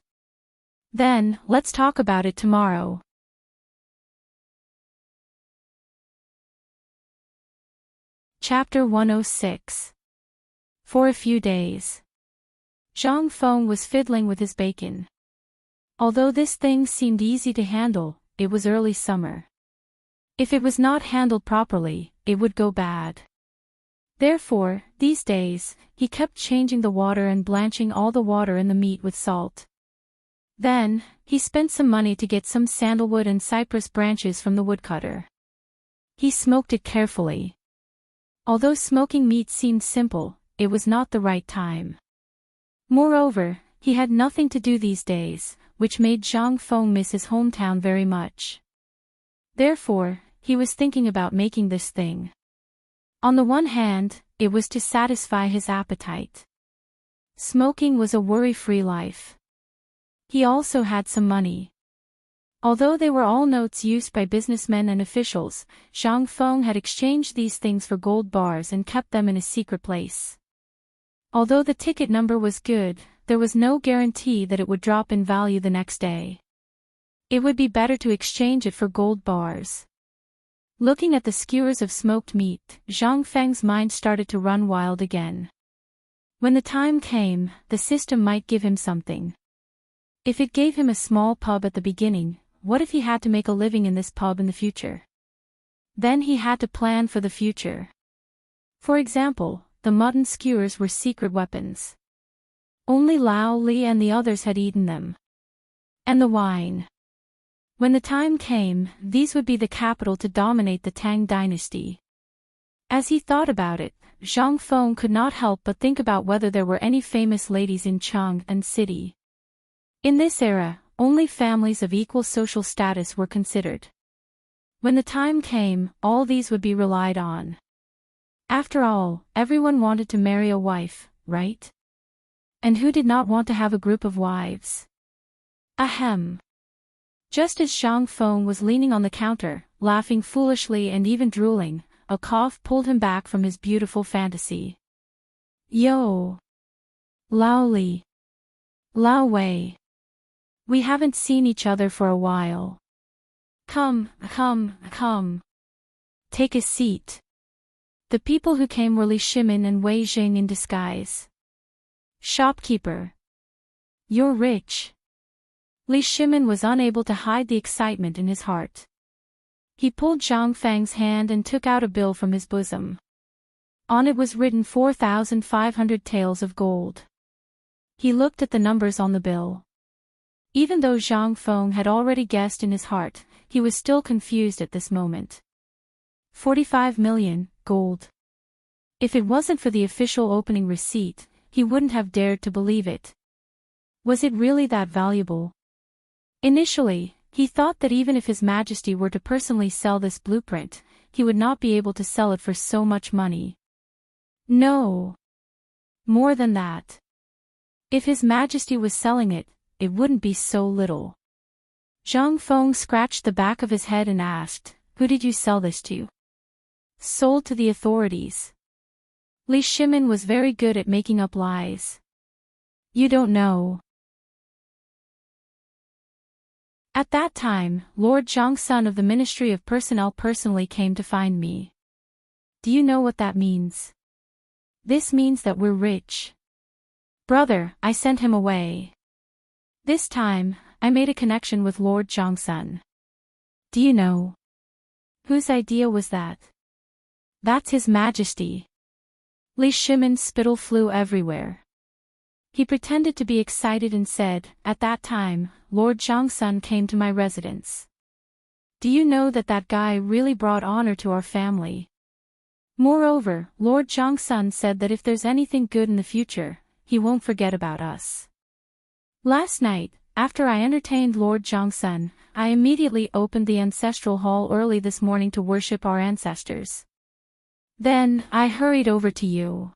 Then, let's talk about it tomorrow. Chapter 106. For a few days, Zhang Feng was fiddling with his bacon. Although this thing seemed easy to handle, it was early summer. If it was not handled properly, it would go bad. Therefore, these days, he kept changing the water and blanching all the water in the meat with salt. Then, he spent some money to get some sandalwood and cypress branches from the woodcutter. He smoked it carefully. Although smoking meat seemed simple, it was not the right time. Moreover, he had nothing to do these days, which made Zhang Feng miss his hometown very much. Therefore, he was thinking about making this thing. On the one hand, it was to satisfy his appetite. Smoking was a worry-free life. He also had some money. Although they were all notes used by businessmen and officials, Zhang Feng had exchanged these things for gold bars and kept them in a secret place. Although the ticket number was good, there was no guarantee that it would drop in value the next day. It would be better to exchange it for gold bars. Looking at the skewers of smoked meat, Zhang Feng's mind started to run wild again. When the time came, the system might give him something. If it gave him a small pub at the beginning, what if he had to make a living in this pub in the future? Then he had to plan for the future. For example, the mutton skewers were secret weapons. Only Lao Li and the others had eaten them. And the wine. When the time came, these would be the capital to dominate the Tang Dynasty. As he thought about it, Zhang Feng could not help but think about whether there were any famous ladies in Chang and city. In this era, only families of equal social status were considered. When the time came, all these would be relied on. After all, everyone wanted to marry a wife, right? And who did not want to have a group of wives? Ahem. Just as Zhang Feng was leaning on the counter, laughing foolishly and even drooling, a cough pulled him back from his beautiful fantasy. Yo! Lao Li. Lao Wei. We haven't seen each other for a while. Come. Take a seat. The people who came were Li Shimin and Wei Jing in disguise. Shopkeeper. You're rich. Li Shimin was unable to hide the excitement in his heart. He pulled Zhang Feng's hand and took out a bill from his bosom. On it was written 4,500 taels of gold. He looked at the numbers on the bill. Even though Zhang Feng had already guessed in his heart, he was still confused at this moment. 45 million, gold. If it wasn't for the official opening receipt, he wouldn't have dared to believe it. Was it really that valuable? Initially, he thought that even if His Majesty were to personally sell this blueprint, he would not be able to sell it for so much money. No. More than that. If His Majesty was selling it, it wouldn't be so little. Zhang Feng scratched the back of his head and asked, "Who did you sell this to?" "Sold to the authorities." Li Shimin was very good at making up lies. "You don't know." At that time, Lord Zhang Sun of the Ministry of Personnel personally came to find me. Do you know what that means? This means that we're rich. Brother, I sent him away. This time, I made a connection with Lord Zhang Sun. Do you know? Whose idea was that? That's His Majesty. Li Shimin's spittle flew everywhere. He pretended to be excited and said, "At that time, Lord Zhang Sun came to my residence. Do you know that that guy really brought honor to our family? Moreover, Lord Zhang Sun said that if there's anything good in the future, he won't forget about us." Last night, after I entertained Lord Zhang Sun, I immediately opened the ancestral hall early this morning to worship our ancestors. Then, I hurried over to you.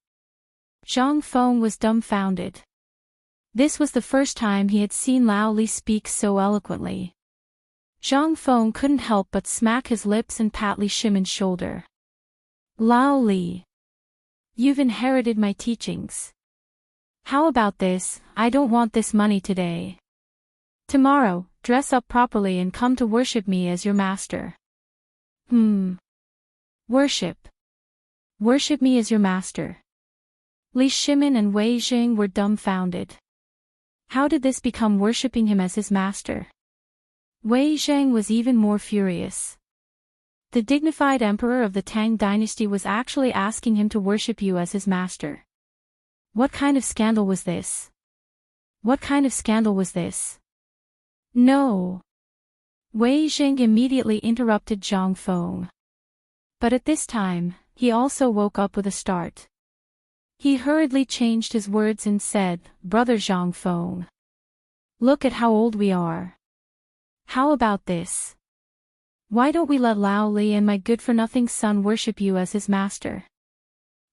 Zhang Feng was dumbfounded. This was the first time he had seen Lao Li speak so eloquently. Zhang Feng couldn't help but smack his lips and pat Li Shimin's shoulder. "Lao Li. You've inherited my teachings. How about this? I don't want this money today. Tomorrow, dress up properly and come to worship me as your master." Worship. Worship me as your master. Li Shimin and Wei Jing were dumbfounded. How did this become worshipping him as his master? Wei Zhang was even more furious. The dignified emperor of the Tang Dynasty was actually asking him to worship you as his master. What kind of scandal was this? What kind of scandal was this? No. Wei Jing immediately interrupted Zhang Feng. But at this time, he also woke up with a start. He hurriedly changed his words and said, "Brother Zhang Feng. Look at how old we are. How about this? Why don't we let Lao Li and my good-for-nothing son worship you as his master?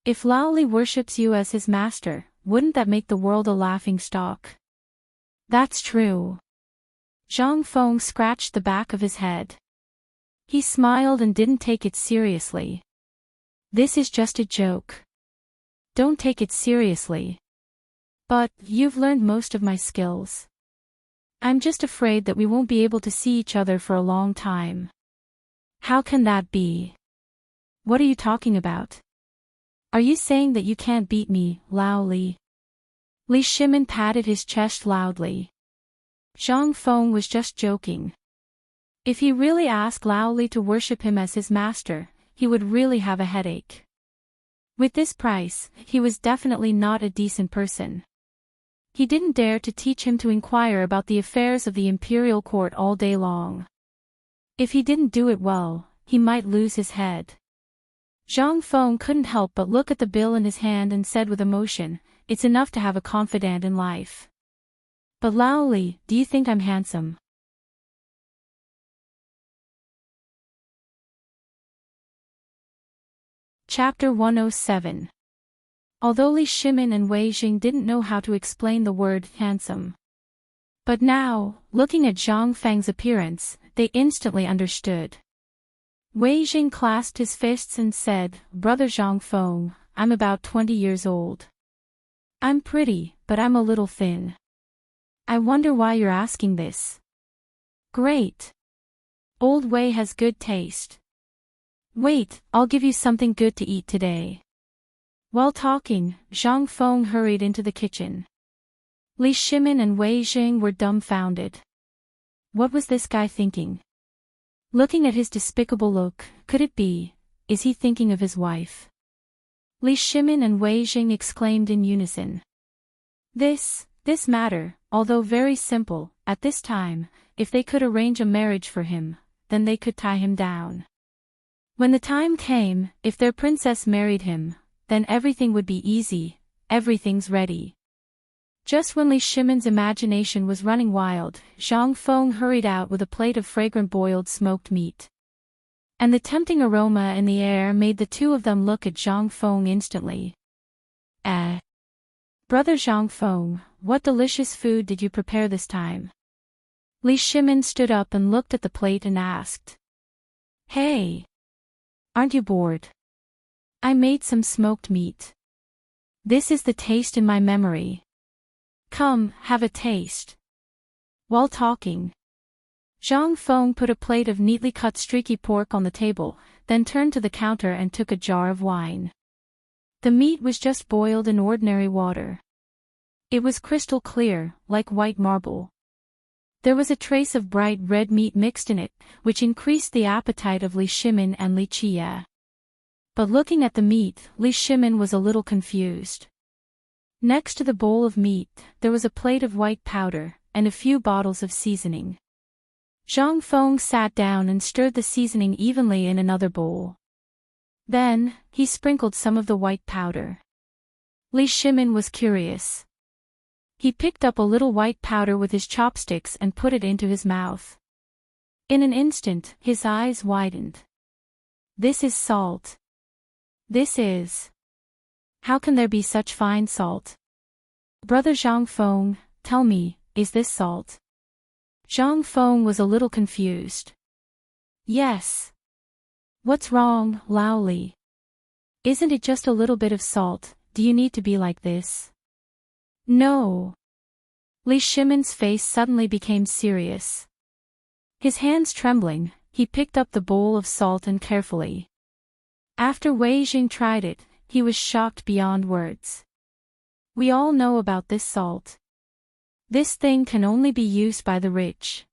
If Lao Li worships you as his master, wouldn't that make the world a laughingstock?" "That's true." Zhang Feng scratched the back of his head. He smiled and didn't take it seriously. "This is just a joke. Don't take it seriously. But, you've learned most of my skills. I'm just afraid that we won't be able to see each other for a long time." "How can that be? What are you talking about? Are you saying that you can't beat me, Lao Li?" Li Shimin patted his chest loudly. Zhang Feng was just joking. If he really asked Lao Li to worship him as his master, he would really have a headache. With this price, he was definitely not a decent person. He didn't dare to teach him to inquire about the affairs of the imperial court all day long. If he didn't do it well, he might lose his head. Zhang Feng couldn't help but look at the bill in his hand and said with emotion, "It's enough to have a confidant in life. But Lao Li, do you think I'm handsome?" Chapter 107. Although Li Shimin and Wei Jing didn't know how to explain the word handsome. But now, looking at Zhang Feng's appearance, they instantly understood. Wei Jing clasped his fists and said, "Brother Zhang Feng, I'm about 20 years old. I'm pretty, but I'm a little thin. I wonder why you're asking this." "Great. Old Wei has good taste. Wait, I'll give you something good to eat today." While talking, Zhang Feng hurried into the kitchen. Li Shimin and Wei Jing were dumbfounded. What was this guy thinking? Looking at his despicable look, could it be, is he thinking of his wife? Li Shimin and Wei Jing exclaimed in unison. This matter, although very simple, at this time, if they could arrange a marriage for him, then they could tie him down. When the time came, if their princess married him, then everything would be easy, everything's ready. Just when Li Shimon's imagination was running wild, Zhang Feng hurried out with a plate of fragrant boiled smoked meat. And the tempting aroma in the air made the two of them look at Zhang Feng instantly. Brother Zhang Feng, what delicious food did you prepare this time? Li Shimon stood up and looked at the plate and asked. Hey! Aren't you bored? I made some smoked meat. This is the taste in my memory. Come, have a taste. While talking, Zhang Feng put a plate of neatly cut streaky pork on the table, then turned to the counter and took a jar of wine. The meat was just boiled in ordinary water. It was crystal clear, like white marble. There was a trace of bright red meat mixed in it, which increased the appetite of Li Shimon and Li Qie. But looking at the meat, Li Shimon was a little confused. Next to the bowl of meat, there was a plate of white powder, and a few bottles of seasoning. Zhang Feng sat down and stirred the seasoning evenly in another bowl. Then, he sprinkled some of the white powder. Li Shimon was curious. He picked up a little white powder with his chopsticks and put it into his mouth. In an instant, his eyes widened. This is salt. This is. How can there be such fine salt? Brother Zhang Feng, tell me, is this salt? Zhang Feng was a little confused. Yes. What's wrong, Lao Li? Isn't it just a little bit of salt? Do you need to be like this? No. Li Shimon's face suddenly became serious. His hands trembling, he picked up the bowl of salt and carefully. After Wei Jing tried it, he was shocked beyond words. We all know about this salt. This thing can only be used by the rich.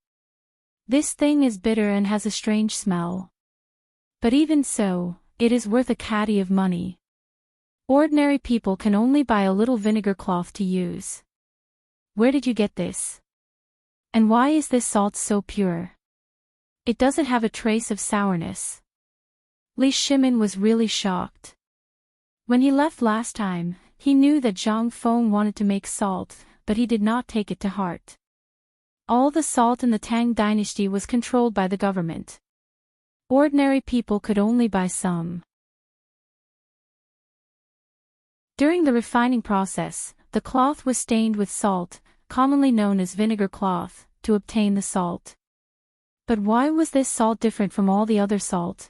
This thing is bitter and has a strange smell. But even so, it is worth a caddy of money. Ordinary people can only buy a little vinegar cloth to use. Where did you get this? And why is this salt so pure? It doesn't have a trace of sourness. Li Shimon was really shocked. When he left last time, he knew that Zhang Feng wanted to make salt, but he did not take it to heart. All the salt in the Tang Dynasty was controlled by the government. Ordinary people could only buy some. During the refining process, the cloth was stained with salt, commonly known as vinegar cloth, to obtain the salt. But why was this salt different from all the other salt?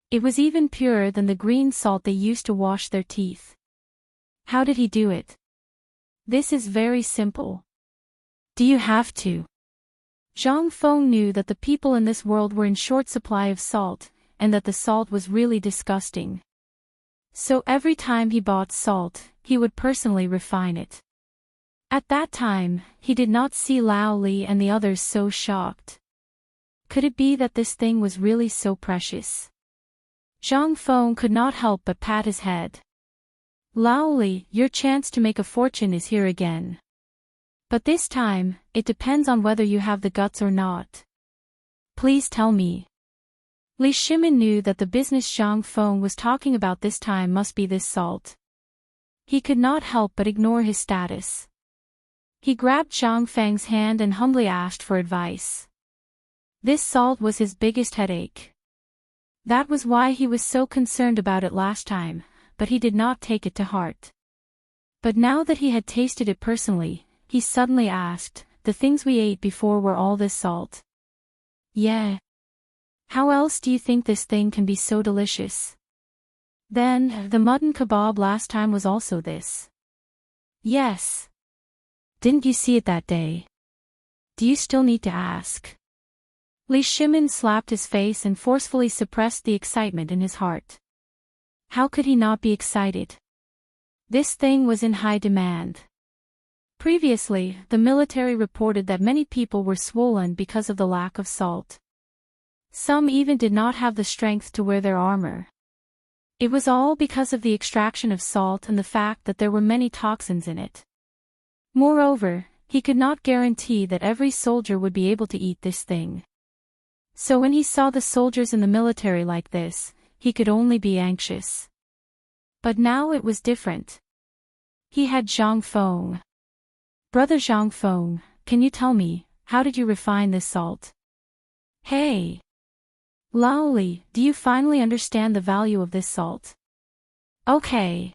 It was even purer than the green salt they used to wash their teeth. How did he do it? This is very simple. Do you have to? Zhang Feng knew that the people in this world were in short supply of salt, and that the salt was really disgusting. So every time he bought salt, he would personally refine it. At that time, he did not see Lao Li and the others so shocked. Could it be that this thing was really so precious? Zhang Feng could not help but pat his head. Lao Li, your chance to make a fortune is here again. But this time, it depends on whether you have the guts or not. Please tell me. Li Shimon knew that the business Zhang Feng was talking about this time must be this salt. He could not help but ignore his status. He grabbed Zhang Feng's hand and humbly asked for advice. This salt was his biggest headache. That was why he was so concerned about it last time, but he did not take it to heart. But now that he had tasted it personally, he suddenly asked, the things we ate before were all this salt? Yeah. How else do you think this thing can be so delicious? Then, the mutton kebab last time was also this. Yes. Didn't you see it that day? Do you still need to ask? Li Shimon slapped his face and forcefully suppressed the excitement in his heart. How could he not be excited? This thing was in high demand. Previously, the military reported that many people were swollen because of the lack of salt. Some even did not have the strength to wear their armor. It was all because of the extraction of salt and the fact that there were many toxins in it. Moreover, he could not guarantee that every soldier would be able to eat this thing. So when he saw the soldiers in the military like this, he could only be anxious. But now it was different. He had Zhang Feng. Brother Zhang Feng, can you tell me, how did you refine this salt? Hey! Laoli, do you finally understand the value of this salt? Okay.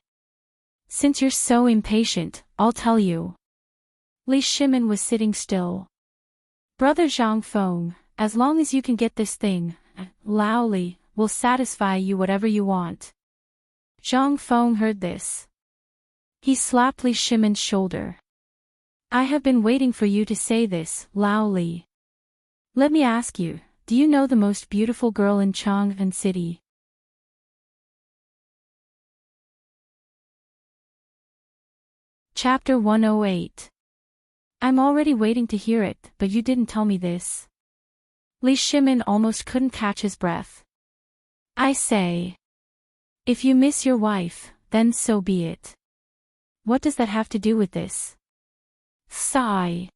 Since you're so impatient, I'll tell you. Li Shimin was sitting still. Brother Zhang Feng, as long as you can get this thing, Laoli, will satisfy you whatever you want. Zhang Feng heard this. He slapped Li Shimin's shoulder. I have been waiting for you to say this, Laoli. Let me ask you, do you know the most beautiful girl in Chang'an City? Chapter 108. I'm already waiting to hear it, but you didn't tell me this. Li Shimin almost couldn't catch his breath. I say. If you miss your wife, then so be it. What does that have to do with this? Sigh.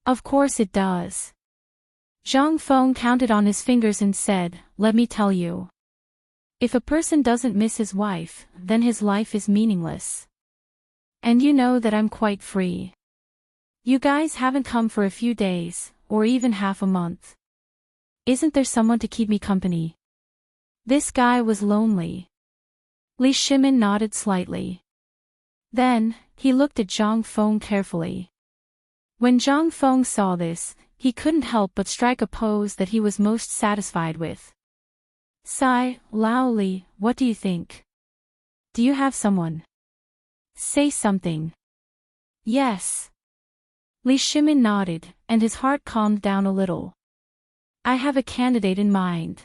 Of course it does. Zhang Feng counted on his fingers and said, let me tell you. If a person doesn't miss his wife, then his life is meaningless. And you know that I'm quite free. You guys haven't come for a few days, or even half a month. Isn't there someone to keep me company? This guy was lonely. Li Shimin nodded slightly. Then, he looked at Zhang Feng carefully. When Zhang Feng saw this, he couldn't help but strike a pose that he was most satisfied with. Sigh, Laoli, what do you think? Do you have someone? Say something. Yes. Li Shimin nodded, and his heart calmed down a little. I have a candidate in mind.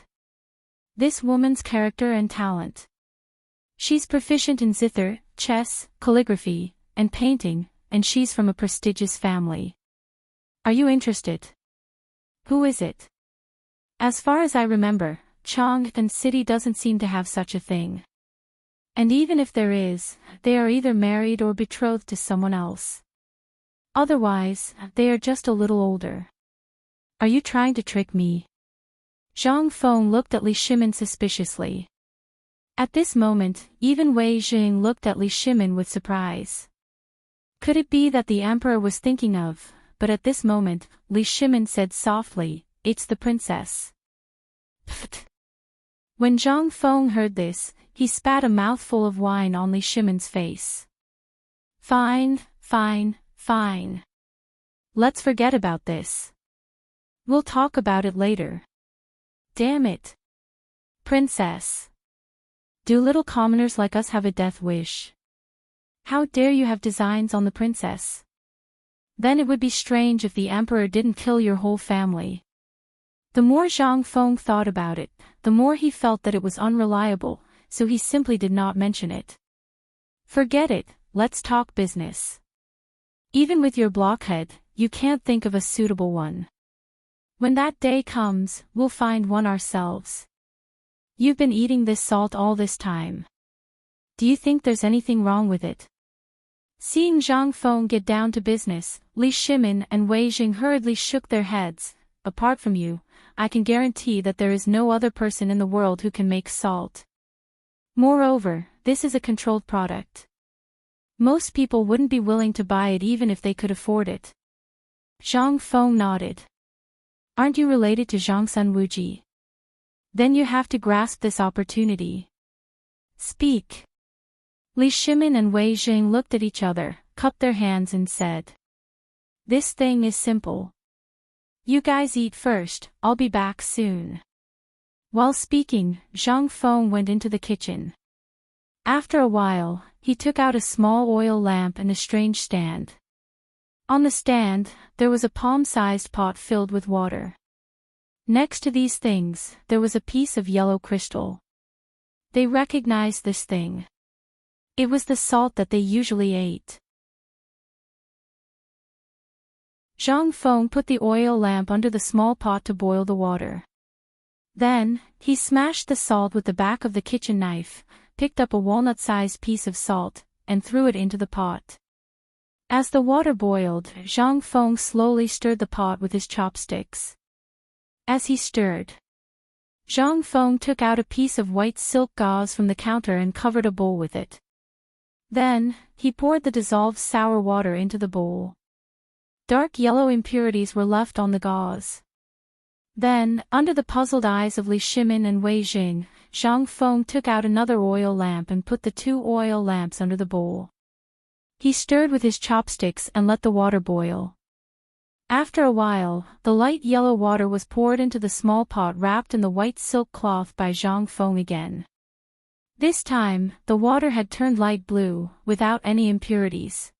This woman's character and talent. She's proficient in zither, chess, calligraphy, and painting, and she's from a prestigious family. Are you interested? Who is it? As far as I remember, Chang'an City doesn't seem to have such a thing. And even if there is, they are either married or betrothed to someone else. Otherwise, they are just a little older. Are you trying to trick me? Zhang Feng looked at Li Shimin suspiciously. At this moment, even Wei Jing looked at Li Shimin with surprise. Could it be that the emperor was thinking of, but at this moment, Li Shimin said softly, it's the princess. Pfft. When Zhang Feng heard this, he spat a mouthful of wine on Li Shimin's face. Fine, fine, fine. Let's forget about this. We'll talk about it later. Damn it. Princess. Do little commoners like us have a death wish? How dare you have designs on the princess? Then it would be strange if the emperor didn't kill your whole family. The more Zhang Feng thought about it, the more he felt that it was unreliable, so he simply did not mention it. Forget it, let's talk business. Even with your blockhead, you can't think of a suitable one. When that day comes, we'll find one ourselves. You've been eating this salt all this time. Do you think there's anything wrong with it? Seeing Zhang Feng get down to business, Li Shimin and Wei Jing hurriedly shook their heads. Apart from you, I can guarantee that there is no other person in the world who can make salt. Moreover, this is a controlled product. Most people wouldn't be willing to buy it even if they could afford it. Zhang Feng nodded. Aren't you related to Zhang Sun Wuji? Then you have to grasp this opportunity. Speak. Li Shimin and Wei Jing looked at each other, cupped their hands and said. This thing is simple. You guys eat first, I'll be back soon. While speaking, Zhang Feng went into the kitchen. After a while, he took out a small oil lamp and a strange stand. On the stand, there was a palm-sized pot filled with water. Next to these things, there was a piece of yellow crystal. They recognized this thing. It was the salt that they usually ate. Zhang Feng put the oil lamp under the small pot to boil the water. Then, he smashed the salt with the back of the kitchen knife, picked up a walnut-sized piece of salt, and threw it into the pot. As the water boiled, Zhang Feng slowly stirred the pot with his chopsticks. As he stirred, Zhang Feng took out a piece of white silk gauze from the counter and covered a bowl with it. Then, he poured the dissolved sour water into the bowl. Dark yellow impurities were left on the gauze. Then, under the puzzled eyes of Li Shimin and Wei Jing, Zhang Feng took out another oil lamp and put the 2 oil lamps under the bowl. He stirred with his chopsticks and let the water boil. After a while, the light yellow water was poured into the small pot wrapped in the white silk cloth by Zhang Feng again. This time, the water had turned light blue, without any impurities.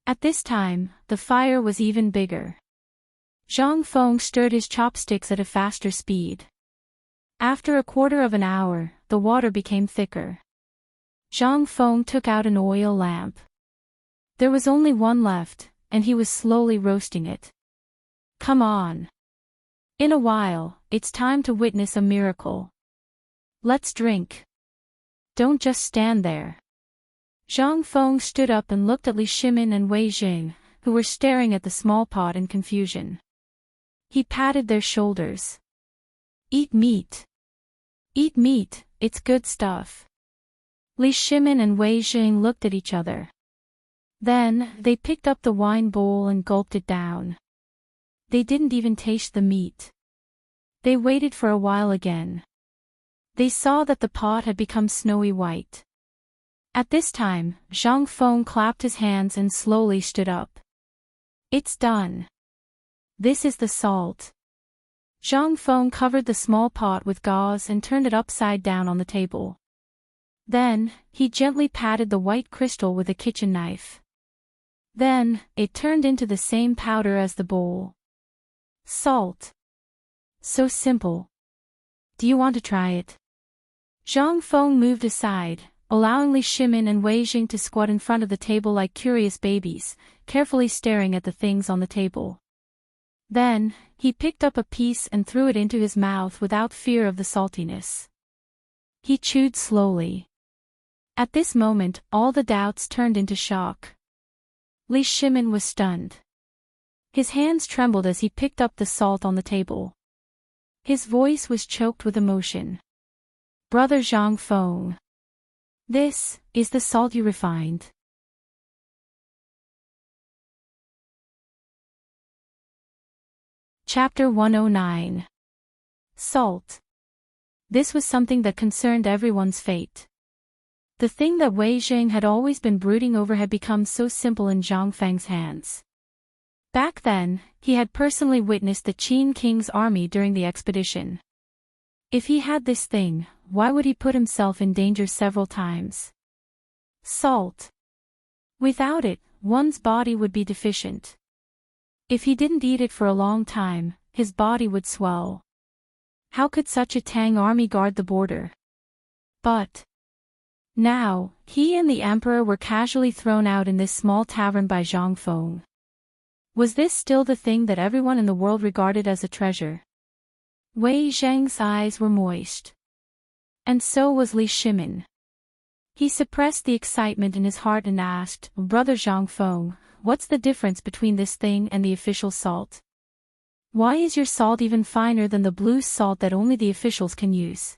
At this time, the fire was even bigger. Zhang Feng stirred his chopsticks at a faster speed. After a quarter of an hour, the water became thicker. Zhang Feng took out an oil lamp. There was only one left, and he was slowly roasting it. Come on. In a while, it's time to witness a miracle. Let's drink. Don't just stand there. Zhang Feng stood up and looked at Li Shimin and Wei Jing, who were staring at the small pot in confusion. He patted their shoulders. Eat meat. Eat meat, it's good stuff. Li Shimin and Wei Jing looked at each other. Then, they picked up the wine bowl and gulped it down. They didn't even taste the meat. They waited for a while again. They saw that the pot had become snowy white. At this time, Zhang Feng clapped his hands and slowly stood up. It's done. This is the salt. Zhang Feng covered the small pot with gauze and turned it upside down on the table. Then, he gently patted the white crystal with a kitchen knife. Then, it turned into the same powder as the bowl. Salt. So simple. Do you want to try it? Zhang Feng moved aside, allowing Li Shimin and Wei Jing to squat in front of the table like curious babies, carefully staring at the things on the table. Then, he picked up a piece and threw it into his mouth without fear of the saltiness. He chewed slowly. At this moment, all the doubts turned into shock. Li Shimin was stunned. His hands trembled as he picked up the salt on the table. His voice was choked with emotion. Brother Zhang Feng. This is the salt you refined. Chapter 109. Salt. This was something that concerned everyone's fate. The thing that Wei Jing had always been brooding over had become so simple in Zhang Feng's hands. Back then, he had personally witnessed the Qin King's army during the expedition. If he had this thing, why would he put himself in danger several times? Salt. Without it, one's body would be deficient. If he didn't eat it for a long time, his body would swell. How could such a Tang army guard the border? But now, he and the emperor were casually thrown out in this small tavern by Zhang Feng. Was this still the thing that everyone in the world regarded as a treasure? Wei Zheng's eyes were moist. And so was Li Shimin. He suppressed the excitement in his heart and asked, Brother Zhang Feng, what's the difference between this thing and the official salt? Why is your salt even finer than the blue salt that only the officials can use?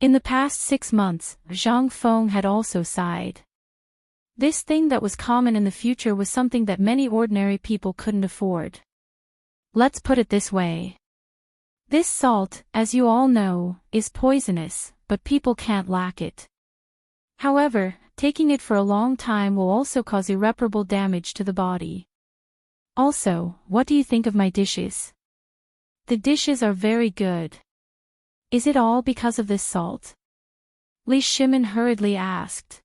In the past 6 months, Zhang Feng had also sighed. This thing that was common in the future was something that many ordinary people couldn't afford. Let's put it this way. This salt, as you all know, is poisonous, but people can't lack it. However, taking it for a long time will also cause irreparable damage to the body. Also, what do you think of my dishes? The dishes are very good. Is it all because of this salt? Li Shimin hurriedly asked.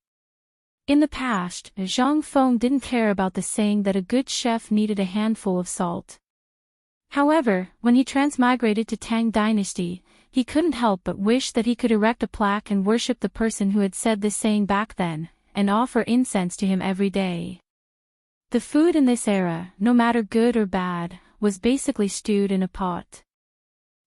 In the past, Zhang Feng didn't care about the saying that a good chef needed a handful of salt. However, when he transmigrated to Tang Dynasty, he couldn't help but wish that he could erect a plaque and worship the person who had said this saying back then, and offer incense to him every day. The food in this era, no matter good or bad, was basically stewed in a pot.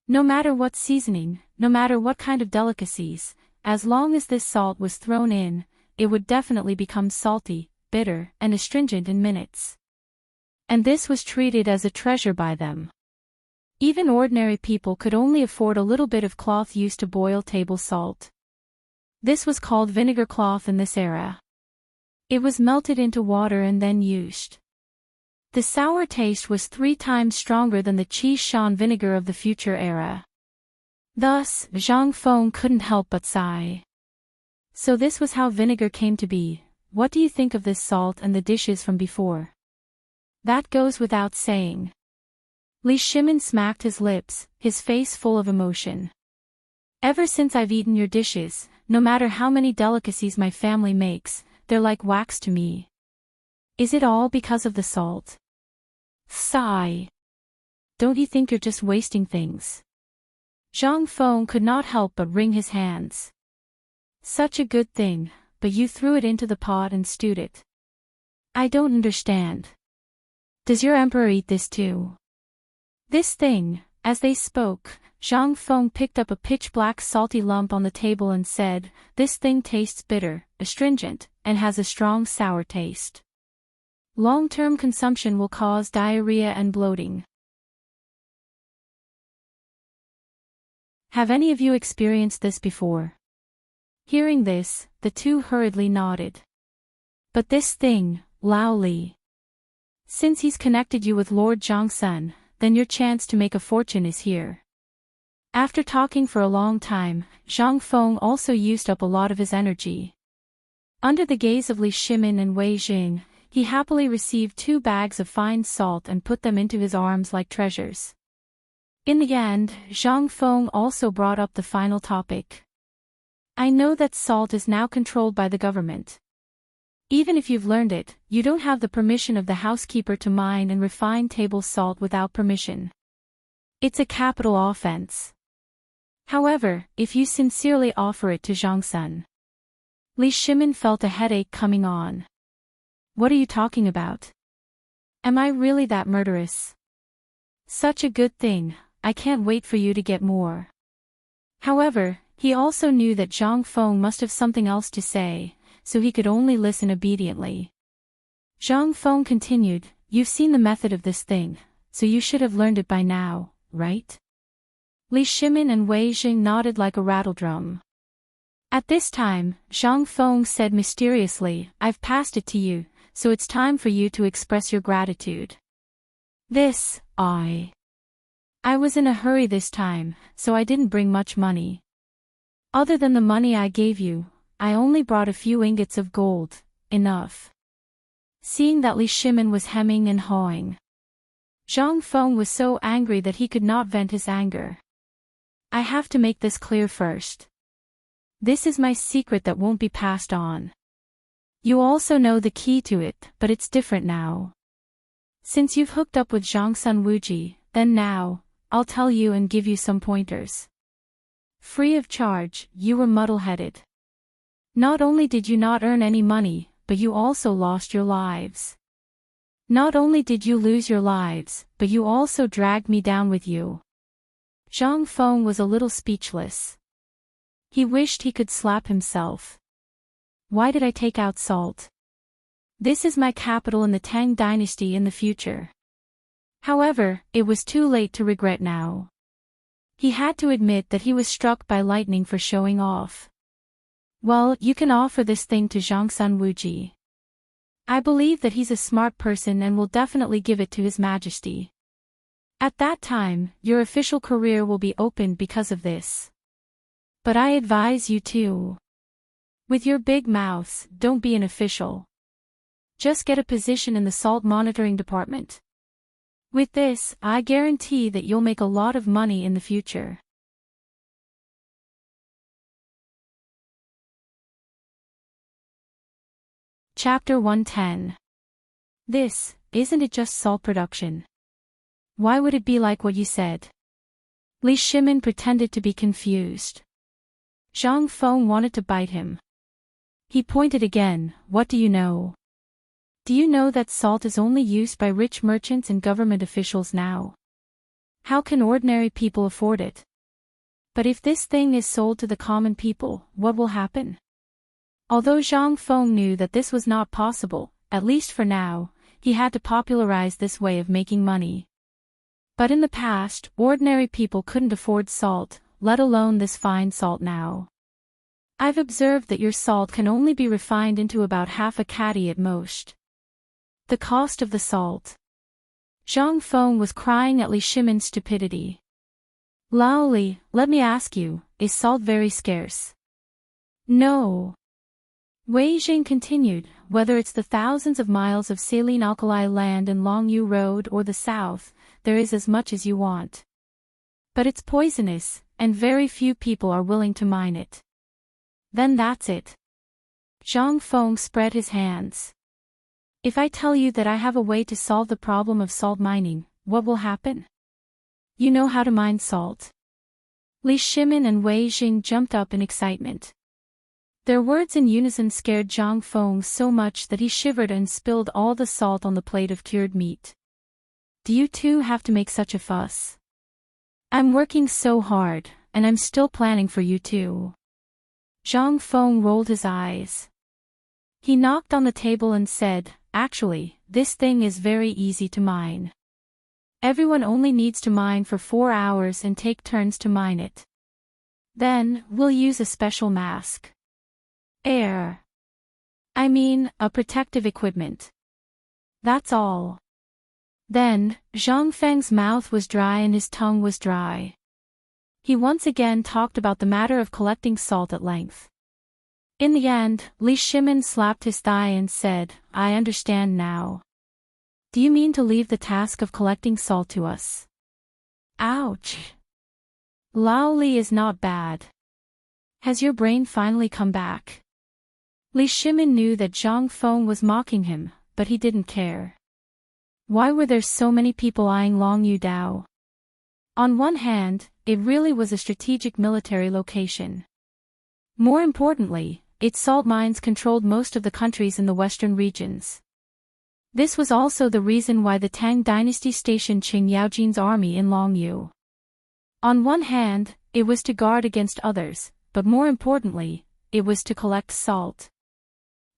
No matter what seasoning, no matter what kind of delicacies, as long as this salt was thrown in, it would definitely become salty, bitter, and astringent in minutes. And this was treated as a treasure by them. Even ordinary people could only afford a little bit of cloth used to boil table salt. This was called vinegar cloth in this era. It was melted into water and then used. The sour taste was 3 times stronger than the cheese Shan vinegar of the future era. Thus, Zhang Feng couldn't help but sigh. So this was how vinegar came to be. What do you think of this salt and the dishes from before? That goes without saying. Li Shimin smacked his lips, his face full of emotion. Ever since I've eaten your dishes, no matter how many delicacies my family makes, they're like wax to me. Is it all because of the salt? Sigh. Don't you think you're just wasting things? Zhang Feng could not help but wring his hands. Such a good thing, but you threw it into the pot and stewed it. I don't understand. Does your emperor eat this too? This thing, as they spoke, Zhang Feng picked up a pitch-black salty lump on the table and said, "This thing tastes bitter, astringent, and has a strong sour taste. Long-term consumption will cause diarrhea and bloating." Have any of you experienced this before? Hearing this, the two hurriedly nodded. But this thing, Lao Li. Since he's connected you with Lord Zhongsun, then your chance to make a fortune is here. After talking for a long time, Zhang Feng also used up a lot of his energy. Under the gaze of Li Shimin and Wei Jing, he happily received 2 bags of fine salt and put them into his arms like treasures. In the end, Zhang Feng also brought up the final topic. I know that salt is now controlled by the government. Even if you've learned it, you don't have the permission of the housekeeper to mine and refine table salt without permission. It's a capital offense. However, if you sincerely offer it to Zhongsun. Li Shimin felt a headache coming on. What are you talking about? Am I really that murderous? Such a good thing, I can't wait for you to get more. However, he also knew that Zhang Feng must have something else to say, so he could only listen obediently. Zhang Feng continued, You've seen the method of this thing, so you should have learned it by now, right? Li Shimin and Wei Jing nodded like a rattledrum. At this time, Zhang Feng said mysteriously, I've passed it to you, so it's time for you to express your gratitude. I was in a hurry this time, so I didn't bring much money. Other than the money I gave you, I only brought a few ingots of gold, enough. Seeing that Li Shimin was hemming and hawing, Zhang Feng was so angry that he could not vent his anger. I have to make this clear first. This is my secret that won't be passed on. You also know the key to it, but it's different now. Since you've hooked up with Zhongsun Wuji, then now, I'll tell you and give you some pointers. Free of charge, you were muddle-headed. Not only did you not earn any money, but you also lost your lives. Not only did you lose your lives, but you also dragged me down with you. Zhang Feng was a little speechless. He wished he could slap himself. Why did I take out salt? This is my capital in the Tang Dynasty in the future. However, it was too late to regret now. He had to admit that he was struck by lightning for showing off. Well, you can offer this thing to Zhongsun Wuji. I believe that he's a smart person and will definitely give it to His Majesty. At that time, your official career will be opened because of this. But I advise you to. With your big mouths, don't be an official. Just get a position in the salt monitoring department. With this, I guarantee that you'll make a lot of money in the future. Chapter 110. Isn't it just salt production? Why would it be like what you said? Li Shimin pretended to be confused. Zhang Feng wanted to bite him. He pointed again, what do you know? Do you know that salt is only used by rich merchants and government officials now? How can ordinary people afford it? But if this thing is sold to the common people, what will happen? Although Zhang Feng knew that this was not possible, at least for now, he had to popularize this way of making money. But in the past, ordinary people couldn't afford salt, let alone this fine salt now. I've observed that your salt can only be refined into about half a caddy at most. The cost of the salt. Zhang Feng was crying at Li Shimin's stupidity. Lao Li, let me ask you, is salt very scarce? No. Wei Jing continued, whether it's the thousands of miles of saline alkali land in Longyu Road or the south, there is as much as you want. But it's poisonous, and very few people are willing to mine it. Then that's it. Zhang Feng spread his hands. If I tell you that I have a way to solve the problem of salt mining, what will happen? You know how to mine salt? Li Shimin and Wei Jing jumped up in excitement. Their words in unison scared Zhang Feng so much that he shivered and spilled all the salt on the plate of cured meat. Do you two have to make such a fuss? I'm working so hard, and I'm still planning for you too. Zhang Feng rolled his eyes. He knocked on the table and said, actually, this thing is very easy to mine. Everyone only needs to mine for 4 hours and take turns to mine it. Then, we'll use a special mask. A protective equipment. That's all. Then, Zhang Feng's mouth was dry and his tongue was dry. He once again talked about the matter of collecting salt at length. In the end, Li Shimin slapped his thigh and said, I understand now. Do you mean to leave the task of collecting salt to us? Ouch. Lao Li is not bad. Has your brain finally come back? Li Shimin knew that Zhang Feng was mocking him, but he didn't care. Why were there so many people eyeing Longyu Dao? On one hand, it really was a strategic military location. More importantly, its salt mines controlled most of the countries in the western regions. This was also the reason why the Tang Dynasty stationed Qing Yaojin's army in Longyu. On one hand, it was to guard against others, but more importantly, it was to collect salt.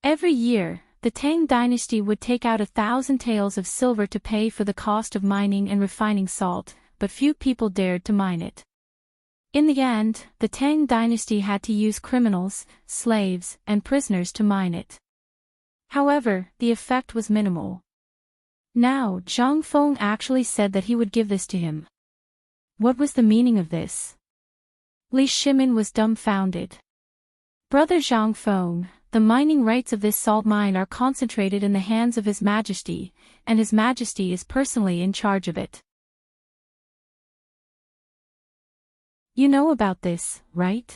Every year, the Tang Dynasty would take out 1,000 taels of silver to pay for the cost of mining and refining salt, but few people dared to mine it. In the end, the Tang Dynasty had to use criminals, slaves, and prisoners to mine it. However, the effect was minimal. Now, Zhang Feng actually said that he would give this to him. What was the meaning of this? Li Shimin was dumbfounded. Brother Zhang Feng, the mining rights of this salt mine are concentrated in the hands of His Majesty, and His Majesty is personally in charge of it. You know about this, right?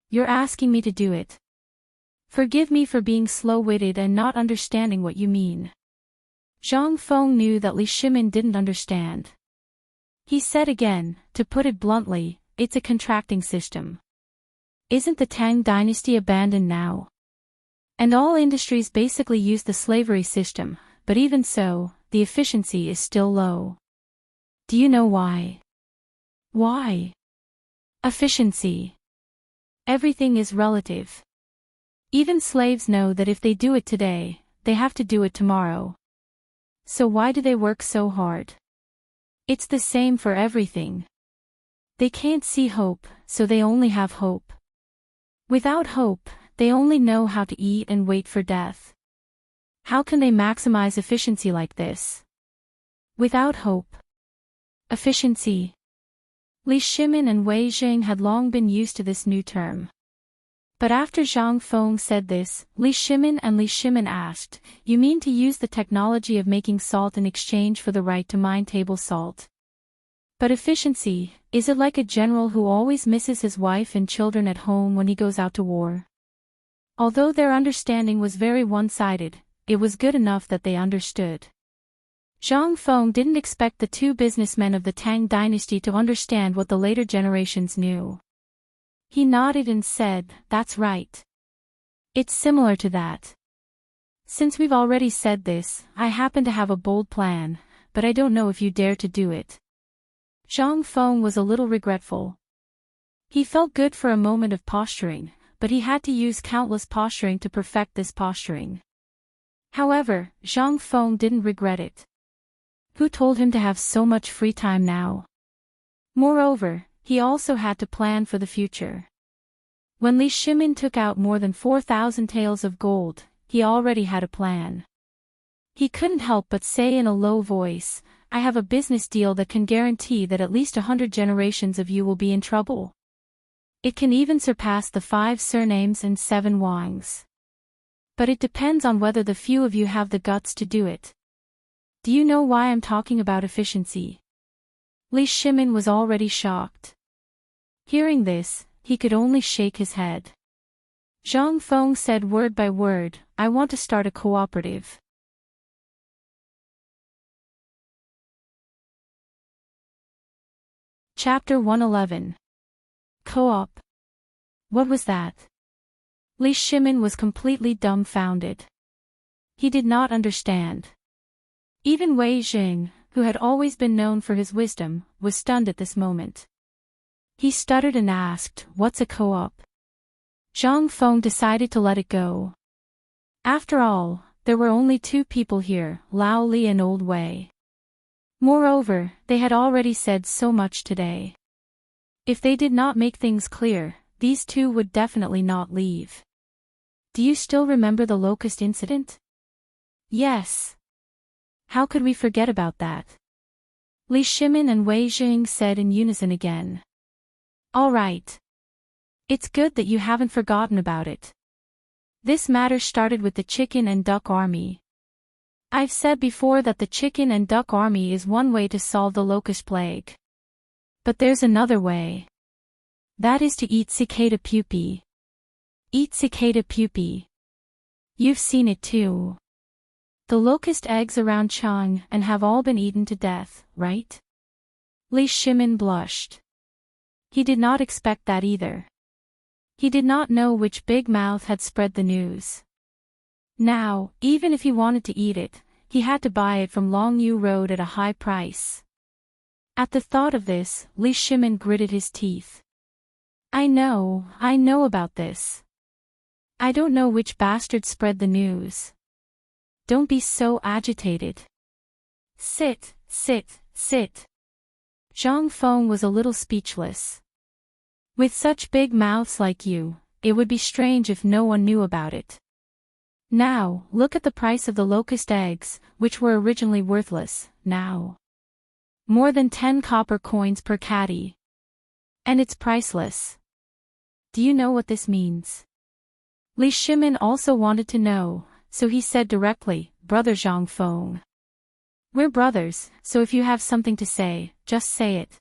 You're asking me to do it. Forgive me for being slow-witted and not understanding what you mean. Zhang Feng knew that Li Shimin didn't understand. He said again, to put it bluntly, it's a contracting system. Isn't the Tang Dynasty abandoned now? And all industries basically use the slavery system, but even so, the efficiency is still low. Do you know why? Why? Efficiency. Everything is relative. Even slaves know that if they do it today, they have to do it tomorrow. So why do they work so hard? It's the same for everything. They can't see hope, so they only have hope. Without hope, they only know how to eat and wait for death. How can they maximize efficiency like this? Without hope. Efficiency. Li Shimin and Wei Jing had long been used to this new term. But after Zhang Feng said this, Li Shimin asked, you mean to use the technology of making salt in exchange for the right to mine table salt? But efficiency, is it like a general who always misses his wife and children at home when he goes out to war? Although their understanding was very one-sided, it was good enough that they understood. Zhang Feng didn't expect the two businessmen of the Tang Dynasty to understand what the later generations knew. He nodded and said, that's right. It's similar to that. Since we've already said this, I happen to have a bold plan, but I don't know if you dare to do it. Zhang Feng was a little regretful. He felt good for a moment of posturing, but he had to use countless posturing to perfect this posturing. However, Zhang Feng didn't regret it. Who told him to have so much free time now? Moreover, he also had to plan for the future. When Li Shimin took out more than 4,000 taels of gold, he already had a plan. He couldn't help but say in a low voice, "I have a business deal that can guarantee that at least 100 generations of you will be in trouble. It can even surpass the 5 surnames and 7 Wangs. But it depends on whether the few of you have the guts to do it." Do you know why I'm talking about efficiency? Li Shimin was already shocked. Hearing this, he could only shake his head. Zhang Feng said word by word, "I want to start a cooperative." Chapter 111. Co-op. What was that? Li Shimin was completely dumbfounded. He did not understand. Even Wei Jing, who had always been known for his wisdom, was stunned at this moment. He stuttered and asked, "What's a co-op?" Zhang Feng decided to let it go. After all, there were only 2 people here, Lao Li and Old Wei. Moreover, they had already said so much today. If they did not make things clear, these 2 would definitely not leave. Do you still remember the locust incident? Yes. How could we forget about that? Li Shimin and Wei Jing said in unison again. All right. It's good that you haven't forgotten about it. This matter started with the chicken and duck army. I've said before that the chicken and duck army is one way to solve the locust plague. But there's another way. That is to eat cicada pupae. Eat cicada pupae. You've seen it too. The locust eggs around Chang and have all been eaten to death, right? Li Shimin blushed. He did not expect that either. He did not know which big mouth had spread the news. Now, even if he wanted to eat it, he had to buy it from Longyu Road at a high price. At the thought of this, Li Shimin gritted his teeth. I know about this. I don't know which bastard spread the news. Don't be so agitated. Sit. Zhang Feng was a little speechless. With such big mouths like you, it would be strange if no one knew about it. Now, look at the price of the locust eggs, which were originally worthless, now. More than 10 copper coins per catty. And it's priceless. Do you know what this means? Li Shimin also wanted to know, so he said directly, Brother Zhang Feng. We're brothers, so if you have something to say, just say it.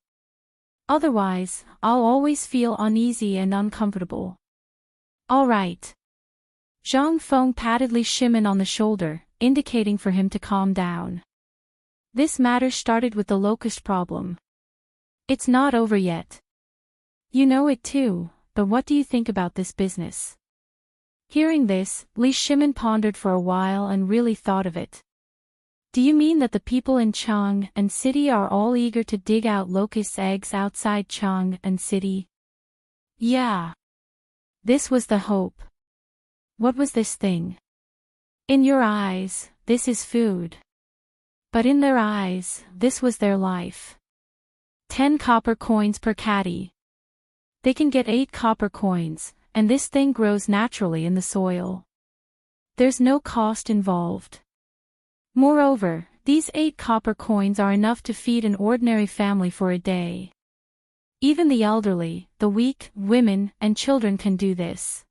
Otherwise, I'll always feel uneasy and uncomfortable. All right. Zhang Feng patted Li Shimin on the shoulder, indicating for him to calm down. This matter started with the locust problem. It's not over yet. You know it too, but what do you think about this business? Hearing this, Li Shimin pondered for a while and really thought of it. Do you mean that the people in Chang and City are all eager to dig out locust eggs outside Chang and City? Yeah. This was the hope. What was this thing? In your eyes, this is food. But in their eyes, this was their life. 10 copper coins per catty. They can get 8 copper coins, and this thing grows naturally in the soil. There's no cost involved. Moreover, these 8 copper coins are enough to feed an ordinary family for a day. Even the elderly, the weak, women, and children can do this.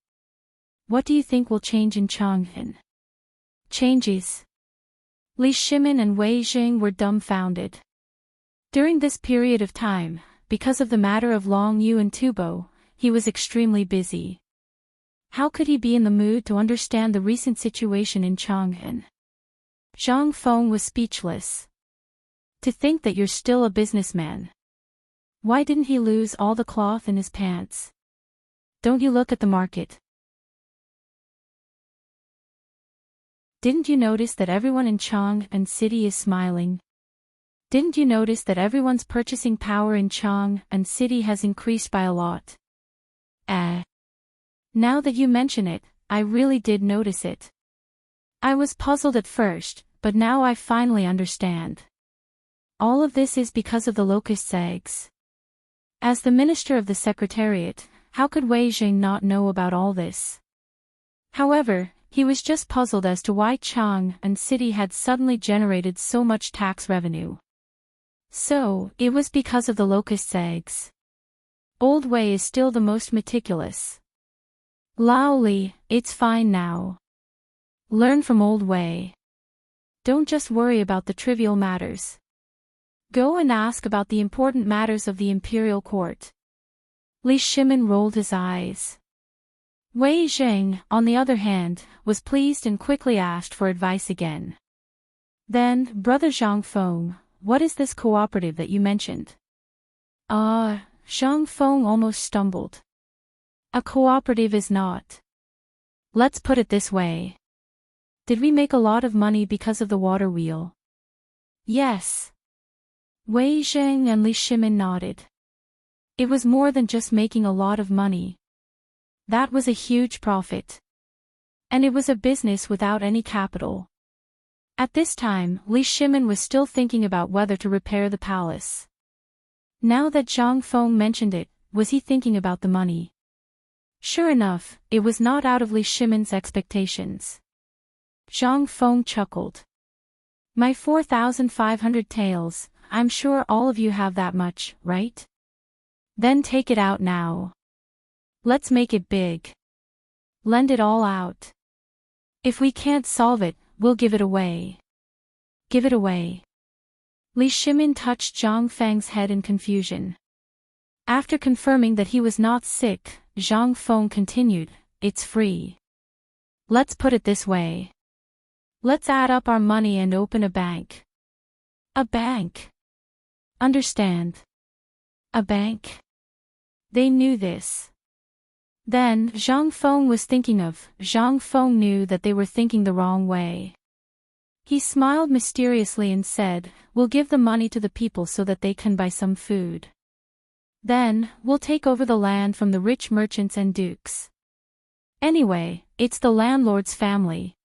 What do you think will change in Chang'an? Changes. Li Shimin and Wei Jing were dumbfounded. During this period of time, because of the matter of Long Yu and Tubo, he was extremely busy. How could he be in the mood to understand the recent situation in Chang'an? Zhang Feng was speechless. To think that you're still a businessman. Why didn't he lose all the cloth in his pants? Don't you look at the market? Didn't you notice that everyone in Chang and City is smiling? Didn't you notice that everyone's purchasing power in Chang and City has increased by a lot? Now that you mention it, I really did notice it. I was puzzled at first, but now I finally understand. All of this is because of the locust's eggs. As the minister of the Secretariat, how could Wei Jing not know about all this? However, he was just puzzled as to why Chang and City had suddenly generated so much tax revenue. So, it was because of the locust's eggs. Old Wei is still the most meticulous. Lao Li, it's fine now. Learn from Old Wei. Don't just worry about the trivial matters. Go and ask about the important matters of the imperial court. Li Shimin rolled his eyes. Wei Jing, on the other hand, was pleased and quickly asked for advice again. Then, Brother Zhang Feng, what is this cooperative that you mentioned? Zhang Feng almost stumbled. A cooperative is not. Let's put it this way. Did we make a lot of money because of the water wheel? Yes. Wei Jing and Li Shimin nodded. It was more than just making a lot of money. That was a huge profit. And it was a business without any capital. At this time, Li Shimin was still thinking about whether to repair the palace. Now that Zhang Feng mentioned it, was he thinking about the money? Sure enough, it was not out of Li Shimin's expectations. Zhang Feng chuckled. My 4,500 taels, I'm sure all of you have that much, right? Then take it out now. Let's make it big. Lend it all out. If we can't solve it, we'll give it away. Give it away. Li Shimin touched Zhang Feng's head in confusion. After confirming that he was not sick, Zhang Feng continued, it's free. Let's put it this way. Let's add up our money and open a bank. A bank. Understand. A bank. They knew this. Then, Zhang Feng was thinking of, Zhang Feng knew that they were thinking the wrong way. He smiled mysteriously and said, we'll give the money to the people so that they can buy some food. Then, we'll take over the land from the rich merchants and dukes. Anyway, it's the landlord's family.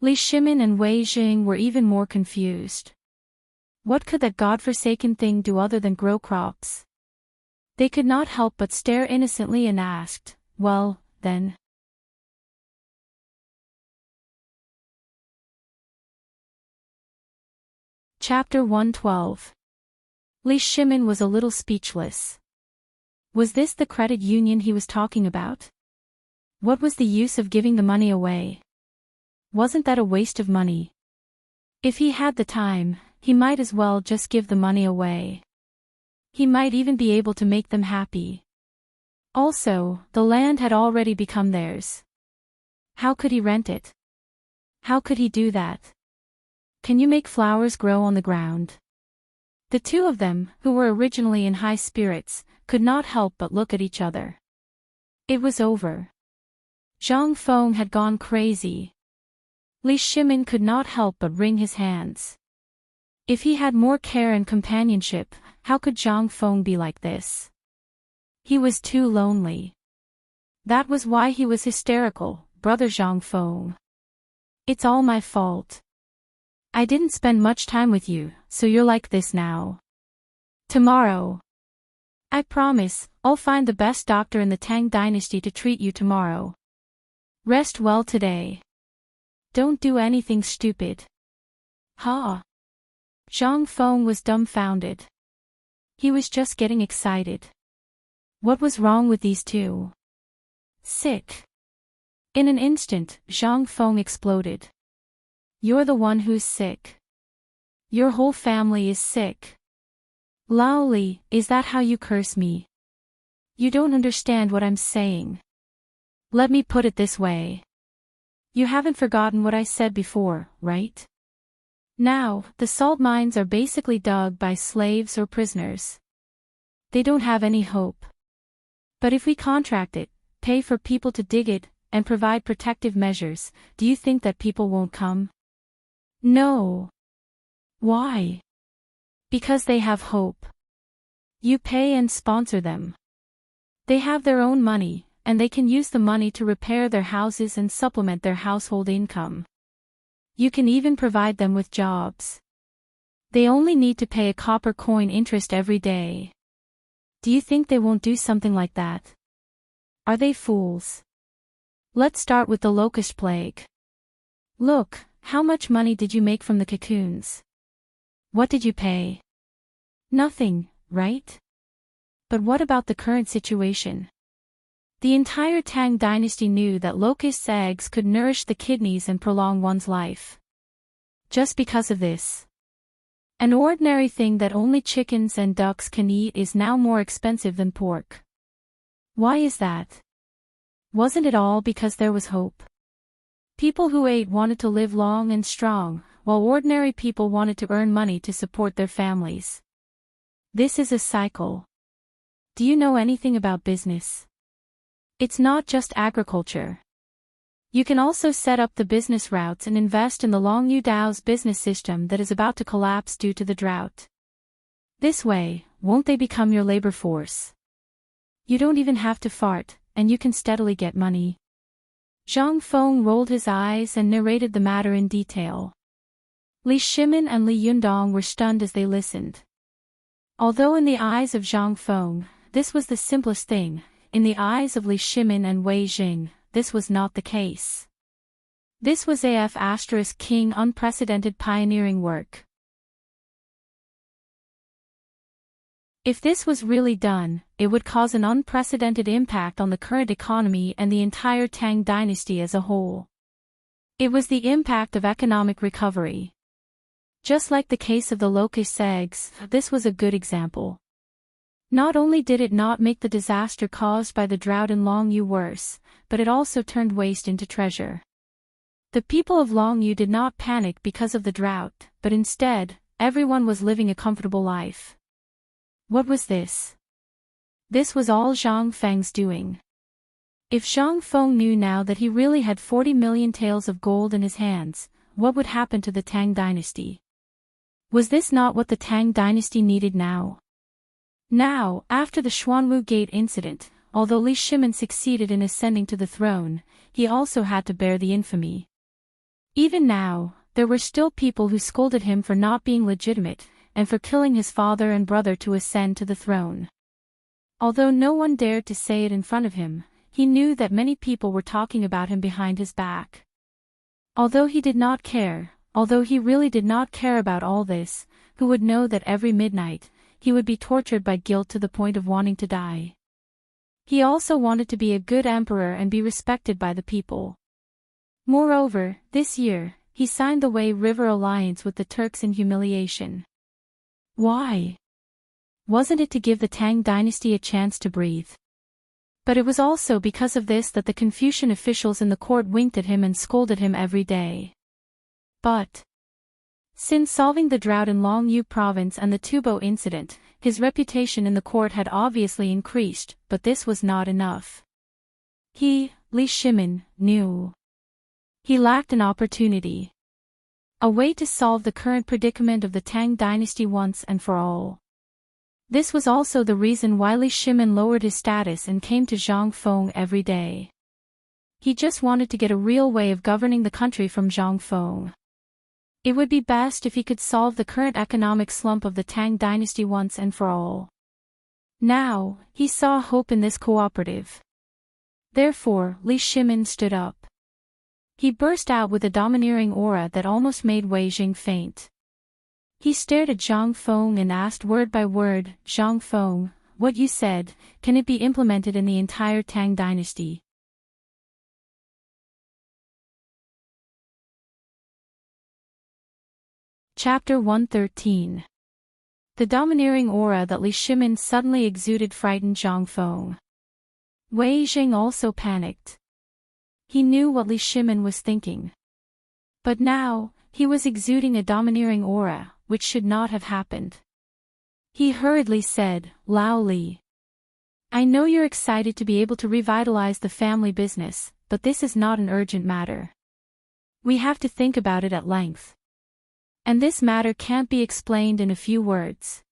Li Shimin and Wei Jing were even more confused. What could that godforsaken thing do other than grow crops? They could not help but stare innocently and asked, well, then. Chapter 112. Li Shimin was a little speechless. Was this the credit union he was talking about? What was the use of giving the money away? Wasn't that a waste of money? If he had the time, he might as well just give the money away. He might even be able to make them happy. Also, the land had already become theirs. How could he rent it? How could he do that? Can you make flowers grow on the ground? The two of them, who were originally in high spirits, could not help but look at each other. It was over. Zhang Feng had gone crazy. Li Shimin could not help but wring his hands. If he had more care and companionship, how could Zhang Feng be like this? He was too lonely. That was why he was hysterical, Brother Zhang Feng. It's all my fault. I didn't spend much time with you, so you're like this now. Tomorrow. I promise, I'll find the best doctor in the Tang Dynasty to treat you tomorrow. Rest well today. Don't do anything stupid. Ha! Zhang Feng was dumbfounded. He was just getting excited. What was wrong with these two? Sick. In an instant, Zhang Feng exploded. You're the one who's sick. Your whole family is sick. Lao Li, is that how you curse me? You don't understand what I'm saying. Let me put it this way. You haven't forgotten what I said before, right? Now, the salt mines are basically dug by slaves or prisoners. They don't have any hope. But if we contract it, pay for people to dig it, and provide protective measures, do you think that people won't come? No. Why? Because they have hope. You pay and sponsor them. They have their own money, and they can use the money to repair their houses and supplement their household income. You can even provide them with jobs. They only need to pay a copper coin interest every day. Do you think they won't do something like that? Are they fools? Let's start with the locust plague. Look, how much money did you make from the cocoons? What did you pay? Nothing, right? But what about the current situation? The entire Tang dynasty knew that locust eggs could nourish the kidneys and prolong one's life. Just because of this, an ordinary thing that only chickens and ducks can eat is now more expensive than pork. Why is that? Wasn't it all because there was hope? People who ate wanted to live long and strong, while ordinary people wanted to earn money to support their families. This is a cycle. Do you know anything about business? It's not just agriculture. You can also set up the business routes and invest in the Longyu Dao's business system that is about to collapse due to the drought. This way, won't they become your labor force? You don't even have to fart, and you can steadily get money. Zhang Feng rolled his eyes and narrated the matter in detail. Li Shimin and Li Yundong were stunned as they listened. Although in the eyes of Zhang Feng, this was the simplest thing, in the eyes of Li Shimin and Wei Jing, this was not the case. This was King unprecedented pioneering work. If this was really done, it would cause an unprecedented impact on the current economy and the entire Tang dynasty as a whole. It was the impact of economic recovery. Just like the case of the locust eggs, this was a good example. Not only did it not make the disaster caused by the drought in Longyu worse, but it also turned waste into treasure. The people of Longyu did not panic because of the drought, but instead, everyone was living a comfortable life. What was this? This was all Zhang Feng's doing. If Zhang Feng knew now that he really had 40 million taels of gold in his hands, what would happen to the Tang dynasty? Was this not what the Tang dynasty needed now? Now, after the Xuanwu Gate incident, although Li Shimin succeeded in ascending to the throne, he also had to bear the infamy. Even now, there were still people who scolded him for not being legitimate, and for killing his father and brother to ascend to the throne. Although no one dared to say it in front of him, he knew that many people were talking about him behind his back. Although he really did not care about all this, who would know that every midnight, he would be tortured by guilt to the point of wanting to die. He also wanted to be a good emperor and be respected by the people. Moreover, this year, he signed the Wei River alliance with the Turks in humiliation. Why? Wasn't it to give the Tang dynasty a chance to breathe? But it was also because of this that the Confucian officials in the court winked at him and scolded him every day. But since solving the drought in Longyu province and the Tubo incident, his reputation in the court had obviously increased, but this was not enough. He, Li Shimin, knew he lacked an opportunity. A way to solve the current predicament of the Tang dynasty once and for all. This was also the reason why Li Shimin lowered his status and came to Zhang Feng every day. He just wanted to get a real way of governing the country from Zhang Feng. It would be best if he could solve the current economic slump of the Tang dynasty once and for all. Now, he saw hope in this cooperative. Therefore, Li Shimin stood up. He burst out with a domineering aura that almost made Wei Jing faint. He stared at Zhang Feng and asked word by word, "Zhang Feng, what you said, can it be implemented in the entire Tang dynasty?" Chapter 113. The domineering aura that Li Shimin suddenly exuded frightened Zhang Feng. Wei Jing also panicked. He knew what Li Shimin was thinking. But now, he was exuding a domineering aura, which should not have happened. He hurriedly said, "Lao Li, I know you're excited to be able to revitalize the family business, but this is not an urgent matter. We have to think about it at length. And this matter can't be explained in a few words.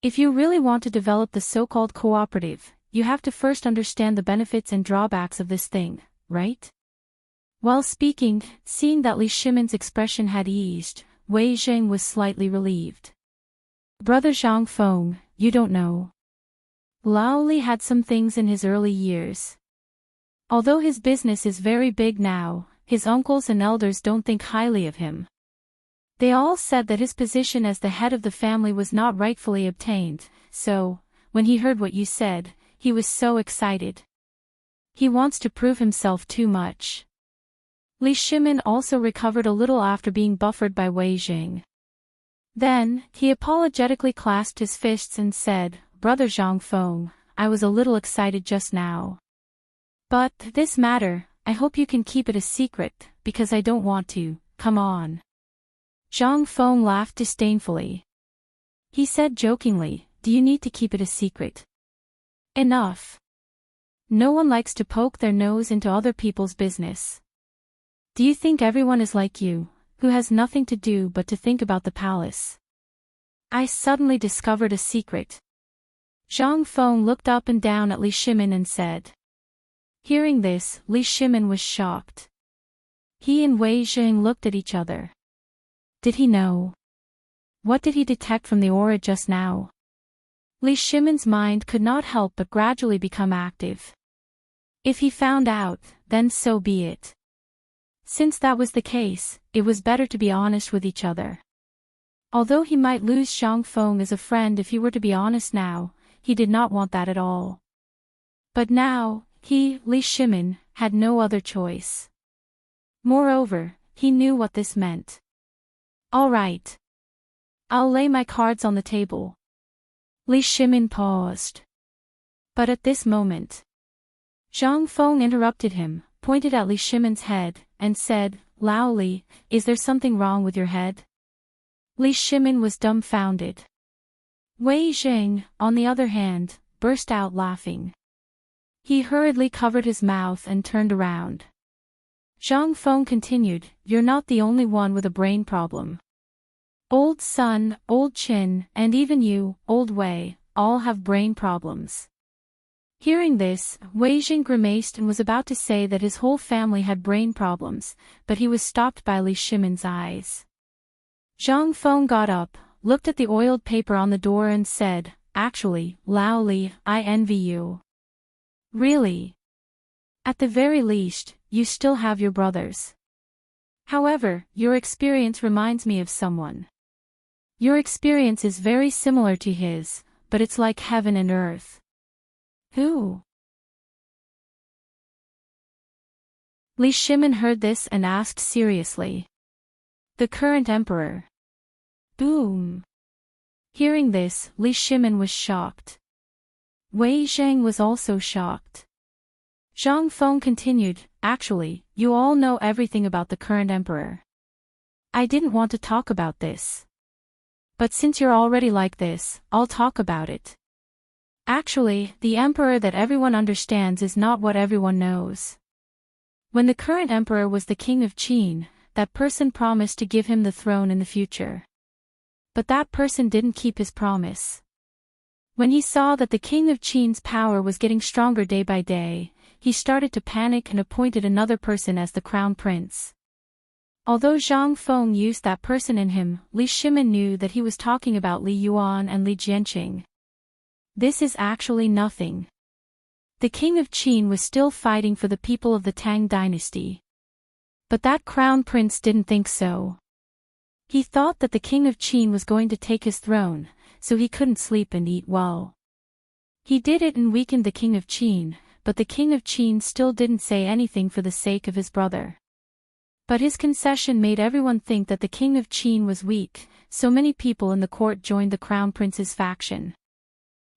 If you really want to develop the so-called cooperative, you have to first understand the benefits and drawbacks of this thing, right? While speaking, seeing that Li Shimon's expression had eased, Wei Zheng was slightly relieved. Brother Zhang Feng, you don't know. Lao Li had some things in his early years. Although his business is very big now, his uncles and elders don't think highly of him. They all said that his position as the head of the family was not rightfully obtained, so, when he heard what you said, he was so excited. He wants to prove himself too much. Li Shimon also recovered a little after being buffered by Wei Jing. Then, he apologetically clasped his fists and said, Brother Zhang Feng, I was a little excited just now. But, this matter, I hope you can keep it a secret, because I don't want to, come on. Zhang Feng laughed disdainfully. He said jokingly, do you need to keep it a secret? Enough. No one likes to poke their nose into other people's business. Do you think everyone is like you, who has nothing to do but to think about the palace? I suddenly discovered a secret. Zhang Feng looked up and down at Li Shimon and said. Hearing this, Li Shimon was shocked. He and Wei Jing looked at each other. Did he know? What did he detect from the aura just now? Li Shimon's mind could not help but gradually become active. If he found out, then so be it. Since that was the case, it was better to be honest with each other. Although he might lose Zhang Feng as a friend if he were to be honest now, he did not want that at all. But now, he, Li Shimon, had no other choice. Moreover, he knew what this meant. All right. I'll lay my cards on the table. Li Shimon paused. But at this moment, Zhang Feng interrupted him, pointed at Li Shimon's head, and said, Lao Li, is there something wrong with your head? Li Shimon was dumbfounded. Wei Jing, on the other hand, burst out laughing. He hurriedly covered his mouth and turned around. Zhang Feng continued, you're not the only one with a brain problem. Old Sun, Old Qin, and even you, Old Wei, all have brain problems. Hearing this, Wei Jing grimaced and was about to say that his whole family had brain problems, but he was stopped by Li Shimon's eyes. Zhang Feng got up, looked at the oiled paper on the door and said, actually, Lao Li, I envy you. Really? At the very least, you still have your brothers. However, your experience reminds me of someone. Your experience is very similar to his, but it's like heaven and earth. Who? Li Shimon heard this and asked seriously. The current emperor. Boom. Hearing this, Li Shimon was shocked. Wei Zhang was also shocked. Zhang Feng continued, actually, you all know everything about the current emperor. I didn't want to talk about this. But since you're already like this, I'll talk about it. Actually, the emperor that everyone understands is not what everyone knows. When the current emperor was the king of Qin, that person promised to give him the throne in the future. But that person didn't keep his promise. When he saw that the king of Qin's power was getting stronger day by day, he started to panic and appointed another person as the crown prince. Although Zhang Feng used that person in him, Li Shimon knew that he was talking about Li Yuan and Li Jianqing. This is actually nothing. The king of Qin was still fighting for the people of the Tang Dynasty. But that crown prince didn't think so. He thought that the king of Qin was going to take his throne, so he couldn't sleep and eat well. He did it and weakened the king of Qin, but the king of Qin still didn't say anything for the sake of his brother. But his concession made everyone think that the king of Qin was weak, so many people in the court joined the crown prince's faction.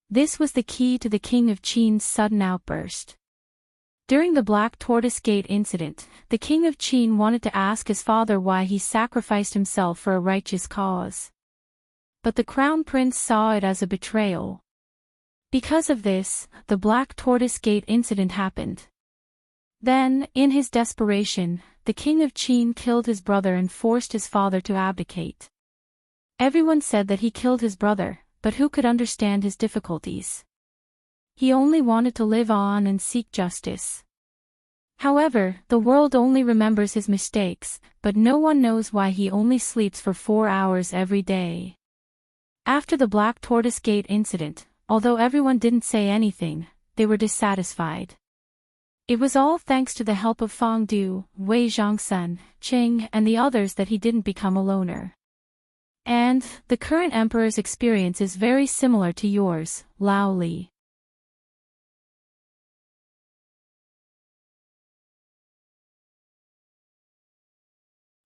This was the key to the king of Qin's sudden outburst. During the Black Tortoise Gate incident, the king of Qin wanted to ask his father why he sacrificed himself for a righteous cause. But the crown prince saw it as a betrayal. Because of this, the Black Tortoise Gate incident happened. Then, in his desperation, the king of Qin killed his brother and forced his father to abdicate. Everyone said that he killed his brother, but who could understand his difficulties? He only wanted to live on and seek justice. However, the world only remembers his mistakes, but no one knows why he only sleeps for 4 hours every day. After the Black Tortoise Gate incident, although everyone didn't say anything, they were dissatisfied. It was all thanks to the help of Fang Du, Wei Zhongsun, Qing, and the others that he didn't become a loner. And, the current emperor's experience is very similar to yours, Lao Li.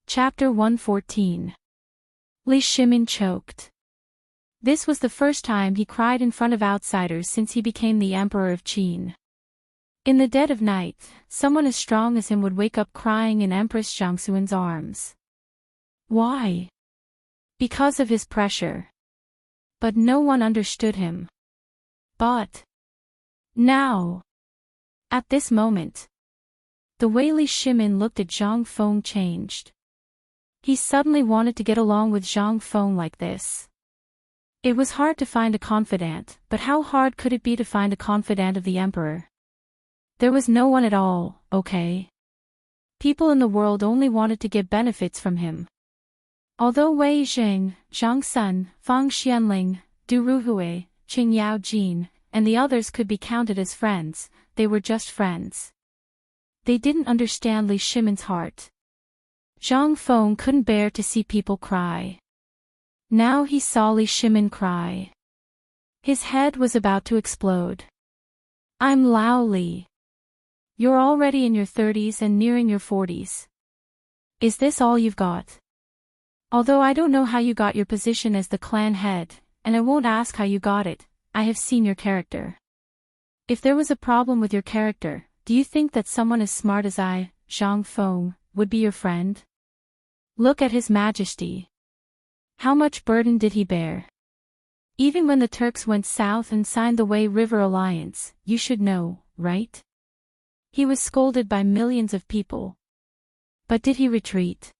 Chapter 114. Li Shimin choked. This was the first time he cried in front of outsiders since he became the emperor of Qin. In the dead of night, someone as strong as him would wake up crying in Empress Zhangxuan's arms. Why? Because of his pressure. But no one understood him. But now, at this moment, the way Li Shimin looked at Zhang Feng changed. He suddenly wanted to get along with Zhang Feng like this. It was hard to find a confidant, but how hard could it be to find a confidant of the emperor? There was no one at all, okay? People in the world only wanted to get benefits from him. Although Wei Jing, Zhang Sun, Fang Xianling, Du Ruhui, Qing Yao Jin, and the others could be counted as friends, they were just friends. They didn't understand Li Shimin's heart. Zhang Feng couldn't bear to see people cry. Now he saw Li Shimin cry. His head was about to explode. I'm Lao Li. You're already in your 30s and nearing your 40s. Is this all you've got? Although I don't know how you got your position as the clan head, and I won't ask how you got it, I have seen your character. If there was a problem with your character, do you think that someone as smart as I, Zhang Feng, would be your friend? Look at His Majesty. How much burden did he bear? Even when the Turks went south and signed the Wei River Alliance, you should know, right? He was scolded by millions of people. But did he retreat?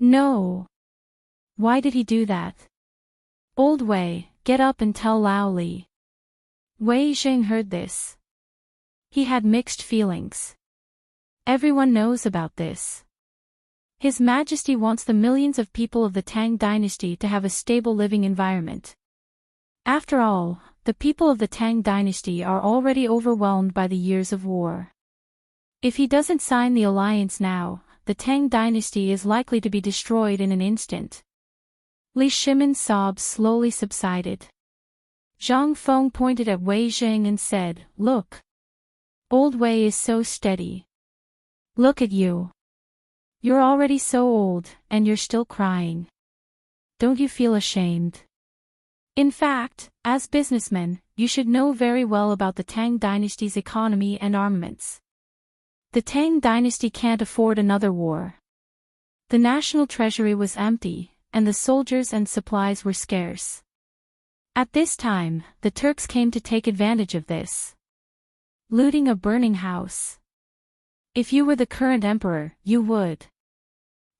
No. Why did he do that? Old Wei, get up and tell Lao Li. Wei Jing heard this. He had mixed feelings. Everyone knows about this. His Majesty wants the millions of people of the Tang Dynasty to have a stable living environment. After all, the people of the Tang Dynasty are already overwhelmed by the years of war. If he doesn't sign the alliance now, the Tang Dynasty is likely to be destroyed in an instant. Li Shimin's sobs slowly subsided. Zhang Feng pointed at Wei Jing and said, Look. Old Wei is so steady. Look at you. You're already so old, and you're still crying. Don't you feel ashamed? In fact, as businessmen, you should know very well about the Tang Dynasty's economy and armaments. The Tang Dynasty can't afford another war. The national treasury was empty, and the soldiers and supplies were scarce. At this time, the Turks came to take advantage of this. Looting a burning house. If you were the current emperor, you would.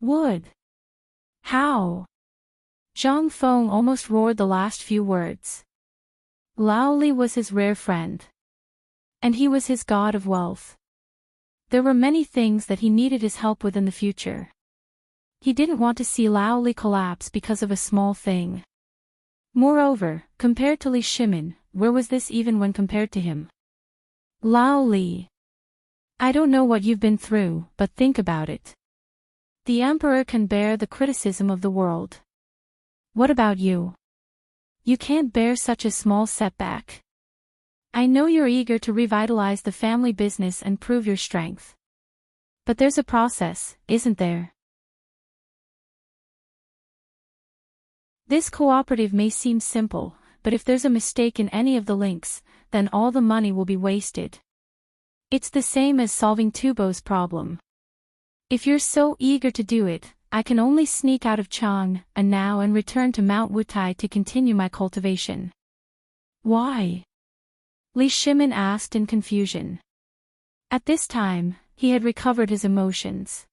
Would? How? Zhang Feng almost roared the last few words. Lao Li was his rare friend. And he was his god of wealth. There were many things that he needed his help with in the future. He didn't want to see Lao Li collapse because of a small thing. Moreover, compared to Li Shimin, where was this even when compared to him? Lao Li. I don't know what you've been through, but think about it. The emperor can bear the criticism of the world. What about you? You can't bear such a small setback. I know you're eager to revitalize the family business and prove your strength. But there's a process, isn't there? This cooperative may seem simple, but if there's a mistake in any of the links, then all the money will be wasted. It's the same as solving Tubo's problem. If you're so eager to do it, I can only sneak out of Chang, and now and return to Mount Wutai to continue my cultivation. Why? Li Shimin asked in confusion. At this time, he had recovered his emotions.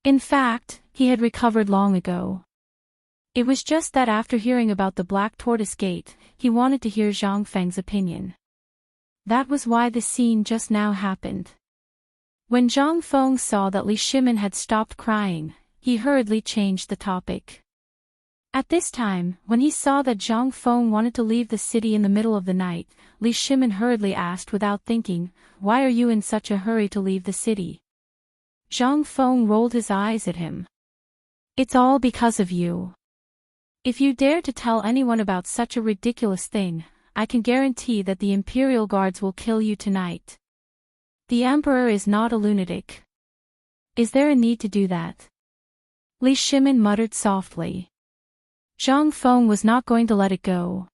In fact, he had recovered long ago. It was just that after hearing about the Black Tortoise Gate, he wanted to hear Zhang Feng's opinion. That was why the scene just now happened. When Zhang Feng saw that Li Shimin had stopped crying, he hurriedly changed the topic. At this time, when he saw that Zhang Feng wanted to leave the city in the middle of the night, Li Shimin hurriedly asked without thinking, "Why are you in such a hurry to leave the city?" Zhang Feng rolled his eyes at him. "It's all because of you. If you dare to tell anyone about such a ridiculous thing, I can guarantee that the Imperial Guards will kill you tonight. The Emperor is not a lunatic. Is there a need to do that?" Li Shimin muttered softly. Zhang Feng was not going to let it go.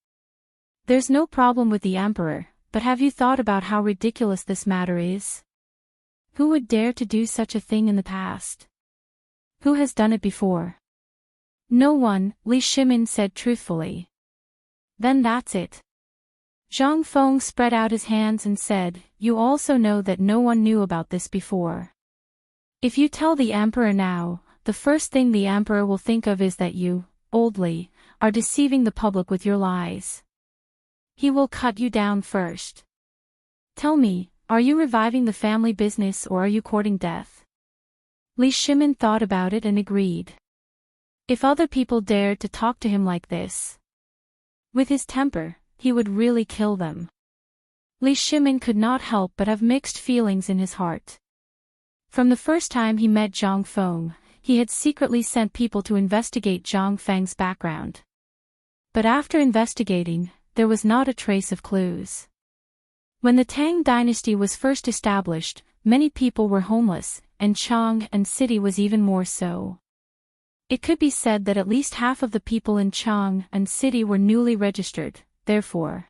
"There's no problem with the Emperor, but have you thought about how ridiculous this matter is? Who would dare to do such a thing in the past? Who has done it before?" "No one," Li Shimin said truthfully. "Then that's it." Zhang Feng spread out his hands and said, "You also know that no one knew about this before. If you tell the Emperor now, the first thing the Emperor will think of is that you, Old Li, are deceiving the public with your lies. He will cut you down first. Tell me, are you reviving the family business or are you courting death?" Li Shimin thought about it and agreed. If other people dared to talk to him like this, with his temper, he would really kill them. Li Shimin could not help but have mixed feelings in his heart. From the first time he met Zhang Feng, he had secretly sent people to investigate Zhang Feng's background. But after investigating, there was not a trace of clues. When the Tang Dynasty was first established, many people were homeless, and Chang and city was even more so. It could be said that at least half of the people in Chang and city were newly registered, therefore,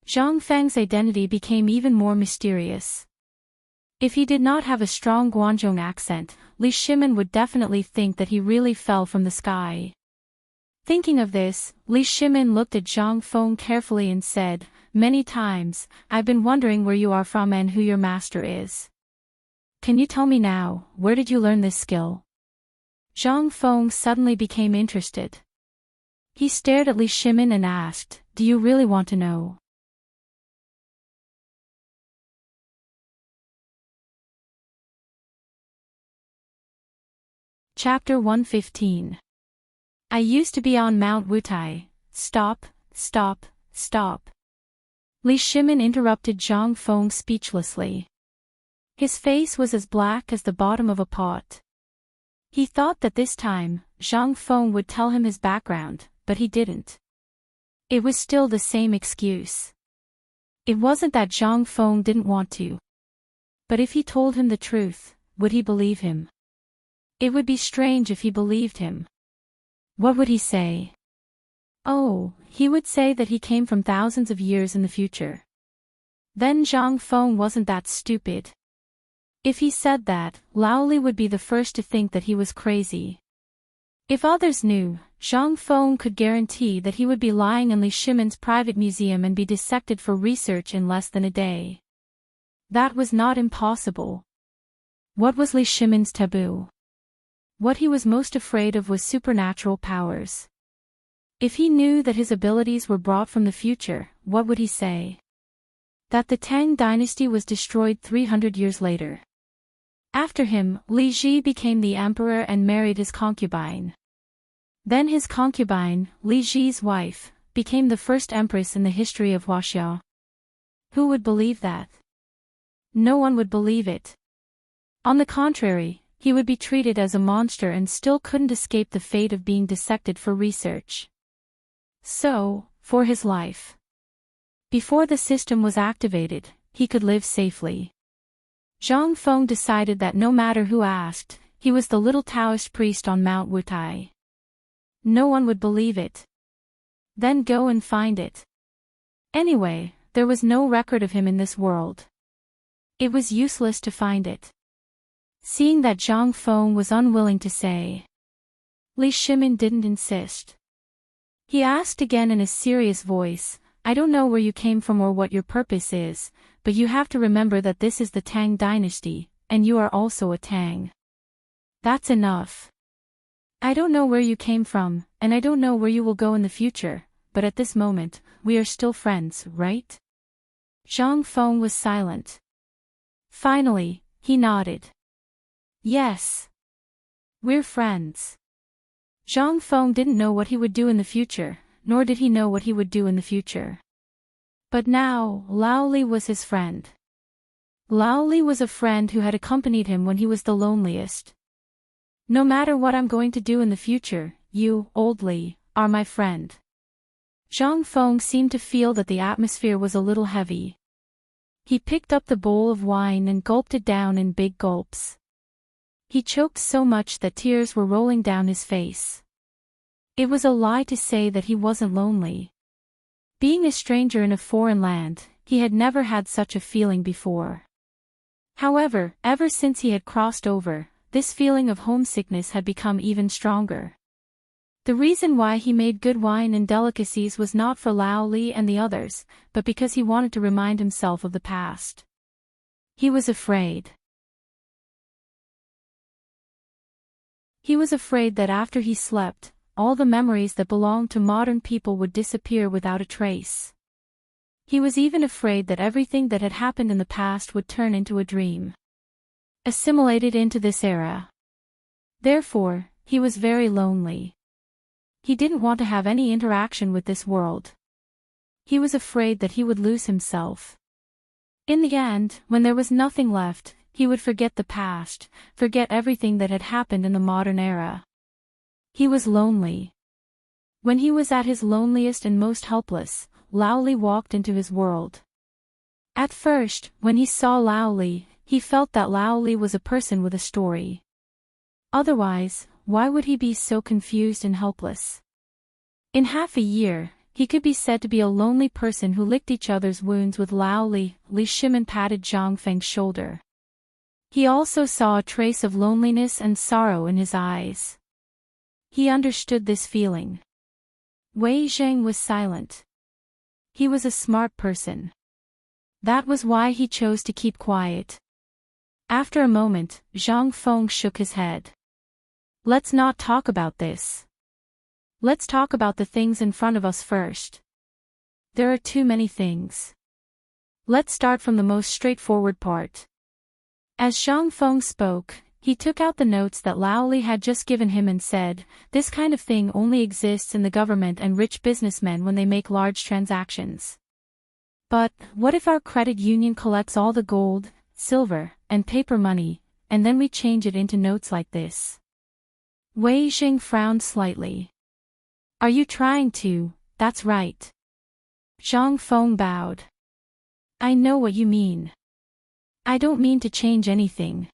Zhang Feng's identity became even more mysterious. If he did not have a strong Guangzhong accent, Li Shimin would definitely think that he really fell from the sky. Thinking of this, Li Shimin looked at Zhang Feng carefully and said, "Many times, I've been wondering where you are from and who your master is. Can you tell me now, where did you learn this skill?" Zhang Feng suddenly became interested. He stared at Li Shimin and asked, "Do you really want to know?" Chapter 115. I used to be on Mount Wutai. Stop, stop, stop. Li Shimin interrupted Zhang Feng speechlessly. His face was as black as the bottom of a pot. He thought that this time, Zhang Feng would tell him his background, but he didn't. It was still the same excuse. It wasn't that Zhang Feng didn't want to. But if he told him the truth, would he believe him? It would be strange if he believed him. What would he say? Oh, he would say that he came from thousands of years in the future. Then Zhang Feng wasn't that stupid. If he said that, Laoli would be the first to think that he was crazy. If others knew, Zhang Feng could guarantee that he would be lying in Li Shimin's private museum and be dissected for research in less than a day. That was not impossible. What was Li Shimin's taboo? What he was most afraid of was supernatural powers. If he knew that his abilities were brought from the future, what would he say? That the Tang Dynasty was destroyed 300 years later. After him, Li Ji became the emperor and married his concubine. Then his concubine, Li Ji's wife, became the first empress in the history of Huaxia. Who would believe that? No one would believe it. On the contrary, he would be treated as a monster and still couldn't escape the fate of being dissected for research. So, for his life, before the system was activated, he could live safely. Zhang Feng decided that no matter who asked, he was the little Taoist priest on Mount Wutai. No one would believe it. Then go and find it. Anyway, there was no record of him in this world. It was useless to find it. Seeing that Zhang Feng was unwilling to say, Li Shimin didn't insist. He asked again in a serious voice, "I don't know where you came from or what your purpose is, but you have to remember that this is the Tang Dynasty, and you are also a Tang. That's enough. I don't know where you came from, and I don't know where you will go in the future, but at this moment, we are still friends, right?" Zhang Feng was silent. Finally, He nodded. Yes. We're friends. Zhang Feng didn't know what he would do in the future, nor did he know what he would do in the future. But now, Lao Li was his friend. Lao Li was a friend who had accompanied him when he was the loneliest. No matter what I'm going to do in the future, you, old Li, are my friend. Zhang Feng seemed to feel that the atmosphere was a little heavy. He picked up the bowl of wine and gulped it down in big gulps. He choked so much that tears were rolling down his face. It was a lie to say that he wasn't lonely. Being a stranger in a foreign land, he had never had such a feeling before. However, ever since he had crossed over, this feeling of homesickness had become even stronger. The reason why he made good wine and delicacies was not for Lao Li and the others, but because he wanted to remind himself of the past. He was afraid. He was afraid that after he slept, all the memories that belonged to modern people would disappear without a trace. He was even afraid that everything that had happened in the past would turn into a dream, assimilated into this era. Therefore, he was very lonely. He didn't want to have any interaction with this world. He was afraid that he would lose himself. In the end, when there was nothing left, he would forget the past, forget everything that had happened in the modern era. He was lonely. When he was at his loneliest and most helpless, Lao Li walked into his world. At first, when he saw Lao Li, he felt that Lao Li was a person with a story. Otherwise, why would he be so confused and helpless? In half a year, he could be said to be a lonely person who licked each other's wounds with Lao Li. Li Shimin patted Zhang Feng's shoulder. He also saw a trace of loneliness and sorrow in his eyes. He understood this feeling. Wei Zheng was silent. He was a smart person. That was why he chose to keep quiet. After a moment, Zhang Feng shook his head. Let's not talk about this. Let's talk about the things in front of us first. There are too many things. Let's start from the most straightforward part. As Zhang Feng spoke, he took out the notes that Lao Li had just given him and said, "This kind of thing only exists in the government and rich businessmen when they make large transactions. But, what if our credit union collects all the gold, silver, and paper money, and then we change it into notes like this?" Wei Xing frowned slightly. "Are you trying to?" "That's right." Zhang Feng bowed. "I know what you mean. I don't mean to change anything.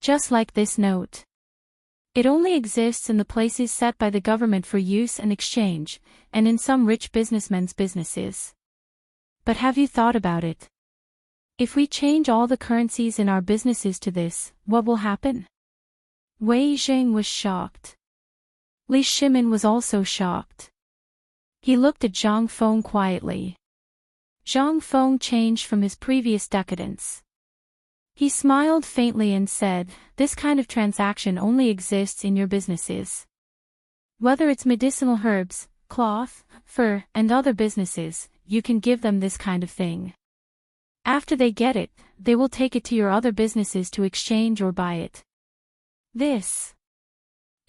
Just like this note. It only exists in the places set by the government for use and exchange, and in some rich businessmen's businesses. But have you thought about it? If we change all the currencies in our businesses to this, what will happen?" Wei Zheng was shocked. Li Shimin was also shocked. He looked at Zhang Feng quietly. Zhang Feng changed from his previous decadence. He smiled faintly and said, "This kind of transaction only exists in your businesses. Whether it's medicinal herbs, cloth, fur, and other businesses, you can give them this kind of thing. After they get it, they will take it to your other businesses to exchange or buy it.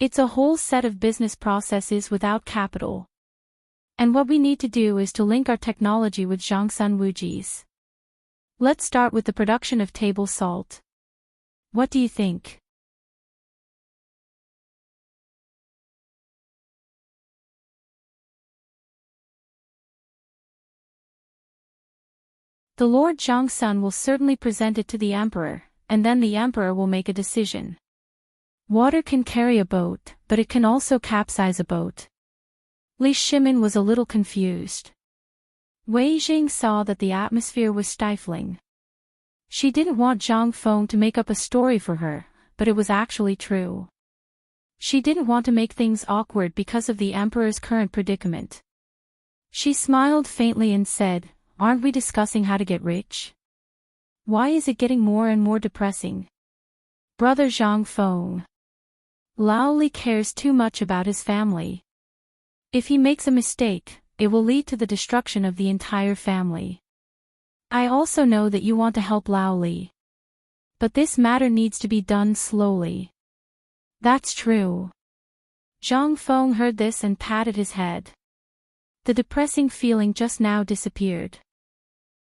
It's a whole set of business processes without capital. And what we need to do is to link our technology with Zhangsun Wuji's. Let's start with the production of table salt. What do you think?" The Lord Zhangsun will certainly present it to the emperor, and then the emperor will make a decision. Water can carry a boat, but it can also capsize a boat. Li Shimin was a little confused. Wei Jing saw that the atmosphere was stifling. She didn't want Zhang Feng to make up a story for her, but it was actually true. She didn't want to make things awkward because of the emperor's current predicament. She smiled faintly and said, "Aren't we discussing how to get rich? Why is it getting more and more depressing?" "Brother Zhang Feng. Lao Li cares too much about his family. If he makes a mistake, it will lead to the destruction of the entire family. I also know that you want to help Lao Li. But this matter needs to be done slowly. That's true. Zhang Feng heard this and patted his head. The depressing feeling just now disappeared.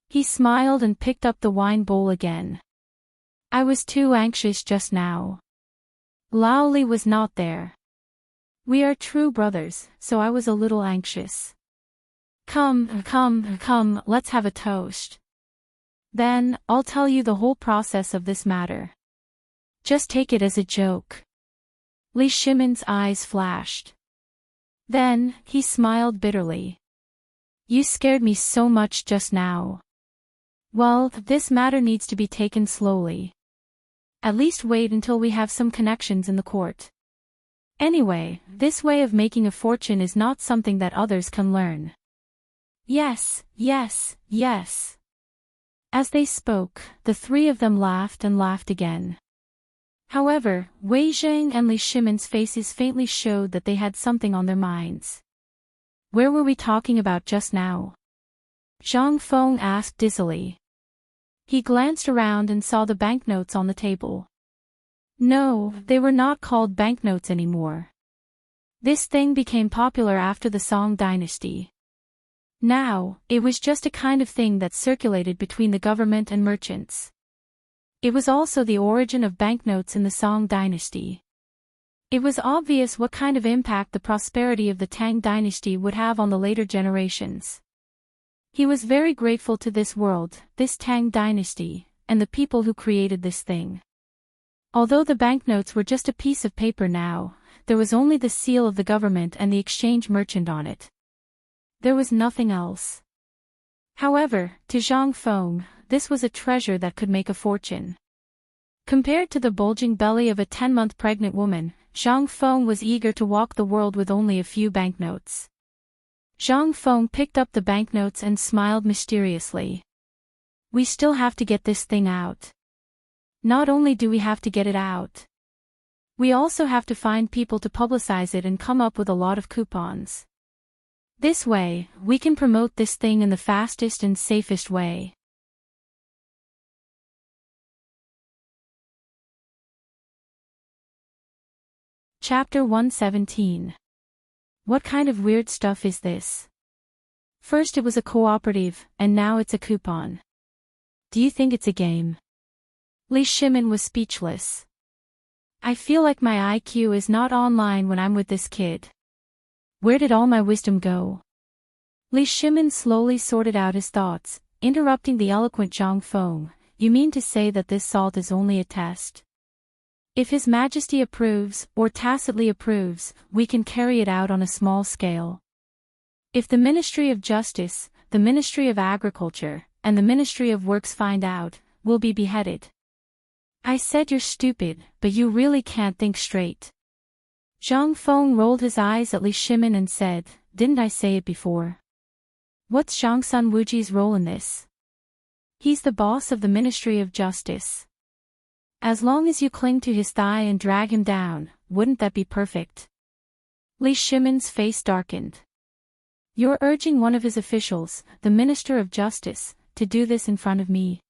He smiled and picked up the wine bowl again. I was too anxious just now. Lao Li was not there. We are true brothers, so I was a little anxious. Come, let's have a toast. Then, I'll tell you the whole process of this matter. Just take it as a joke. Li Shimon's eyes flashed. Then, he smiled bitterly. You scared me so much just now. Well, this matter needs to be taken slowly. At least wait until we have some connections in the court. Anyway, this way of making a fortune is not something that others can learn. Yes. As they spoke, the three of them laughed and laughed again. However, Wei Zheng and Li Shimon's faces faintly showed that they had something on their minds. Where were we talking about just now? Zhang Feng asked dizzily. He glanced around and saw the banknotes on the table. No, they were not called banknotes anymore. This thing became popular after the Song Dynasty. Now, it was just a kind of thing that circulated between the government and merchants. It was also the origin of banknotes in the Song Dynasty. It was obvious what kind of impact the prosperity of the Tang Dynasty would have on the later generations. He was very grateful to this world, this Tang Dynasty, and the people who created this thing. Although the banknotes were just a piece of paper now, there was only the seal of the government and the exchange merchant on it. There was nothing else. However, to Zhang Feng, this was a treasure that could make a fortune. Compared to the bulging belly of a 10-month pregnant woman, Zhang Feng was eager to walk the world with only a few banknotes. Zhang Feng picked up the banknotes and smiled mysteriously. We still have to get this thing out. Not only do we have to get it out, we also have to find people to publicize it and come up with a lot of coupons. This way, we can promote this thing in the fastest and safest way. Chapter 117. What kind of weird stuff is this? First it was a cooperative, and now it's a coupon. Do you think it's a game? Li Shimon was speechless. I feel like my IQ is not online when I'm with this kid. Where did all my wisdom go? Li Shimon slowly sorted out his thoughts, interrupting the eloquent Zhang Feng. You mean to say that this salt is only a test? If His Majesty approves, or tacitly approves, we can carry it out on a small scale. If the Ministry of Justice, the Ministry of Agriculture, and the Ministry of Works find out, we'll be beheaded. I said you're stupid, but you really can't think straight. Zhang Feng rolled his eyes at Li Shimon and said, didn't I say it before? What's Zhang Sun Wuji's role in this? He's the boss of the Ministry of Justice. As long as you cling to his thigh and drag him down, wouldn't that be perfect? Li Shimon's face darkened. You're urging one of his officials, the Minister of Justice, to do this in front of me.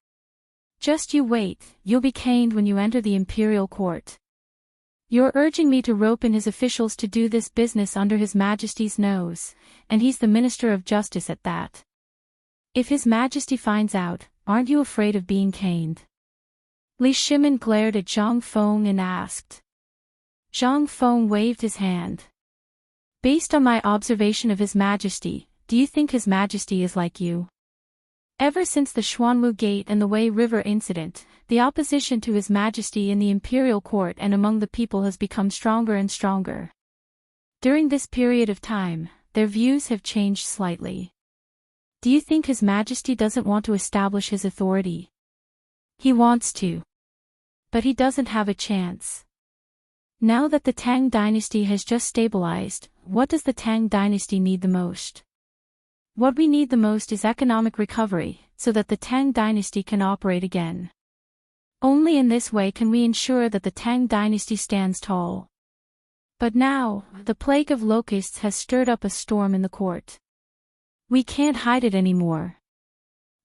Just you wait, you'll be caned when you enter the imperial court. You're urging me to rope in his officials to do this business under His Majesty's nose, and he's the Minister of Justice at that. If His Majesty finds out, aren't you afraid of being caned? Li Shimon glared at Zhang Feng and asked. Zhang Feng waved his hand. Based on my observation of His Majesty, do you think His Majesty is like you? Ever since the Xuanwu Gate and the Wei River incident, the opposition to His Majesty in the imperial court and among the people has become stronger and stronger. During this period of time, their views have changed slightly. Do you think His Majesty doesn't want to establish his authority? He wants to. But he doesn't have a chance. Now that the Tang Dynasty has just stabilized, what does the Tang Dynasty need the most? What we need the most is economic recovery, so that the Tang Dynasty can operate again. Only in this way can we ensure that the Tang Dynasty stands tall. But now, the plague of locusts has stirred up a storm in the court. We can't hide it anymore.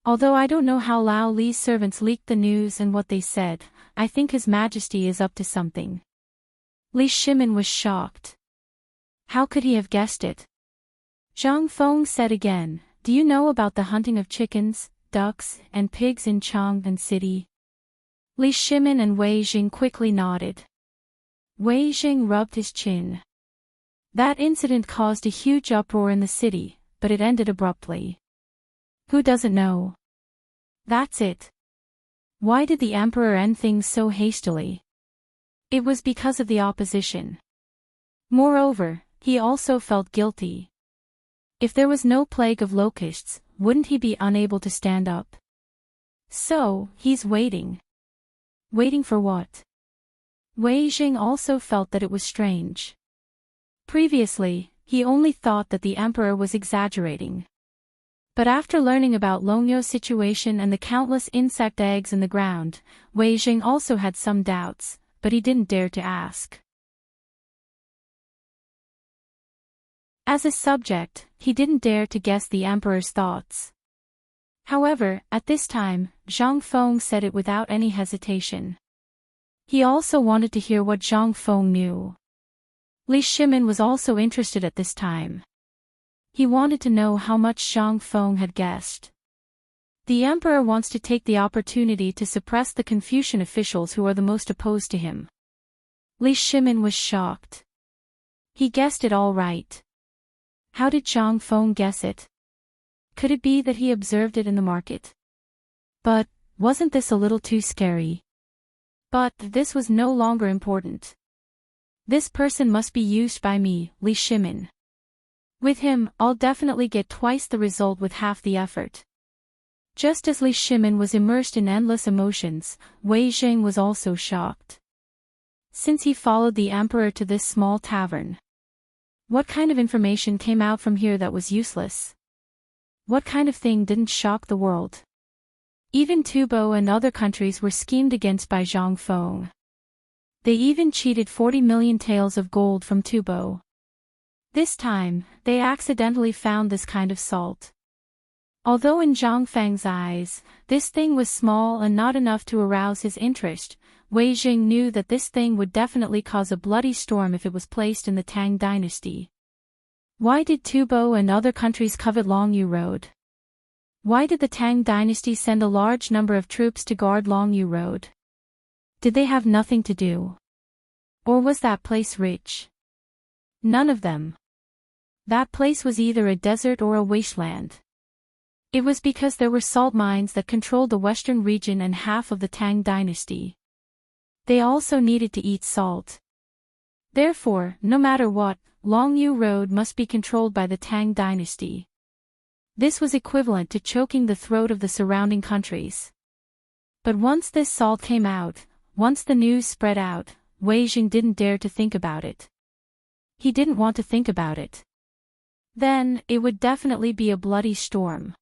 Although I don't know how Lao Li's servants leaked the news and what they said, I think His Majesty is up to something. Li Shimin was shocked. How could he have guessed it? Zhang Feng said again, do you know about the hunting of chickens, ducks, and pigs in Chang'an City? Li Shimin and Wei Jing quickly nodded. Wei Jing rubbed his chin. That incident caused a huge uproar in the city, but it ended abruptly. Who doesn't know? That's it. Why did the emperor end things so hastily? It was because of the opposition. Moreover, he also felt guilty. If there was no plague of locusts, wouldn't he be unable to stand up? So, he's waiting. Waiting for what? Wei Jing also felt that it was strange. Previously, he only thought that the emperor was exaggerating. But after learning about Longyo's situation and the countless insect eggs in the ground, Wei Jing also had some doubts, but he didn't dare to ask. As a subject, he didn't dare to guess the emperor's thoughts. However, at this time, Zhang Feng said it without any hesitation. He also wanted to hear what Zhang Feng knew. Li Shimin was also interested at this time. He wanted to know how much Zhang Feng had guessed. The emperor wants to take the opportunity to suppress the Confucian officials who are the most opposed to him. Li Shimin was shocked. He guessed it all right. How did Zhang Feng guess it? Could it be that he observed it in the market? But, wasn't this a little too scary? But this was no longer important. This person must be used by me, Li Shimin. With him, I'll definitely get twice the result with half the effort. Just as Li Shimin was immersed in endless emotions, Wei Jing was also shocked. Since he followed the emperor to this small tavern, what kind of information came out from here that was useless? What kind of thing didn't shock the world? Even Tubo and other countries were schemed against by Zhang Feng. They even cheated 40 million taels of gold from Tubo. This time, they accidentally found this kind of salt. Although in Zhang Feng's eyes, this thing was small and not enough to arouse his interest, Wei Jing knew that this thing would definitely cause a bloody storm if it was placed in the Tang Dynasty. Why did Tubo and other countries covet Longyu Road? Why did the Tang Dynasty send a large number of troops to guard Longyu Road? Did they have nothing to do? Or was that place rich? None of them. That place was either a desert or a wasteland. It was because there were salt mines that controlled the western region and half of the Tang Dynasty. They also needed to eat salt. Therefore, no matter what, Longyu Road must be controlled by the Tang Dynasty. This was equivalent to choking the throat of the surrounding countries. But once this salt came out, once the news spread out, Wei Jing didn't dare to think about it. He didn't want to think about it. Then, it would definitely be a bloody storm.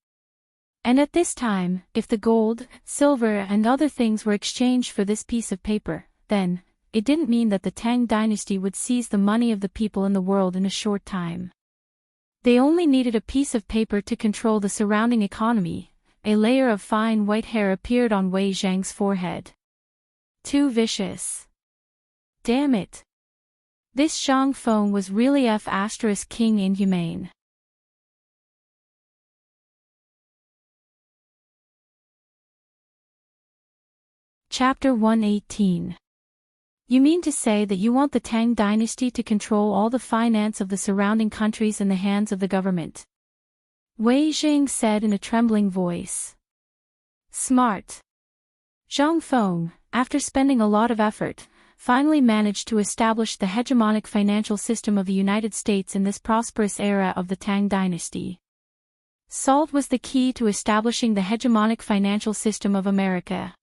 And at this time, if the gold, silver and other things were exchanged for this piece of paper, then, it didn't mean that the Tang Dynasty would seize the money of the people in the world in a short time. They only needed a piece of paper to control the surrounding economy. A layer of fine white hair appeared on Wei Zhang's forehead. Too vicious. Damn it. This Zhang Feng was really King inhumane. Chapter 118. You mean to say that you want the Tang Dynasty to control all the finance of the surrounding countries in the hands of the government? Wei Jing said in a trembling voice. Smart. Zhang Feng, after spending a lot of effort, finally managed to establish the hegemonic financial system of the United States in this prosperous era of the Tang Dynasty. Salt was the key to establishing the hegemonic financial system of America.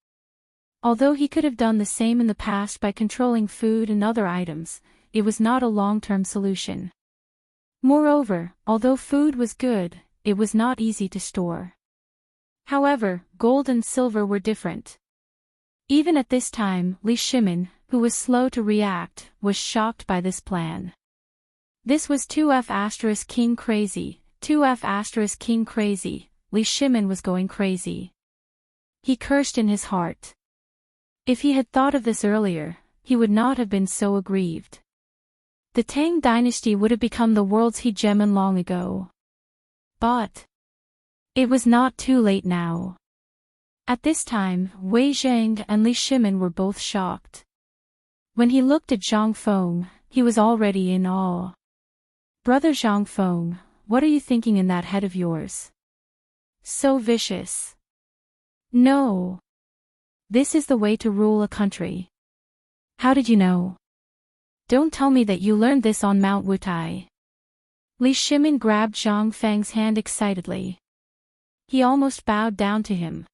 Although he could have done the same in the past by controlling food and other items, it was not a long-term solution. Moreover, although food was good, it was not easy to store. However, gold and silver were different. Even at this time, Li Shimin, who was slow to react, was shocked by this plan. This was 2F*King crazy, 2F*King crazy, Li Shimin was going crazy. He cursed in his heart. If he had thought of this earlier, he would not have been so aggrieved. The Tang dynasty would have become the world's hegemon long ago. But it was not too late now. At this time, Wei Zhang and Li Shimin were both shocked. When he looked at Zhang Feng, he was already in awe. "Brother Zhang Feng, what are you thinking in that head of yours? So vicious." "No. This is the way to rule a country." "How did you know? Don't tell me that you learned this on Mount Wutai." Li Shimin grabbed Zhang Feng's hand excitedly. He almost bowed down to him.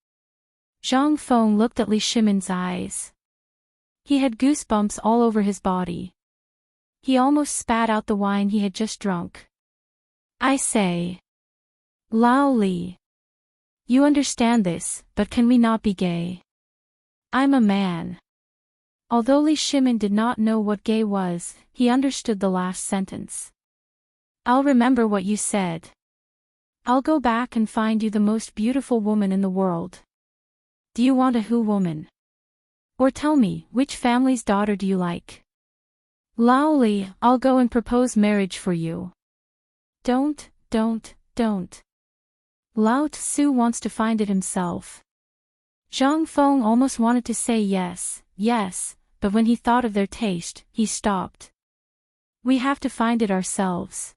Zhang Feng looked at Li Shimin's eyes. He had goosebumps all over his body. He almost spat out the wine he had just drunk. "I say, Lao Li. You understand this, but can we not be gay? I'm a man." Although Li Shimin did not know what gay was, he understood the last sentence. "I'll remember what you said. I'll go back and find you the most beautiful woman in the world. Do you want a Hu woman? Or tell me, which family's daughter do you like? Lao Li, I'll go and propose marriage for you." Don't. Lao Tzu wants to find it himself." Zhang Feng almost wanted to say yes, but when he thought of their taste, he stopped. "We have to find it ourselves.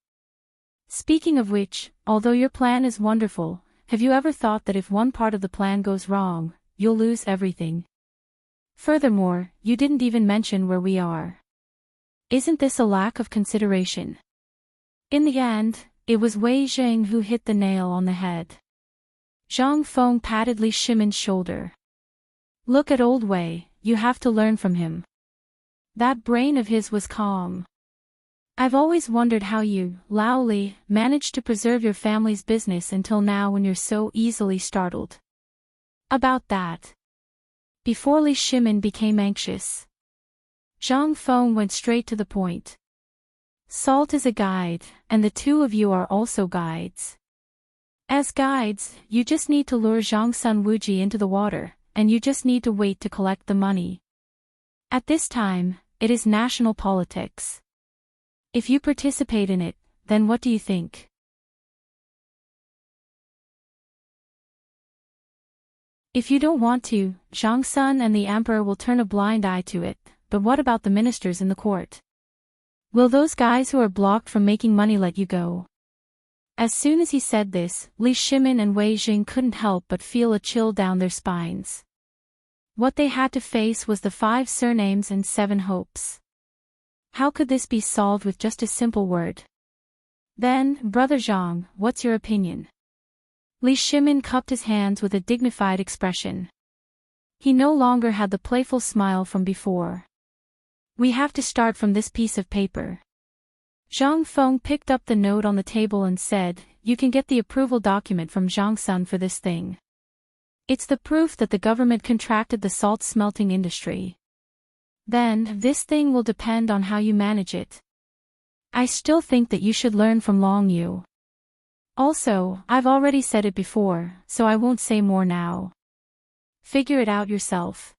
Speaking of which, although your plan is wonderful, have you ever thought that if one part of the plan goes wrong, you'll lose everything? Furthermore, you didn't even mention where we are. Isn't this a lack of consideration?" In the end, it was Wei Zhang who hit the nail on the head. Zhang Feng patted Li Shimin's shoulder. "Look at old Wei, you have to learn from him. That brain of his was calm. I've always wondered how you, Lao Li, managed to preserve your family's business until now when you're so easily startled." "About that." Before Li Shimin became anxious, Zhang Feng went straight to the point. "Salt is a guide, and the two of you are also guides. As guides, you just need to lure Zhang Sun Wuji into the water, and you just need to wait to collect the money. At this time, it is national politics. If you participate in it, then what do you think?" "If you don't want to, Zhang Sun and the emperor will turn a blind eye to it, but what about the ministers in the court? Will those guys who are blocked from making money let you go?" As soon as he said this, Li Shimin and Wei Jing couldn't help but feel a chill down their spines. What they had to face was the 5 surnames and 7 hopes. How could this be solved with just a simple word? "Then, Brother Zhang, what's your opinion?" Li Shimin cupped his hands with a dignified expression. He no longer had the playful smile from before. "We have to start from this piece of paper." Zhang Feng picked up the note on the table and said, "You can get the approval document from Zhang Sun for this thing. It's the proof that the government contracted the salt smelting industry. Then, this thing will depend on how you manage it. I still think that you should learn from Long Yu. Also, I've already said it before, so I won't say more now. Figure it out yourself.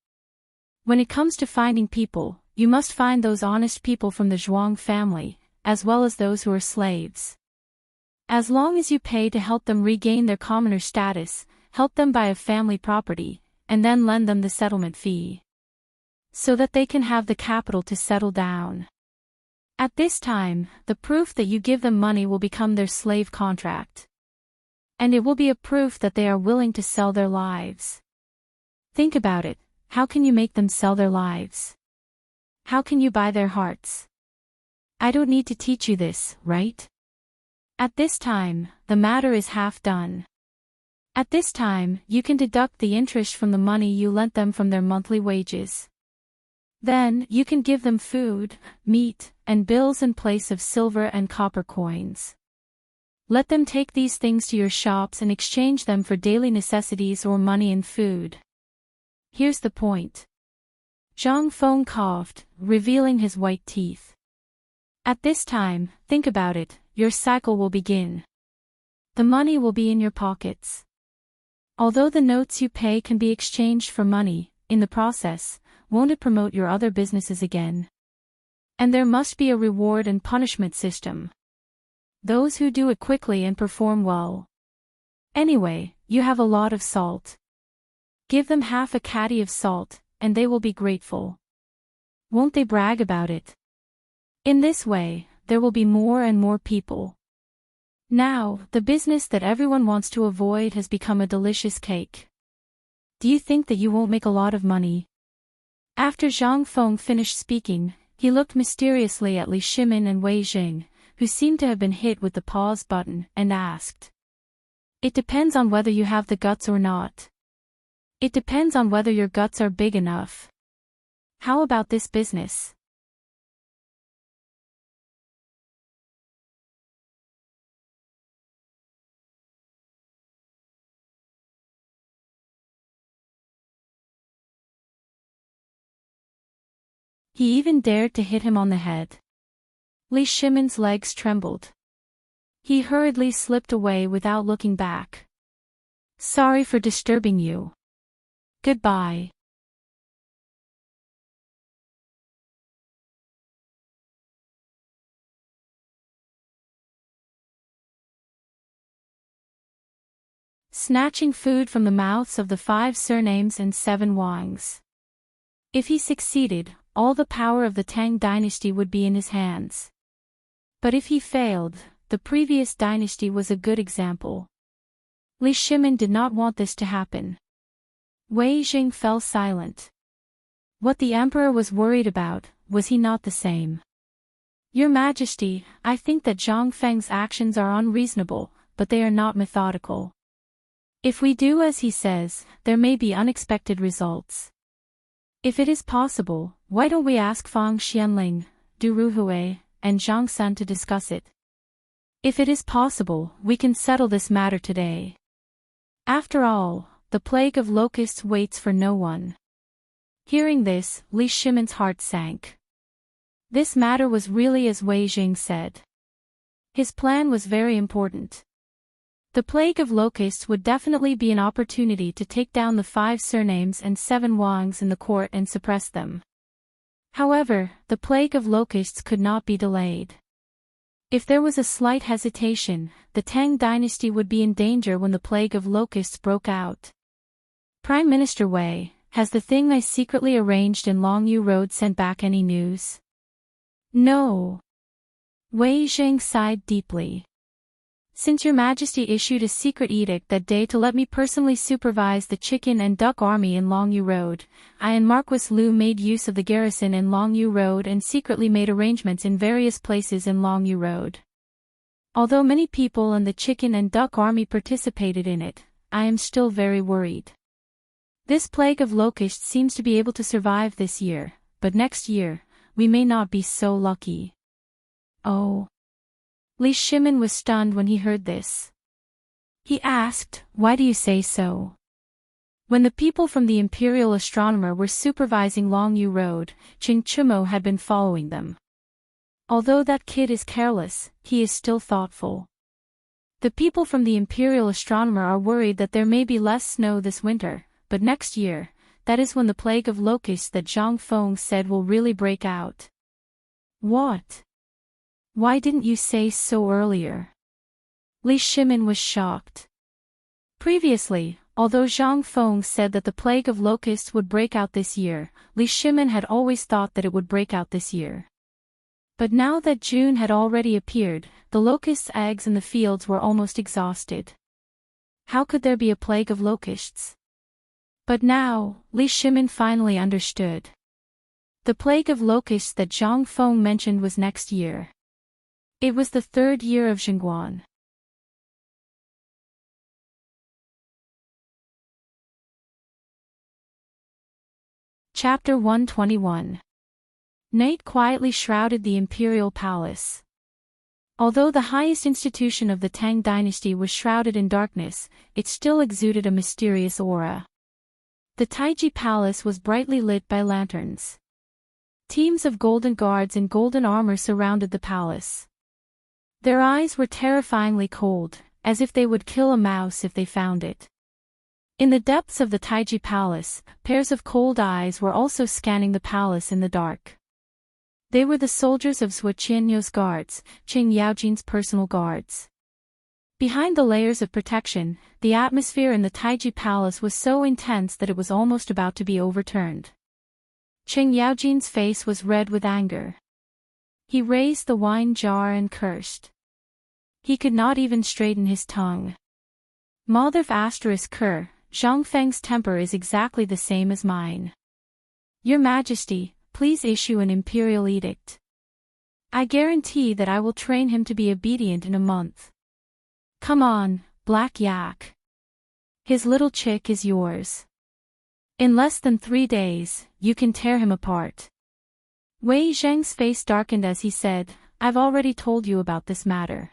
When it comes to finding people, you must find those honest people from the Zhuang family, as well as those who are slaves. As long as you pay to help them regain their commoner status, help them buy a family property, and then lend them the settlement fee, so that they can have the capital to settle down. At this time, the proof that you give them money will become their slave contract. And it will be a proof that they are willing to sell their lives. Think about it, how can you make them sell their lives? How can you buy their hearts? I don't need to teach you this, right? At this time, the matter is half done. At this time, you can deduct the interest from the money you lent them from their monthly wages. Then, you can give them food, meat, and bills in place of silver and copper coins. Let them take these things to your shops and exchange them for daily necessities or money and food. Here's the point. Zhang Feng coughed, revealing his white teeth. At this time, think about it, your cycle will begin. The money will be in your pockets. Although the notes you pay can be exchanged for money, in the process, won't it promote your other businesses again? And there must be a reward and punishment system. Those who do it quickly and perform well. Anyway, you have a lot of salt. Give them half a caddy of salt, and they will be grateful. Won't they brag about it? In this way, there will be more and more people. Now, the business that everyone wants to avoid has become a delicious cake. Do you think that you won't make a lot of money? After Zhang Feng finished speaking, he looked mysteriously at Li Shimin and Wei Jing, who seemed to have been hit with the pause button, and asked. It depends on whether you have the guts or not. It depends on whether your guts are big enough. How about this business? He even dared to hit him on the head. Li Shimin's legs trembled. He hurriedly slipped away without looking back. Sorry for disturbing you. Goodbye. Snatching food from the mouths of the 5 surnames and 7 wangs. If he succeeded, all the power of the Tang dynasty would be in his hands. But if he failed, the previous dynasty was a good example. Li Shimin did not want this to happen. Wei Jing fell silent. What the emperor was worried about, was he not the same? Your Majesty, I think that Zhang Feng's actions are unreasonable, but they are not methodical. If we do as he says, there may be unexpected results. If it is possible, why don't we ask Fang Xianling, Du Ruhui, and Zhang Sun to discuss it? If it is possible, we can settle this matter today. After all, the plague of locusts waits for no one. Hearing this, Li Shimin's heart sank. This matter was really as Wei Jing said. His plan was very important. The plague of locusts would definitely be an opportunity to take down the 5 surnames and 7 wangs in the court and suppress them. However, the plague of locusts could not be delayed. If there was a slight hesitation, the Tang dynasty would be in danger when the plague of locusts broke out. Prime Minister Wei, has the thing I secretly arranged in Longyu Road sent back any news? No. Wei Jing sighed deeply. Since Your Majesty issued a secret edict that day to let me personally supervise the chicken and duck army in Longyu Road, I and Marquis Liu made use of the garrison in Longyu Road and secretly made arrangements in various places in Longyu Road. Although many people in the chicken and duck army participated in it, I am still very worried. This plague of locusts seems to be able to survive this year, but next year, we may not be so lucky. Oh. Li Shimin was stunned when he heard this. He asked, why do you say so? When the people from the Imperial Astronomer were supervising Longyu Road, Qing Chumo had been following them. Although that kid is careless, he is still thoughtful. The people from the Imperial Astronomer are worried that there may be less snow this winter, but next year, that is when the plague of locusts that Zhang Feng said will really break out. What? Why didn't you say so earlier? Li Shimin was shocked. Previously, although Zhang Feng said that the plague of locusts would break out this year, Li Shimin had always thought that it would break out this year. But now that June had already appeared, the locusts' eggs in the fields were almost exhausted. How could there be a plague of locusts? But now, Li Shimin finally understood. The plague of locusts that Zhang Feng mentioned was next year. It was the 3rd year of Xingguan. Chapter 121. Night quietly shrouded the imperial palace. Although the highest institution of the Tang dynasty was shrouded in darkness, it still exuded a mysterious aura. The Taiji palace was brightly lit by lanterns. Teams of golden guards in golden armor surrounded the palace. Their eyes were terrifyingly cold, as if they would kill a mouse if they found it. In the depths of the Taiji Palace, pairs of cold eyes were also scanning the palace in the dark. They were the soldiers of Zhou Qianyo's guards, Qing Yaojin's personal guards. Behind the layers of protection, the atmosphere in the Taiji Palace was so intense that it was almost about to be overturned. Qing Yaojin's face was red with anger. He raised the wine jar and cursed. He could not even straighten his tongue. Motherf *Ker, Zhang Feng's temper is exactly the same as mine. Your Majesty, please issue an imperial edict. I guarantee that I will train him to be obedient in a month. Come on, Black Yak. His little chick is yours. In less than 3 days, you can tear him apart. Wei Zheng's face darkened as he said, I've already told you about this matter.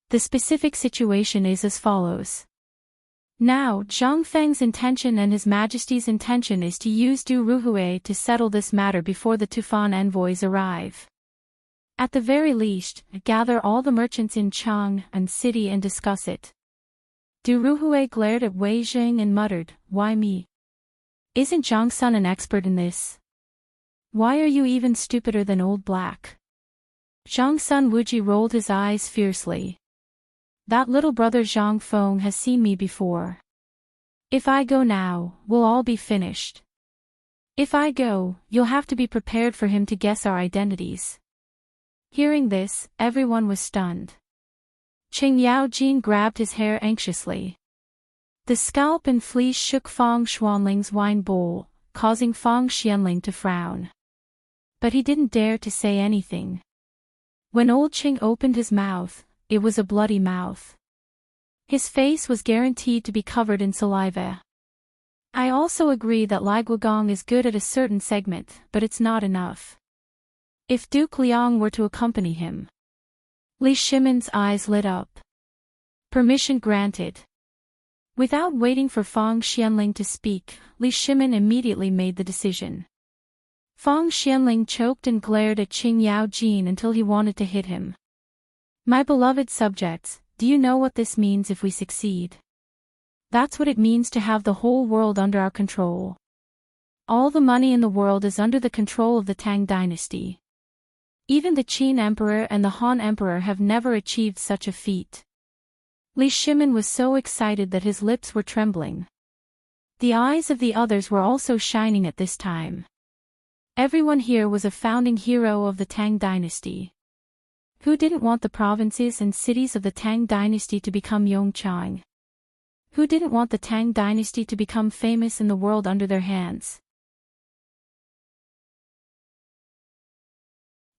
The specific situation is as follows. Now, Zhang Feng's intention and His Majesty's intention is to use Du Ruhui to settle this matter before the Tufan envoys arrive. At the very least, gather all the merchants in Chang and city and discuss it. Du Ruhui glared at Wei Zheng and muttered, Why me? Isn't Zhang Sun an expert in this? Why are you even stupider than Old Black? Zhang Sun Wuji rolled his eyes fiercely. That little brother Zhang Feng has seen me before. If I go now, we'll all be finished. If I go, you'll have to be prepared for him to guess our identities. Hearing this, everyone was stunned. Qing Yaojin grabbed his hair anxiously. The scalp and fleece shook Fang Xuanling's wine bowl, causing Fang Xianling to frown. But he didn't dare to say anything. When old Qing opened his mouth, it was a bloody mouth. His face was guaranteed to be covered in saliva. I also agree that Lai Guogong is good at a certain segment, but it's not enough. If Duke Liang were to accompany him. Li Shimon's eyes lit up. Permission granted. Without waiting for Fang Xianling to speak, Li Shimon immediately made the decision. Fang Xianling choked and glared at Qing Yaojin until he wanted to hit him. My beloved subjects, do you know what this means if we succeed? That's what it means to have the whole world under our control. All the money in the world is under the control of the Tang Dynasty. Even the Qin Emperor and the Han Emperor have never achieved such a feat. Li Shimon was so excited that his lips were trembling. The eyes of the others were also shining at this time. Everyone here was a founding hero of the Tang Dynasty. Who didn't want the provinces and cities of the Tang Dynasty to become Yongchang? Who didn't want the Tang Dynasty to become famous in the world under their hands?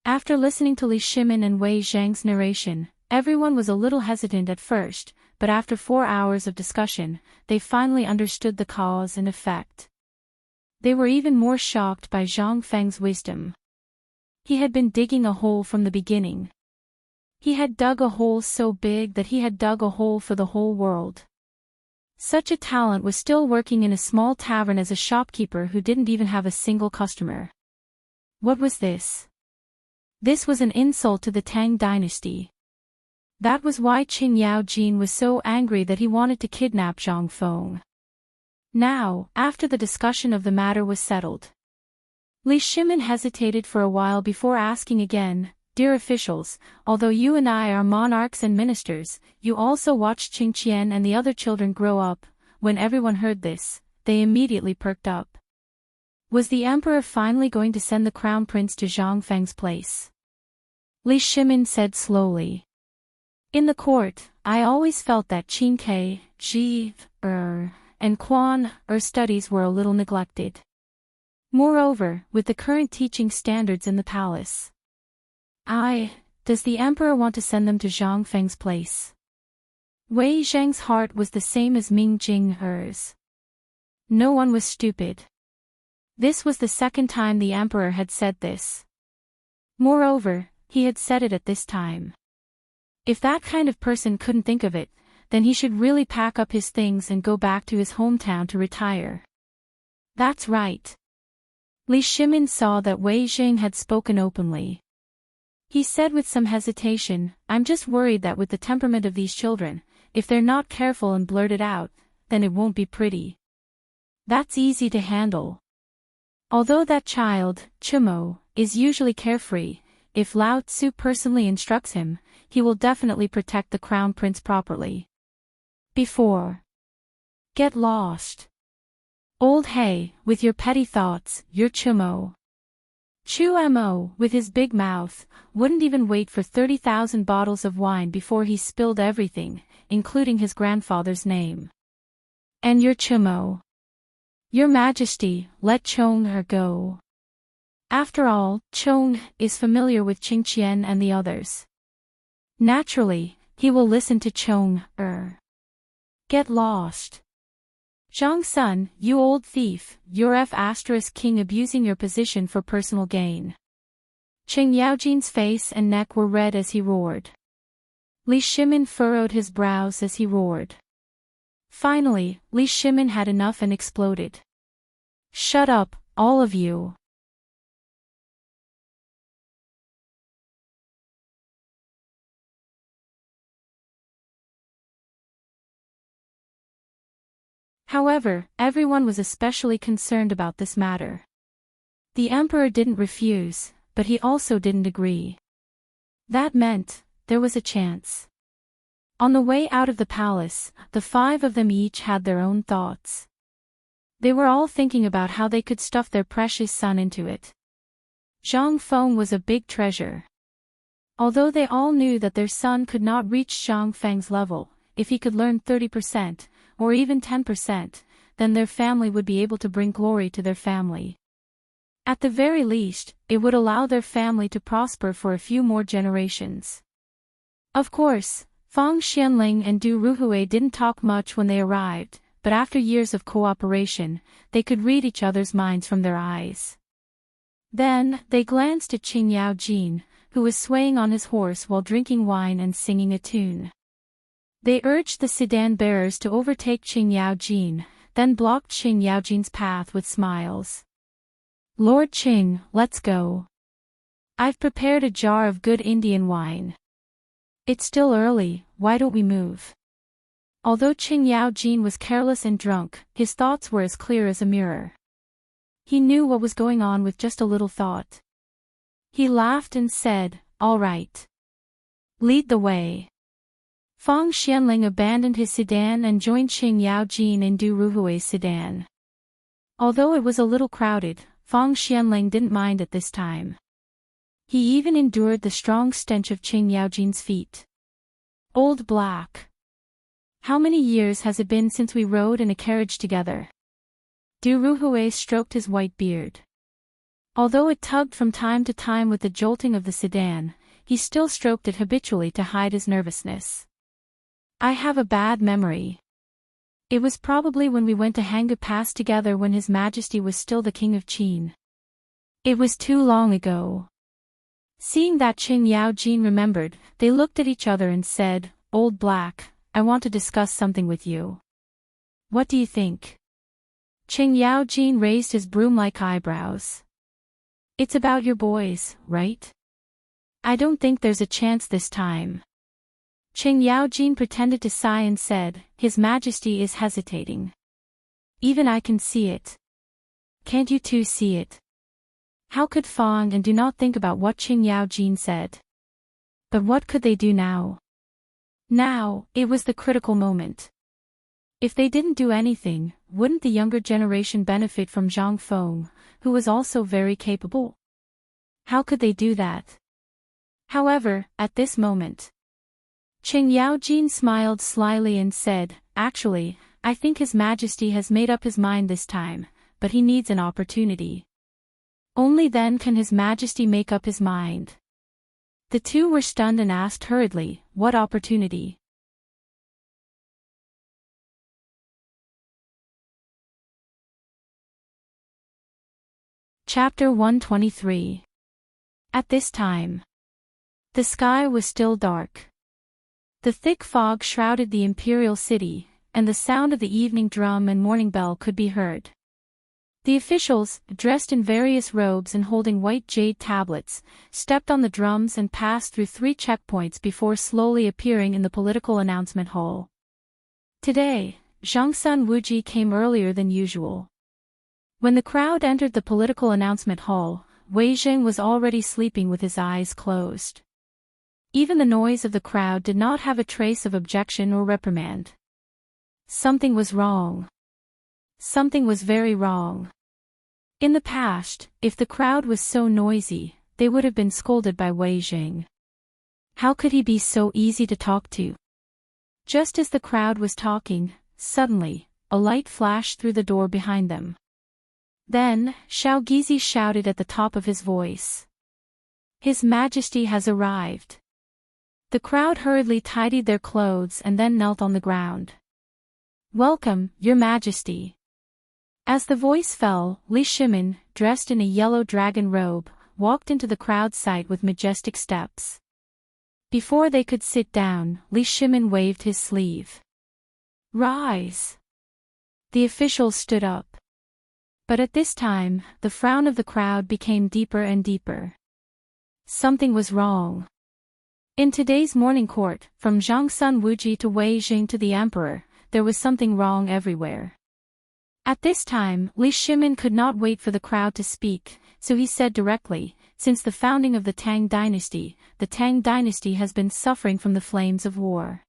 After listening to Li Shimon and Wei Zheng's narration, everyone was a little hesitant at first, but after 4 hours of discussion, they finally understood the cause and effect. They were even more shocked by Zhang Feng's wisdom. He had been digging a hole from the beginning. He had dug a hole so big that he had dug a hole for the whole world. Such a talent was still working in a small tavern as a shopkeeper who didn't even have a single customer. What was this? This was an insult to the Tang Dynasty. That was why Qing Yaojin was so angry that he wanted to kidnap Zhang Feng. Now, after the discussion of the matter was settled, Li Shimon hesitated for a while before asking again, Dear officials, although you and I are monarchs and ministers, you also watched Qing Qian and the other children grow up. When everyone heard this, they immediately perked up. Was the emperor finally going to send the crown prince to Zhang Feng's place? Li Shimon said slowly. In the court, I always felt that Qin Ke, Ji, and Quan, studies were a little neglected. Moreover, with the current teaching standards in the palace, does the emperor want to send them to Zhang Feng's place? Wei Zheng's heart was the same as Ming Jing's. No one was stupid. This was the second time the emperor had said this. Moreover, he had said it at this time. If that kind of person couldn't think of it, then he should really pack up his things and go back to his hometown to retire. That's right. Li Shimon saw that Wei Zheng had spoken openly. He said with some hesitation, I'm just worried that with the temperament of these children, if they're not careful and blurt it out, then it won't be pretty. That's easy to handle. Although that child, Chumo, is usually carefree, if Lao Tzu personally instructs him, he will definitely protect the crown prince properly. Before. Get lost. Old Hay, with your petty thoughts, your Chumo. Chu-mo, with his big mouth, wouldn't even wait for 30,000 bottles of wine before he spilled everything, including his grandfather's name. And your Chumo. Your Majesty, let Chong-er go. After all, Chong is familiar with Qingqian and the others. Naturally, he will listen to Chong-er. Get lost. Zhang Sun, you old thief, you're F***king abusing your position for personal gain. Qing Yaojin's face and neck were red as he roared. Li Shimin furrowed his brows as he roared. Finally, Li Shimin had enough and exploded. Shut up, all of you. However, everyone was especially concerned about this matter. The emperor didn't refuse, but he also didn't agree. That meant, there was a chance. On the way out of the palace, the 5 of them each had their own thoughts. They were all thinking about how they could stuff their precious son into it. Zhang Feng was a big treasure. Although they all knew that their son could not reach Zhang Feng's level, if he could learn 30%, or even 10%, then their family would be able to bring glory to their family. At the very least, it would allow their family to prosper for a few more generations. Of course, Fang Xianling and Du Ruhui didn't talk much when they arrived, but after years of cooperation, they could read each other's minds from their eyes. Then, they glanced at Qing Yaojin, who was swaying on his horse while drinking wine and singing a tune. They urged the sedan bearers to overtake Qing Yaojin, then blocked Qing Yaojin's path with smiles. Lord Qing, let's go. I've prepared a jar of good Indian wine. It's still early, why don't we move? Although Qing Yaojin was careless and drunk, his thoughts were as clear as a mirror. He knew what was going on with just a little thought. He laughed and said, all right. Lead the way. Fang Xianling abandoned his sedan and joined Qing Yaojin in Du Ruhui's sedan. Although it was a little crowded, Fang Xianling didn't mind at this time. He even endured the strong stench of Qing Yaojin's feet. Old Black. How many years has it been since we rode in a carriage together? Du Ruhui stroked his white beard. Although it tugged from time to time with the jolting of the sedan, he still stroked it habitually to hide his nervousness. I have a bad memory. It was probably when we went to Hanga Pass together when His Majesty was still the King of Qin. It was too long ago. Seeing that Qing Yaojin remembered, they looked at each other and said, Old Black, I want to discuss something with you. What do you think? Qing Yaojin raised his broom-like eyebrows. It's about your boys, right? I don't think there's a chance this time. Qing Yaojin pretended to sigh and said, His Majesty is hesitating. Even I can see it. Can't you two see it? How could Fang and do not think about what Qing Yaojin said? But what could they do now? Now, it was the critical moment. If they didn't do anything, wouldn't the younger generation benefit from Zhang Feng, who was also very capable? How could they do that? However, at this moment, Qing Yaojin smiled slyly and said, Actually, I think His Majesty has made up his mind this time, but he needs an opportunity. Only then can His Majesty make up his mind. The two were stunned and asked hurriedly, What opportunity? Chapter 123. At this time, the sky was still dark. The thick fog shrouded the imperial city, and the sound of the evening drum and morning bell could be heard. The officials, dressed in various robes and holding white jade tablets, stepped on the drums and passed through 3 checkpoints before slowly appearing in the political announcement hall. Today, Zhangsun Wuji came earlier than usual. When the crowd entered the political announcement hall, Wei Zheng was already sleeping with his eyes closed. Even the noise of the crowd did not have a trace of objection or reprimand. Something was wrong. Something was very wrong. In the past, if the crowd was so noisy, they would have been scolded by Wei Zheng. How could he be so easy to talk to? Just as the crowd was talking, suddenly, a light flashed through the door behind them. Then, Xiao Gizi shouted at the top of his voice. His Majesty has arrived. The crowd hurriedly tidied their clothes and then knelt on the ground. Welcome, Your Majesty. As the voice fell, Li Shimin, dressed in a yellow dragon robe, walked into the crowd's sight with majestic steps. Before they could sit down, Li Shimin waved his sleeve. Rise. The officials stood up. But at this time, the frown of the crowd became deeper and deeper. Something was wrong. In today's morning court, from Zhangsun Wuji to Wei Jing to the emperor, there was something wrong everywhere. At this time, Li Shimin could not wait for the crowd to speak, so he said directly, since the founding of the Tang Dynasty has been suffering from the flames of war.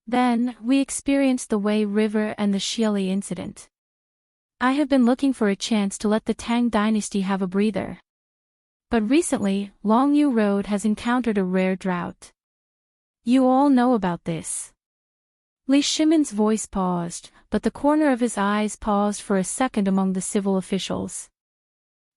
Then, we experienced the Wei River and the Xieli incident. I have been looking for a chance to let the Tang Dynasty have a breather. But recently, Longyu Road has encountered a rare drought. You all know about this. Li Shimin's voice paused, but the corner of his eyes paused for a second among the civil officials.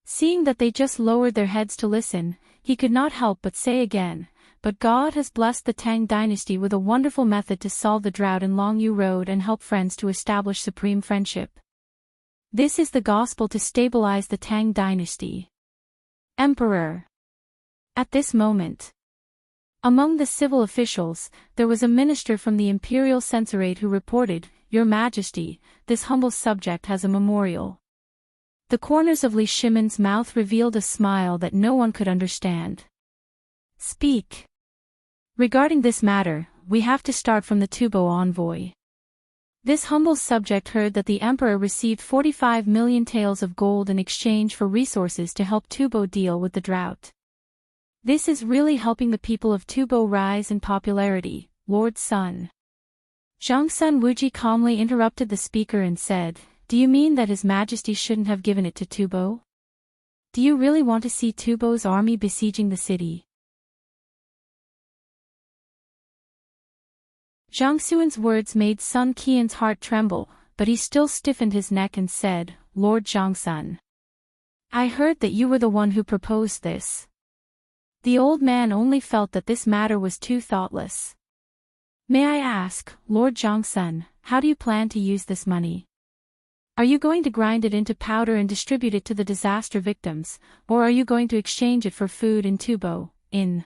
Seeing that they just lowered their heads to listen, he could not help but say again, but God has blessed the Tang Dynasty with a wonderful method to solve the drought in Longyu Road and help friends to establish supreme friendship. This is the gospel to stabilize the Tang Dynasty. Emperor. At this moment, among the civil officials, there was a minister from the imperial censorate who reported, Your Majesty, this humble subject has a memorial. The corners of Li Shimin's mouth revealed a smile that no one could understand. Speak. Regarding this matter, we have to start from the Tubo envoy. This humble subject heard that the emperor received 45 million taels of gold in exchange for resources to help Tubo deal with the drought. This is really helping the people of Tubo rise in popularity, Lord Sun. Zhangsun Wuji calmly interrupted the speaker and said, Do you mean that His Majesty shouldn't have given it to Tubo? Do you really want to see Tubo's army besieging the city? Zhang Xuan's words made Sun Qian's heart tremble, but he still stiffened his neck and said, Lord Zhangsun. I heard that you were the one who proposed this. The old man only felt that this matter was too thoughtless. May I ask, Lord Zhangsun, how do you plan to use this money? Are you going to grind it into powder and distribute it to the disaster victims, or are you going to exchange it for food in Tubo, in?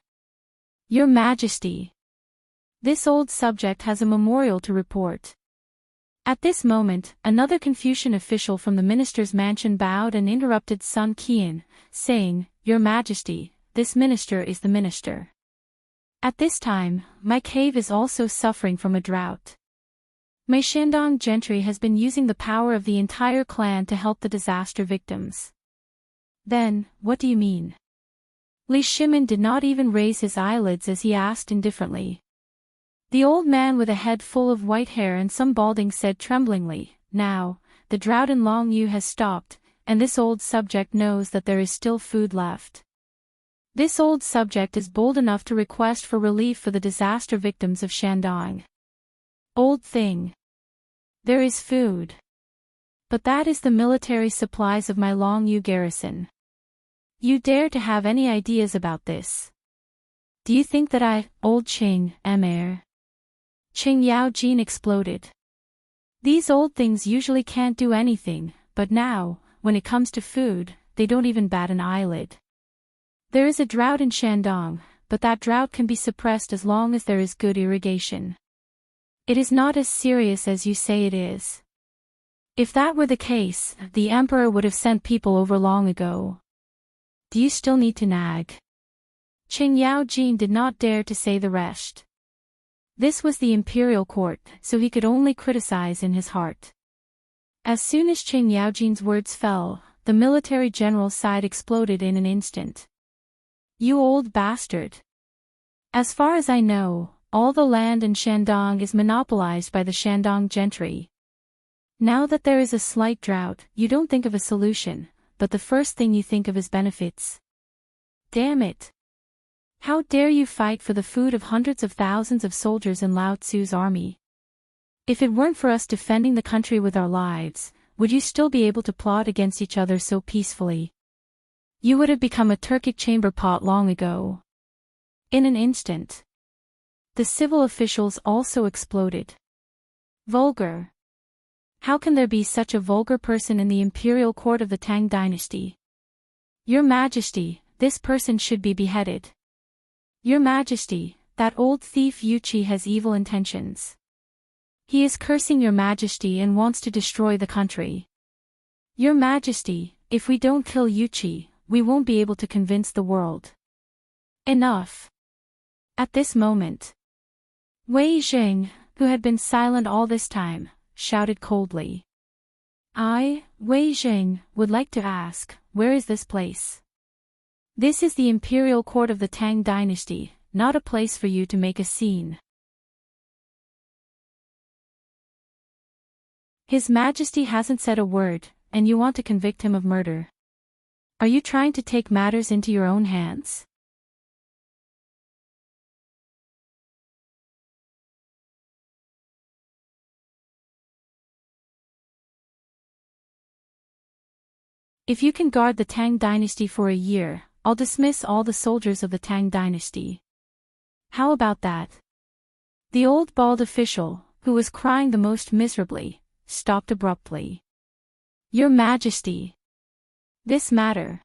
Your Majesty. This old subject has a memorial to report. At this moment, another Confucian official from the minister's mansion bowed and interrupted Sun Qian, saying, Your Majesty, this minister is the minister. At this time, my cave is also suffering from a drought. My Shandong gentry has been using the power of the entire clan to help the disaster victims. Then, what do you mean? Li Shimin did not even raise his eyelids as he asked indifferently. The old man with a head full of white hair and some balding said tremblingly, Now, the drought in Longyu has stopped, and this old subject knows that there is still food left. This old subject is bold enough to request for relief for the disaster victims of Shandong. Old thing. There is food. But that is the military supplies of my Longyu garrison. You dare to have any ideas about this? Do you think that I, old Qing, am heir? Qing Yao Jin exploded. These old things usually can't do anything, but now, when it comes to food, they don't even bat an eyelid. There is a drought in Shandong, but that drought can be suppressed as long as there is good irrigation. It is not as serious as you say it is. If that were the case, the emperor would have sent people over long ago. Do you still need to nag? Qing Yao Jin did not dare to say the rest. This was the imperial court, so he could only criticize in his heart. As soon as Qing Yaojin's words fell, the military general's side exploded in an instant. You old bastard! As far as I know, all the land in Shandong is monopolized by the Shandong gentry. Now that there is a slight drought, you don't think of a solution, but the first thing you think of is benefits. Damn it! How dare you fight for the food of hundreds of thousands of soldiers in Lao Tzu's army? If it weren't for us defending the country with our lives, would you still be able to plot against each other so peacefully? You would have become a Turkic chamber pot long ago. In an instant. The civil officials also exploded. Vulgar. How can there be such a vulgar person in the imperial court of the Tang dynasty? Your Majesty, this person should be beheaded. Your Majesty, that old thief Yuqi has evil intentions. He is cursing Your Majesty and wants to destroy the country. Your Majesty, if we don't kill Yuqi, we won't be able to convince the world. Enough. At this moment, Wei Jing, who had been silent all this time, shouted coldly. I, Wei Jing, would like to ask, where is this place? This is the imperial court of the Tang dynasty, not a place for you to make a scene. His Majesty hasn't said a word, and you want to convict him of murder. Are you trying to take matters into your own hands? If you can guard the Tang dynasty for a year, I'll dismiss all the soldiers of the Tang dynasty. How about that? The old bald official, who was crying the most miserably, stopped abruptly. Your Majesty. This matter.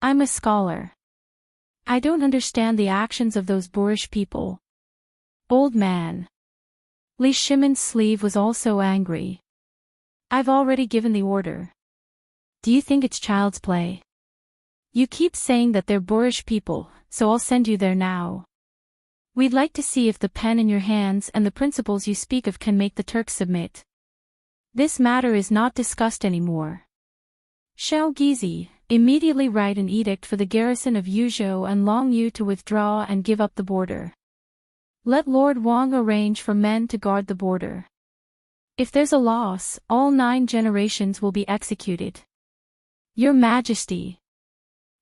I'm a scholar. I don't understand the actions of those boorish people. Old man. Li Shimon's sleeve was also angry. I've already given the order. Do you think it's child's play? You keep saying that they're boorish people, so I'll send you there now. We'd like to see if the pen in your hands and the principles you speak of can make the Turks submit. This matter is not discussed anymore. Xiao Gizi, immediately write an edict for the garrison of Yuzhou and Longyu to withdraw and give up the border. Let Lord Wang arrange for men to guard the border. If there's a loss, all 9 generations will be executed. Your Majesty.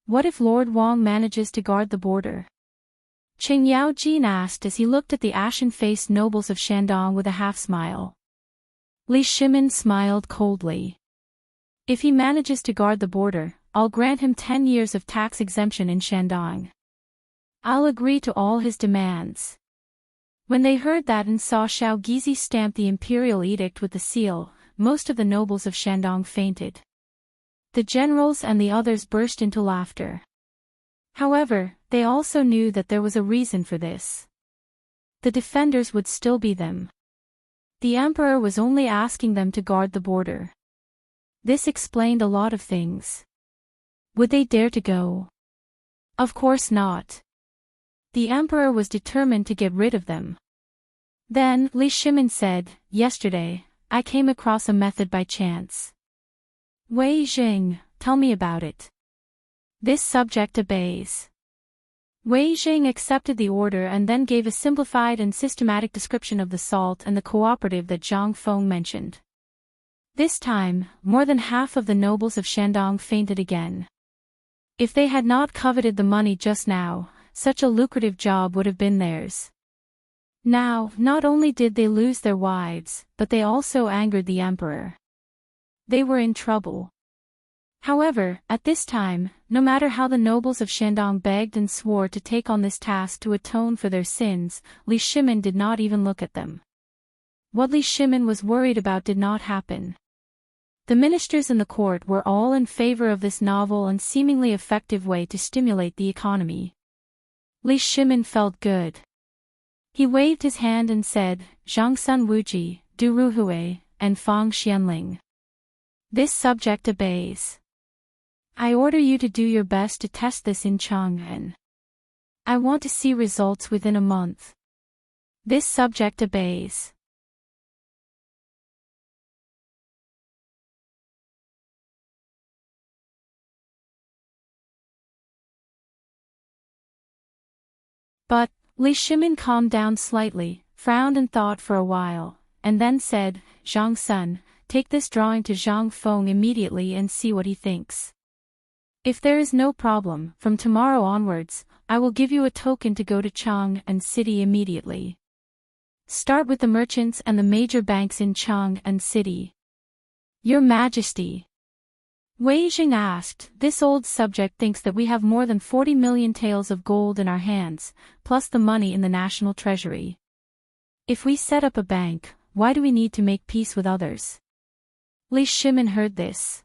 What if Lord Wang manages to guard the border? Qing Yaojin asked as he looked at the ashen-faced nobles of Shandong with a half-smile. Li Shimon smiled coldly. If he manages to guard the border, I'll grant him 10 years of tax exemption in Shandong. I'll agree to all his demands. When they heard that and saw Xiao Gizi stamp the imperial edict with the seal, most of the nobles of Shandong fainted. The generals and the others burst into laughter. However, they also knew that there was a reason for this. The defenders would still be them. The emperor was only asking them to guard the border. This explained a lot of things. Would they dare to go? Of course not. The emperor was determined to get rid of them. Then, Li Shimin said, yesterday, I came across a method by chance. Wei Jing, tell me about it. This subject obeys. Wei Jing accepted the order and then gave a simplified and systematic description of the salt and the cooperative that Zhang Feng mentioned. This time, more than half of the nobles of Shandong fainted again. If they had not coveted the money just now, such a lucrative job would have been theirs. Now, not only did they lose their wives, but they also angered the emperor. They were in trouble. However, at this time, no matter how the nobles of Shandong begged and swore to take on this task to atone for their sins, Li Shimin did not even look at them. What Li Shimin was worried about did not happen. The ministers in the court were all in favor of this novel and seemingly effective way to stimulate the economy. Li Shimin felt good. He waved his hand and said, Zhang Sun Wuji, Du Ruhui, and Fang Xianling. This subject obeys. I order you to do your best to test this in Chang'an. I want to see results within a month. This subject obeys. But Li Shimin calmed down slightly, frowned and thought for a while, and then said, Zhang Sun, take this drawing to Zhang Feng immediately and see what he thinks. If there is no problem, from tomorrow onwards, I will give you a token to go to Chang and City immediately. Start with the merchants and the major banks in Chang and City. Your Majesty. Wei Jing asked, this old subject thinks that we have more than 40 million taels of gold in our hands, plus the money in the national treasury. If we set up a bank, why do we need to make peace with others? Li Shimin heard this.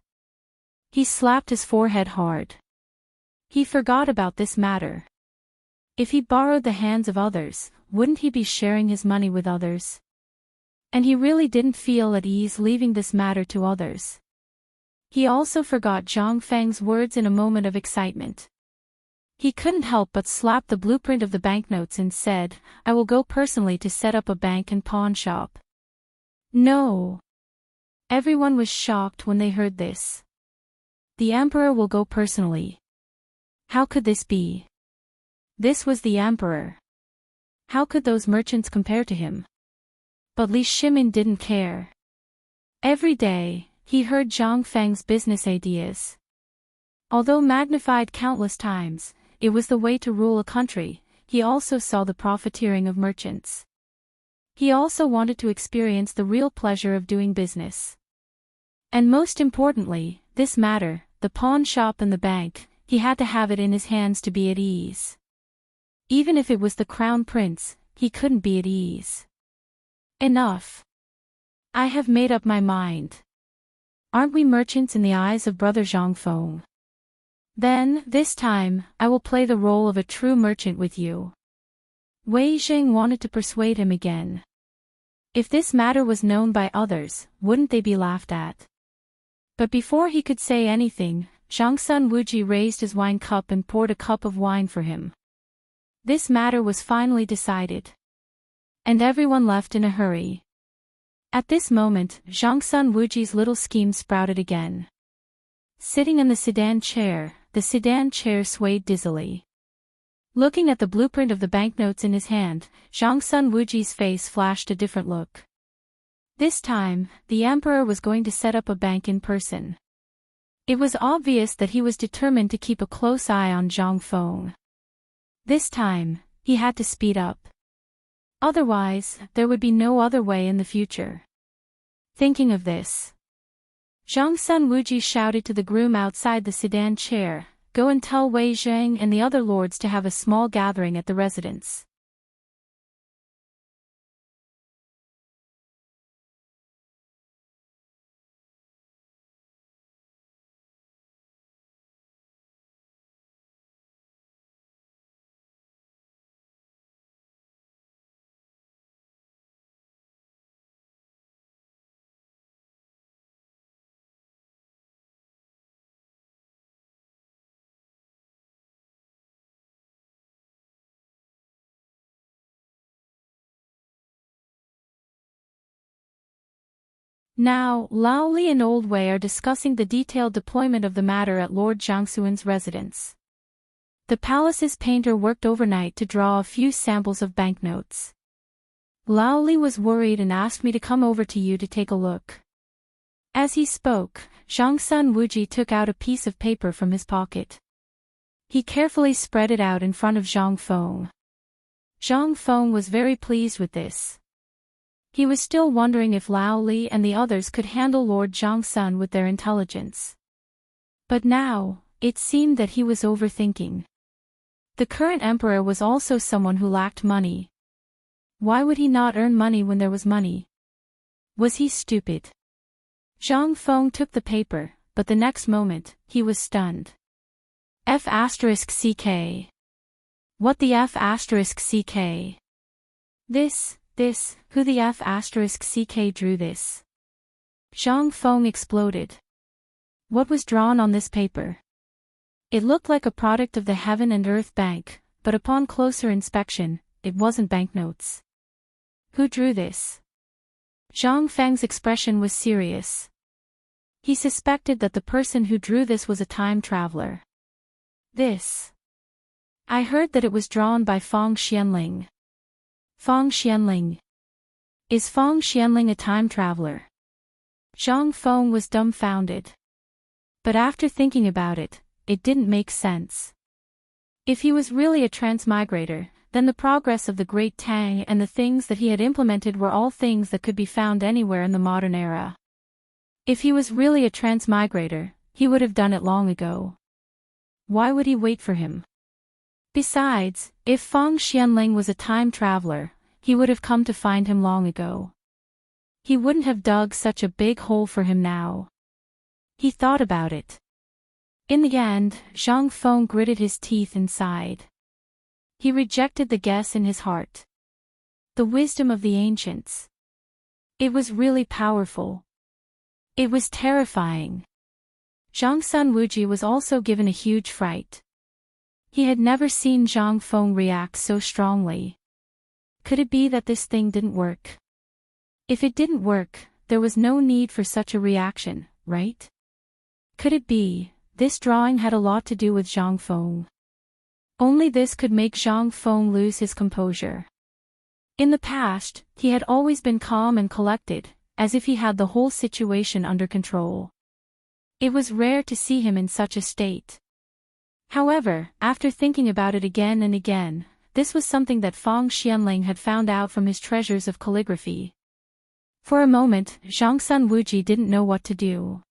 He slapped his forehead hard. He forgot about this matter. If he borrowed the hands of others, wouldn't he be sharing his money with others? And he really didn't feel at ease leaving this matter to others. He also forgot Zhang Feng's words in a moment of excitement. He couldn't help but slap the blueprint of the banknotes and said, I will go personally to set up a bank and pawn shop. No. Everyone was shocked when they heard this. The emperor will go personally. How could this be? This was the emperor. How could those merchants compare to him? But Li Shimin didn't care. Every day, he heard Zhang Feng's business ideas. Although magnified countless times, it was the way to rule a country, he also saw the profiteering of merchants. He also wanted to experience the real pleasure of doing business. And most importantly, this matter, the pawn shop and the bank, he had to have it in his hands to be at ease. Even if it was the crown prince, he couldn't be at ease. Enough. I have made up my mind. Aren't we merchants in the eyes of brother Zhang Feng? Then, this time, I will play the role of a true merchant with you. Wei Jing wanted to persuade him again. If this matter was known by others, wouldn't they be laughed at? But before he could say anything, Zhang Sun Wuji raised his wine cup and poured a cup of wine for him. This matter was finally decided. And everyone left in a hurry. At this moment, Zhang Sun Wuji's little scheme sprouted again. Sitting in the sedan chair swayed dizzily. Looking at the blueprint of the banknotes in his hand, Zhang Sun Wuji's face flashed a different look. This time, the emperor was going to set up a bank in person. It was obvious that he was determined to keep a close eye on Zhang Feng. This time, he had to speed up. Otherwise, there would be no other way in the future. Thinking of this, Zhang Sun Wuji shouted to the groom outside the sedan chair, go and tell Wei Zhang and the other lords to have a small gathering at the residence. Now, Lao Li and Old Wei are discussing the detailed deployment of the matter at Lord Jiangxuan's residence. The palace's painter worked overnight to draw a few samples of banknotes. Lao Li was worried and asked me to come over to you to take a look. As he spoke, Zhang Sun Wuji took out a piece of paper from his pocket. He carefully spread it out in front of Zhang Feng. Zhang Feng was very pleased with this. He was still wondering if Lao Li and the others could handle Lord Jiangxun with their intelligence. But now, it seemed that he was overthinking. The current emperor was also someone who lacked money. Why would he not earn money when there was money? Was he stupid? Zhang Feng took the paper, but the next moment, he was stunned. F***CK. What the F***CK? Who the F***CK drew this? Zhang Feng exploded. What was drawn on this paper? It looked like a product of the Heaven and Earth Bank, but upon closer inspection, it wasn't banknotes. Who drew this? Zhang Feng's expression was serious. He suspected that the person who drew this was a time traveler. This. I heard that it was drawn by Feng Xianling. Feng Xianling. Is Feng Xianling a time traveler? Zhang Feng was dumbfounded. But after thinking about it, it didn't make sense. If he was really a transmigrator, then the progress of the great Tang and the things that he had implemented were all things that could be found anywhere in the modern era. If he was really a transmigrator, he would have done it long ago. Why would he wait for him? Besides, if Feng Xianling was a time traveler, he would have come to find him long ago. He wouldn't have dug such a big hole for him now. He thought about it. In the end, Zhang Feng gritted his teeth and sighed. He rejected the guess in his heart. The wisdom of the ancients. It was really powerful. It was terrifying. Zhang Sun Wuji was also given a huge fright. He had never seen Zhang Feng react so strongly. Could it be that this thing didn't work? If it didn't work, there was no need for such a reaction, right? Could it be, this drawing had a lot to do with Zhang Feng? Only this could make Zhang Feng lose his composure. In the past, he had always been calm and collected, as if he had the whole situation under control. It was rare to see him in such a state. However, after thinking about it again and again, this was something that Feng Xianling had found out from his treasures of calligraphy. For a moment, Zhang Sun Wuji didn't know what to do.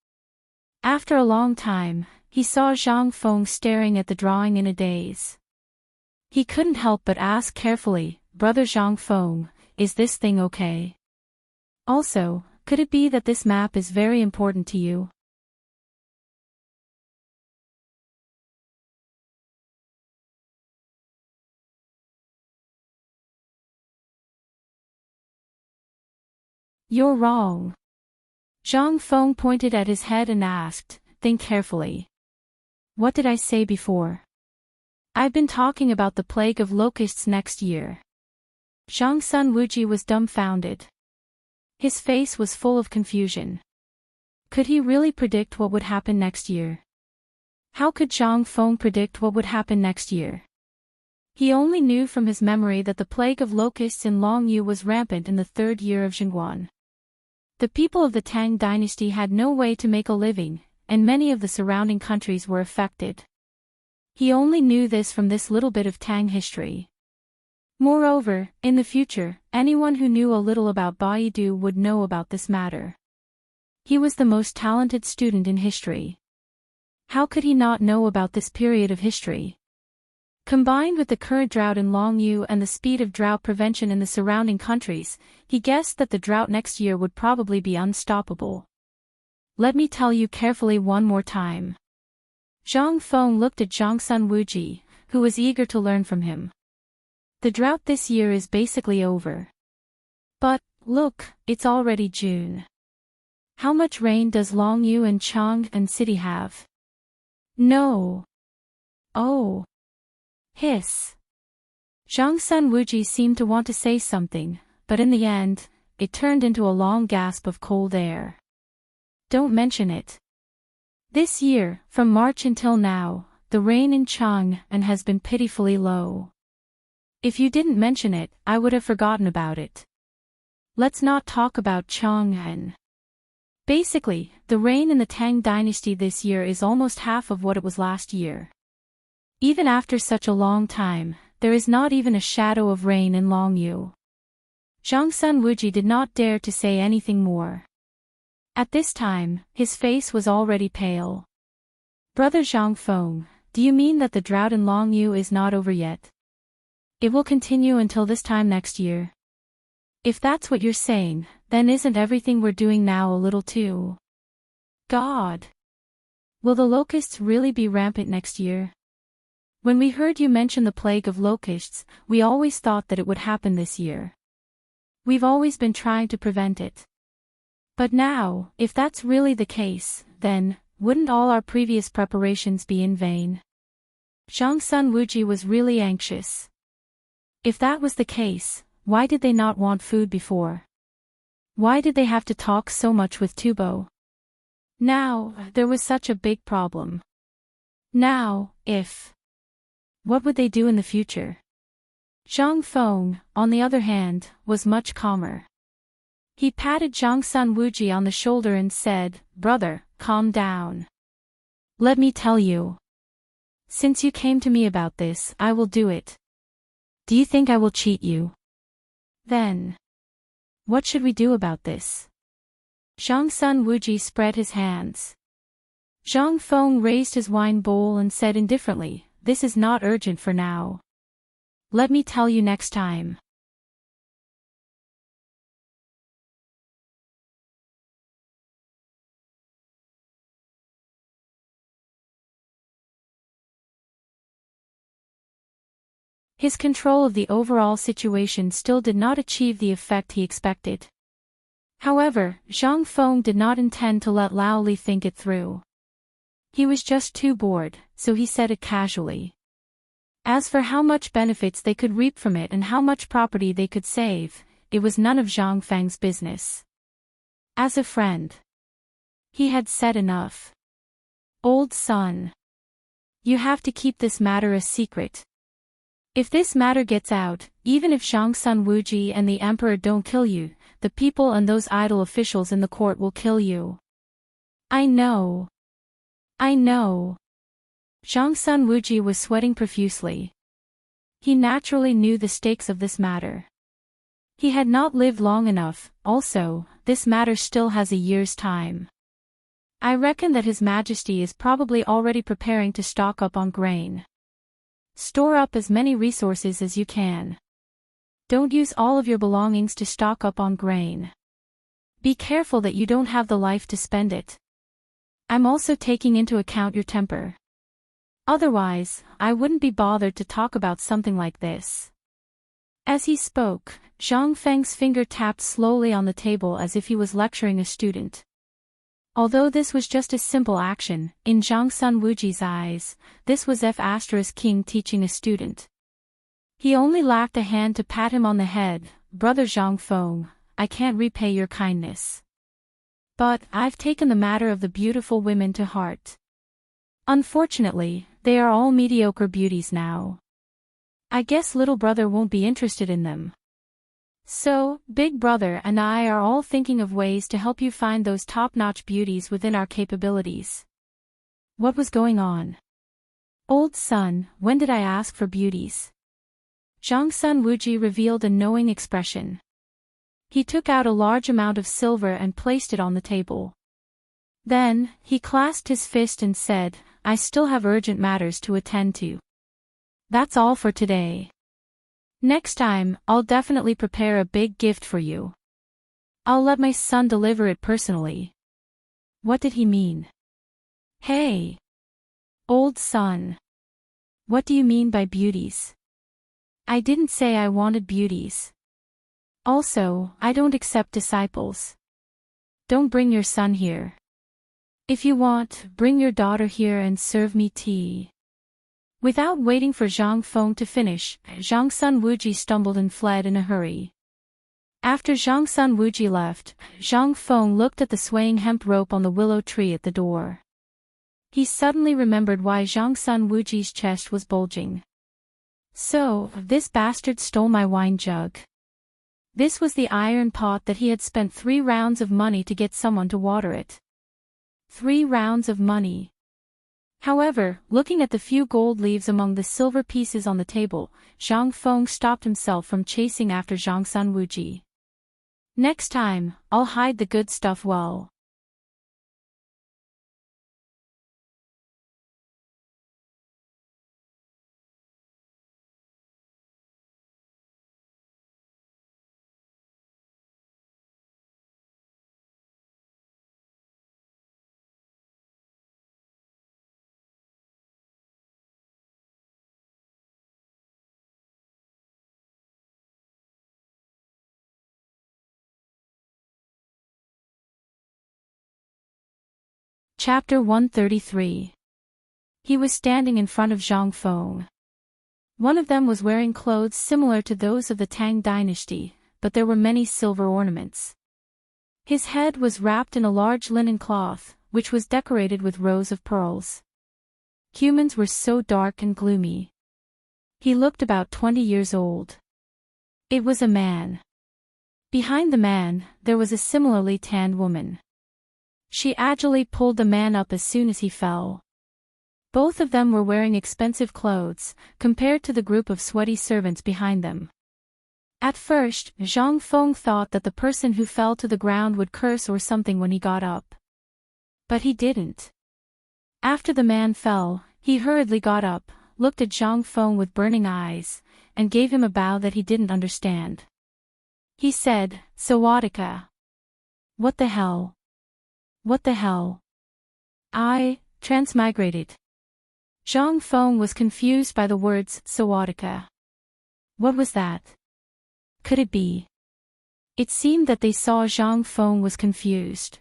After a long time, he saw Zhang Feng staring at the drawing in a daze. He couldn't help but ask carefully, "Brother Zhang Feng, is this thing okay? Also, could it be that this map is very important to you?" "You're wrong." Zhang Feng pointed at his head and asked, "Think carefully. What did I say before? I've been talking about the plague of locusts next year." Zhang Sun Wuji was dumbfounded. His face was full of confusion. Could he really predict what would happen next year? How could Zhang Feng predict what would happen next year? He only knew from his memory that the plague of locusts in Longyu was rampant in the 3rd year of Xinguan. The people of the Tang Dynasty had no way to make a living, and many of the surrounding countries were affected. He only knew this from this little bit of Tang history. Moreover, in the future, anyone who knew a little about Baidu would know about this matter. He was the most talented student in history. How could he not know about this period of history? Combined with the current drought in Longyu and the speed of drought prevention in the surrounding countries, he guessed that the drought next year would probably be unstoppable. Let me tell you carefully one more time. Zhang Feng looked at Zhang Sun Wuji, who was eager to learn from him. The drought this year is basically over. But, look, it's already June. How much rain does Longyu and Chang'an City have? No. Oh. Hiss. Zhang Sun Wuji seemed to want to say something, but in the end, it turned into a long gasp of cold air. Don't mention it. This year, from March until now, the rain in Chang'an has been pitifully low. If you didn't mention it, I would have forgotten about it. Let's not talk about Chang'an. Basically, the rain in the Tang Dynasty this year is almost half of what it was last year. Even after such a long time, there is not even a shadow of rain in Longyu. Zhang Sun Wuji did not dare to say anything more. At this time, his face was already pale. Brother Zhang Feng, do you mean that the drought in Longyu is not over yet? It will continue until this time next year. If that's what you're saying, then isn't everything we're doing now a little too? God! Will the locusts really be rampant next year? When we heard you mention the plague of locusts, we always thought that it would happen this year. We've always been trying to prevent it. But now, if that's really the case, then, wouldn't all our previous preparations be in vain? Zhang Sun Wuji was really anxious. If that was the case, Why did they not want food before? Why did they have to talk so much with Tubo? Now, there was such a big problem. Now, what would they do in the future? Zhang Feng, on the other hand, was much calmer. He patted Zhang Sun Wuji on the shoulder and said, "Brother, calm down. Let me tell you. Since you came to me about this, I will do it. Do you think I will cheat you? Then, what should we do about this?" Zhang Sun Wuji spread his hands. Zhang Feng raised his wine bowl and said indifferently, "This is not urgent for now. Let me tell you next time." His control of the overall situation still did not achieve the effect he expected. However, Zhang Feng did not intend to let Lao Li think it through. He was just too bored, so he said it casually. As for how much benefits they could reap from it and how much property they could save, it was none of Zhang Feng's business. As a friend, he had said enough. "Old son, you have to keep this matter a secret. If this matter gets out, even if Zhang Sun Wuji and the emperor don't kill you, the people and those idle officials in the court will kill you." I know. Zhang Sun Wuji was sweating profusely. He naturally knew the stakes of this matter. He had not lived long enough, also, this matter still has a year's time. I reckon that His Majesty is probably already preparing to stock up on grain. Store up as many resources as you can. Don't use all of your belongings to stock up on grain. Be careful that you don't have the life to spend it. I'm also taking into account your temper. Otherwise, I wouldn't be bothered to talk about something like this. As he spoke, Zhang Feng's finger tapped slowly on the table as if he was lecturing a student. Although this was just a simple action, in Zhang Sun Wuji's eyes, this was King teaching a student. He only lacked a hand to pat him on the head. "Brother Zhang Feng, I can't repay your kindness. But I've taken the matter of the beautiful women to heart. Unfortunately, they are all mediocre beauties now. I guess little brother won't be interested in them. So, big brother and I are all thinking of ways to help you find those top-notch beauties within our capabilities." What was going on? "Old son, when did I ask for beauties?" Zhang Sun Wuji revealed a knowing expression. He took out a large amount of silver and placed it on the table. Then, he clasped his fist and said, "I still have urgent matters to attend to. That's all for today. Next time, I'll definitely prepare a big gift for you. I'll let my son deliver it personally." What did he mean? "Hey! Old son. What do you mean by beauties? I didn't say I wanted beauties. Also, I don't accept disciples. Don't bring your son here. If you want, bring your daughter here and serve me tea." Without waiting for Zhang Feng to finish, Zhang Sun Wuji stumbled and fled in a hurry. After Zhang Sun Wuji left, Zhang Feng looked at the swaying hemp rope on the willow tree at the door. He suddenly remembered why Zhang Sun Wuji's chest was bulging. So, this bastard stole my wine jug. This was the iron pot that he had spent 3 rounds of money to get someone to water it. 3 rounds of money. However, looking at the few gold leaves among the silver pieces on the table, Zhang Feng stopped himself from chasing after Zhang Sun Wuji. "Next time, I'll hide the good stuff well." Chapter 133. He was standing in front of Zhang Feng. One of them was wearing clothes similar to those of the Tang Dynasty, but there were many silver ornaments. His head was wrapped in a large linen cloth, which was decorated with rows of pearls. Humans were so dark and gloomy. He looked about 20 years old. It was a man. Behind the man, there was a similarly tanned woman. She agilely pulled the man up as soon as he fell. Both of them were wearing expensive clothes, compared to the group of sweaty servants behind them. At first, Zhang Feng thought that the person who fell to the ground would curse or something when he got up. But he didn't. After the man fell, he hurriedly got up, looked at Zhang Feng with burning eyes, and gave him a bow that he didn't understand. He said, "Sawadika." What the hell? What the hell? I transmigrated. Zhang Feng was confused by the words Sawadika. What was that? Could it be? It seemed that they saw Zhang Feng was confused.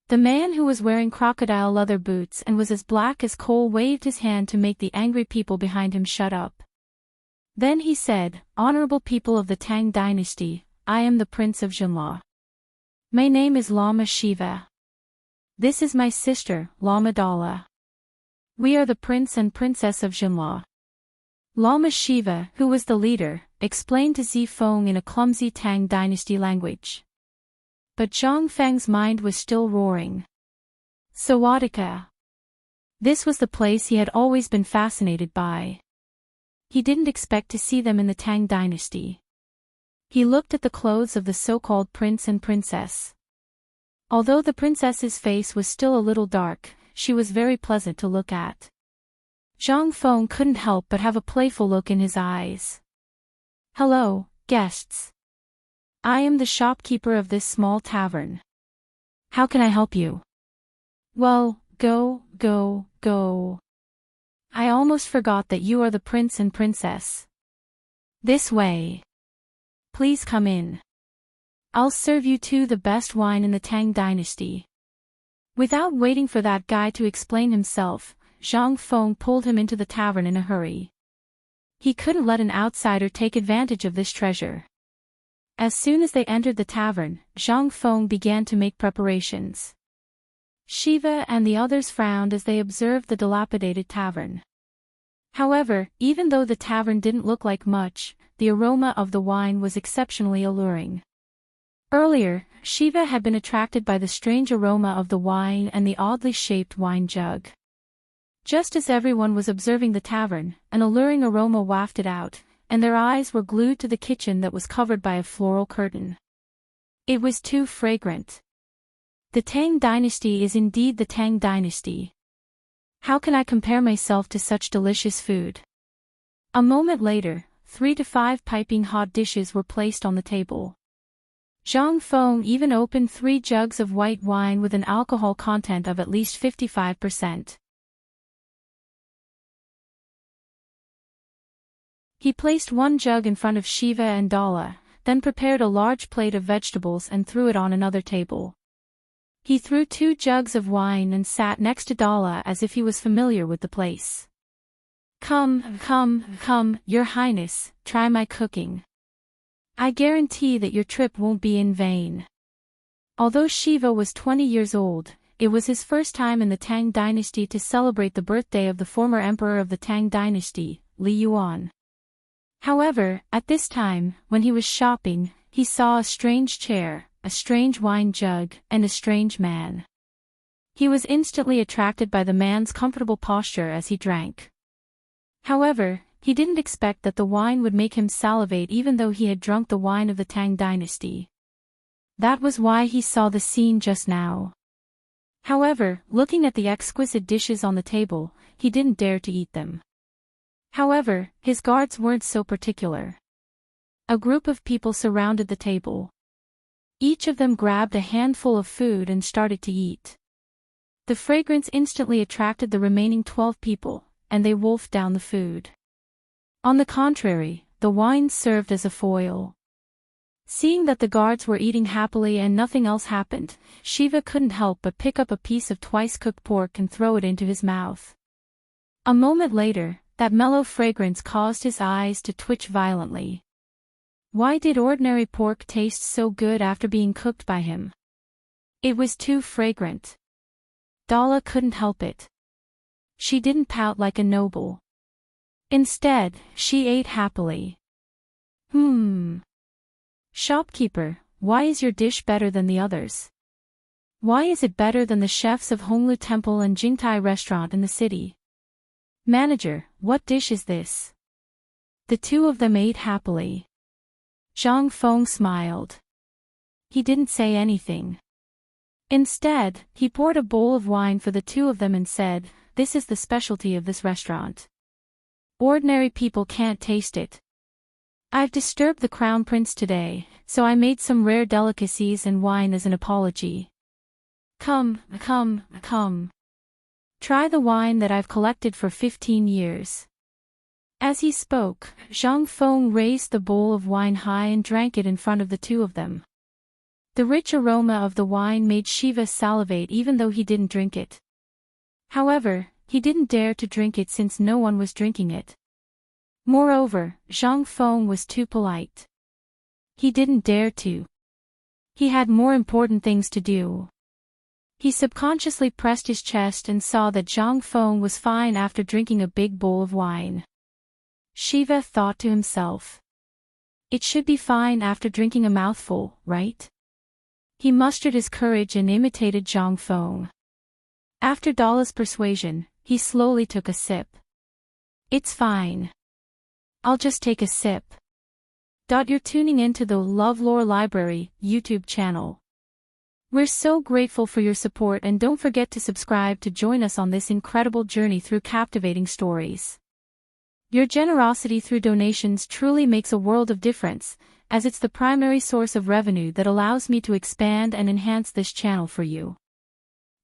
The man who was wearing crocodile leather boots and was as black as coal waved his hand to make the angry people behind him shut up. Then he said, "Honorable people of the Tang Dynasty, I am the Prince of Jinla. My name is Lama Shiva. This is my sister, Lama Dala. We are the Prince and Princess of Jinla." Lama Shiva, who was the leader, explained to Zifeng in a clumsy Tang Dynasty language. But Zhang Feng's mind was still roaring. Sawadika. This was the place he had always been fascinated by. He didn't expect to see them in the Tang Dynasty. He looked at the clothes of the so-called prince and princess. Although the princess's face was still a little dark, she was very pleasant to look at. Zhang Feng couldn't help but have a playful look in his eyes. "Hello, guests. I am the shopkeeper of this small tavern. How can I help you?" "Well, go. I almost forgot that you are the prince and princess. This way. Please come in. I'll serve you two the best wine in the Tang Dynasty." Without waiting for that guy to explain himself, Zhang Feng pulled him into the tavern in a hurry. He couldn't let an outsider take advantage of this treasure. As soon as they entered the tavern, Zhang Feng began to make preparations. Shiva and the others frowned as they observed the dilapidated tavern. However, even though the tavern didn't look like much, the aroma of the wine was exceptionally alluring. Earlier, Shiva had been attracted by the strange aroma of the wine and the oddly shaped wine jug. Just as everyone was observing the tavern, an alluring aroma wafted out, and their eyes were glued to the kitchen that was covered by a floral curtain. It was too fragrant. The Tang Dynasty is indeed the Tang Dynasty. How can I compare myself to such delicious food? A moment later, 3 to 5 piping hot dishes were placed on the table. Zhang Feng even opened 3 jugs of white wine with an alcohol content of at least 55%. He placed 1 jug in front of Shiva and Dala, then prepared a large plate of vegetables and threw it on another table. He threw 2 jugs of wine and sat next to Dala as if he was familiar with the place. Come, Your Highness, try my cooking. I guarantee that your trip won't be in vain." Although Shiva was 20 years old, it was his first time in the Tang Dynasty to celebrate the birthday of the former emperor of the Tang Dynasty, Li Yuan. However, at this time, when he was shopping, he saw a strange chair, a strange wine jug, and a strange man. He was instantly attracted by the man's comfortable posture as he drank. However, he didn't expect that the wine would make him salivate even though he had drunk the wine of the Tang Dynasty. That was why he saw the scene just now. However, looking at the exquisite dishes on the table, he didn't dare to eat them. However, his guards weren't so particular. A group of people surrounded the table. Each of them grabbed a handful of food and started to eat. The fragrance instantly attracted the remaining 12 people, and they wolfed down the food. On the contrary, the wine served as a foil. Seeing that the guards were eating happily and nothing else happened, Shiva couldn't help but pick up a piece of twice-cooked pork and throw it into his mouth. A moment later, That mellow fragrance caused his eyes to twitch violently. Why did ordinary pork taste so good after being cooked by him? It was too fragrant. Dala couldn't help it. She didn't pout like a noble. Instead, she ate happily. Shopkeeper, why is your dish better than the others? Why is it better than the chefs of Honglu Temple and Jingtai restaurant in the city? Manager, what dish is this? The two of them ate happily. Zhang Feng smiled. He didn't say anything. Instead, he poured a bowl of wine for the two of them and said, "This is the specialty of this restaurant. Ordinary people can't taste it. I've disturbed the crown prince today, so I made some rare delicacies and wine as an apology. Come. Try the wine that I've collected for 15 years. As he spoke, Zhang Feng raised the bowl of wine high and drank it in front of the two of them. The rich aroma of the wine made Shiva salivate even though he didn't drink it. However, he didn't dare to drink it since no one was drinking it. Moreover, Zhang Feng was too polite. He didn't dare to. He had more important things to do. He subconsciously pressed his chest and saw that Zhang Feng was fine after drinking a big bowl of wine. Shiva thought to himself. It should be fine after drinking a mouthful, right? He mustered his courage and imitated Zhang Feng. After Dala's persuasion, he slowly took a sip. It's fine. I'll just take a sip. You're tuning into the LoveLore Library YouTube channel. We're so grateful for your support and don't forget to subscribe to join us on this incredible journey through captivating stories. Your generosity through donations truly makes a world of difference, as it's the primary source of revenue that allows me to expand and enhance this channel for you.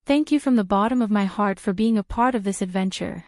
Thank you from the bottom of my heart for being a part of this adventure.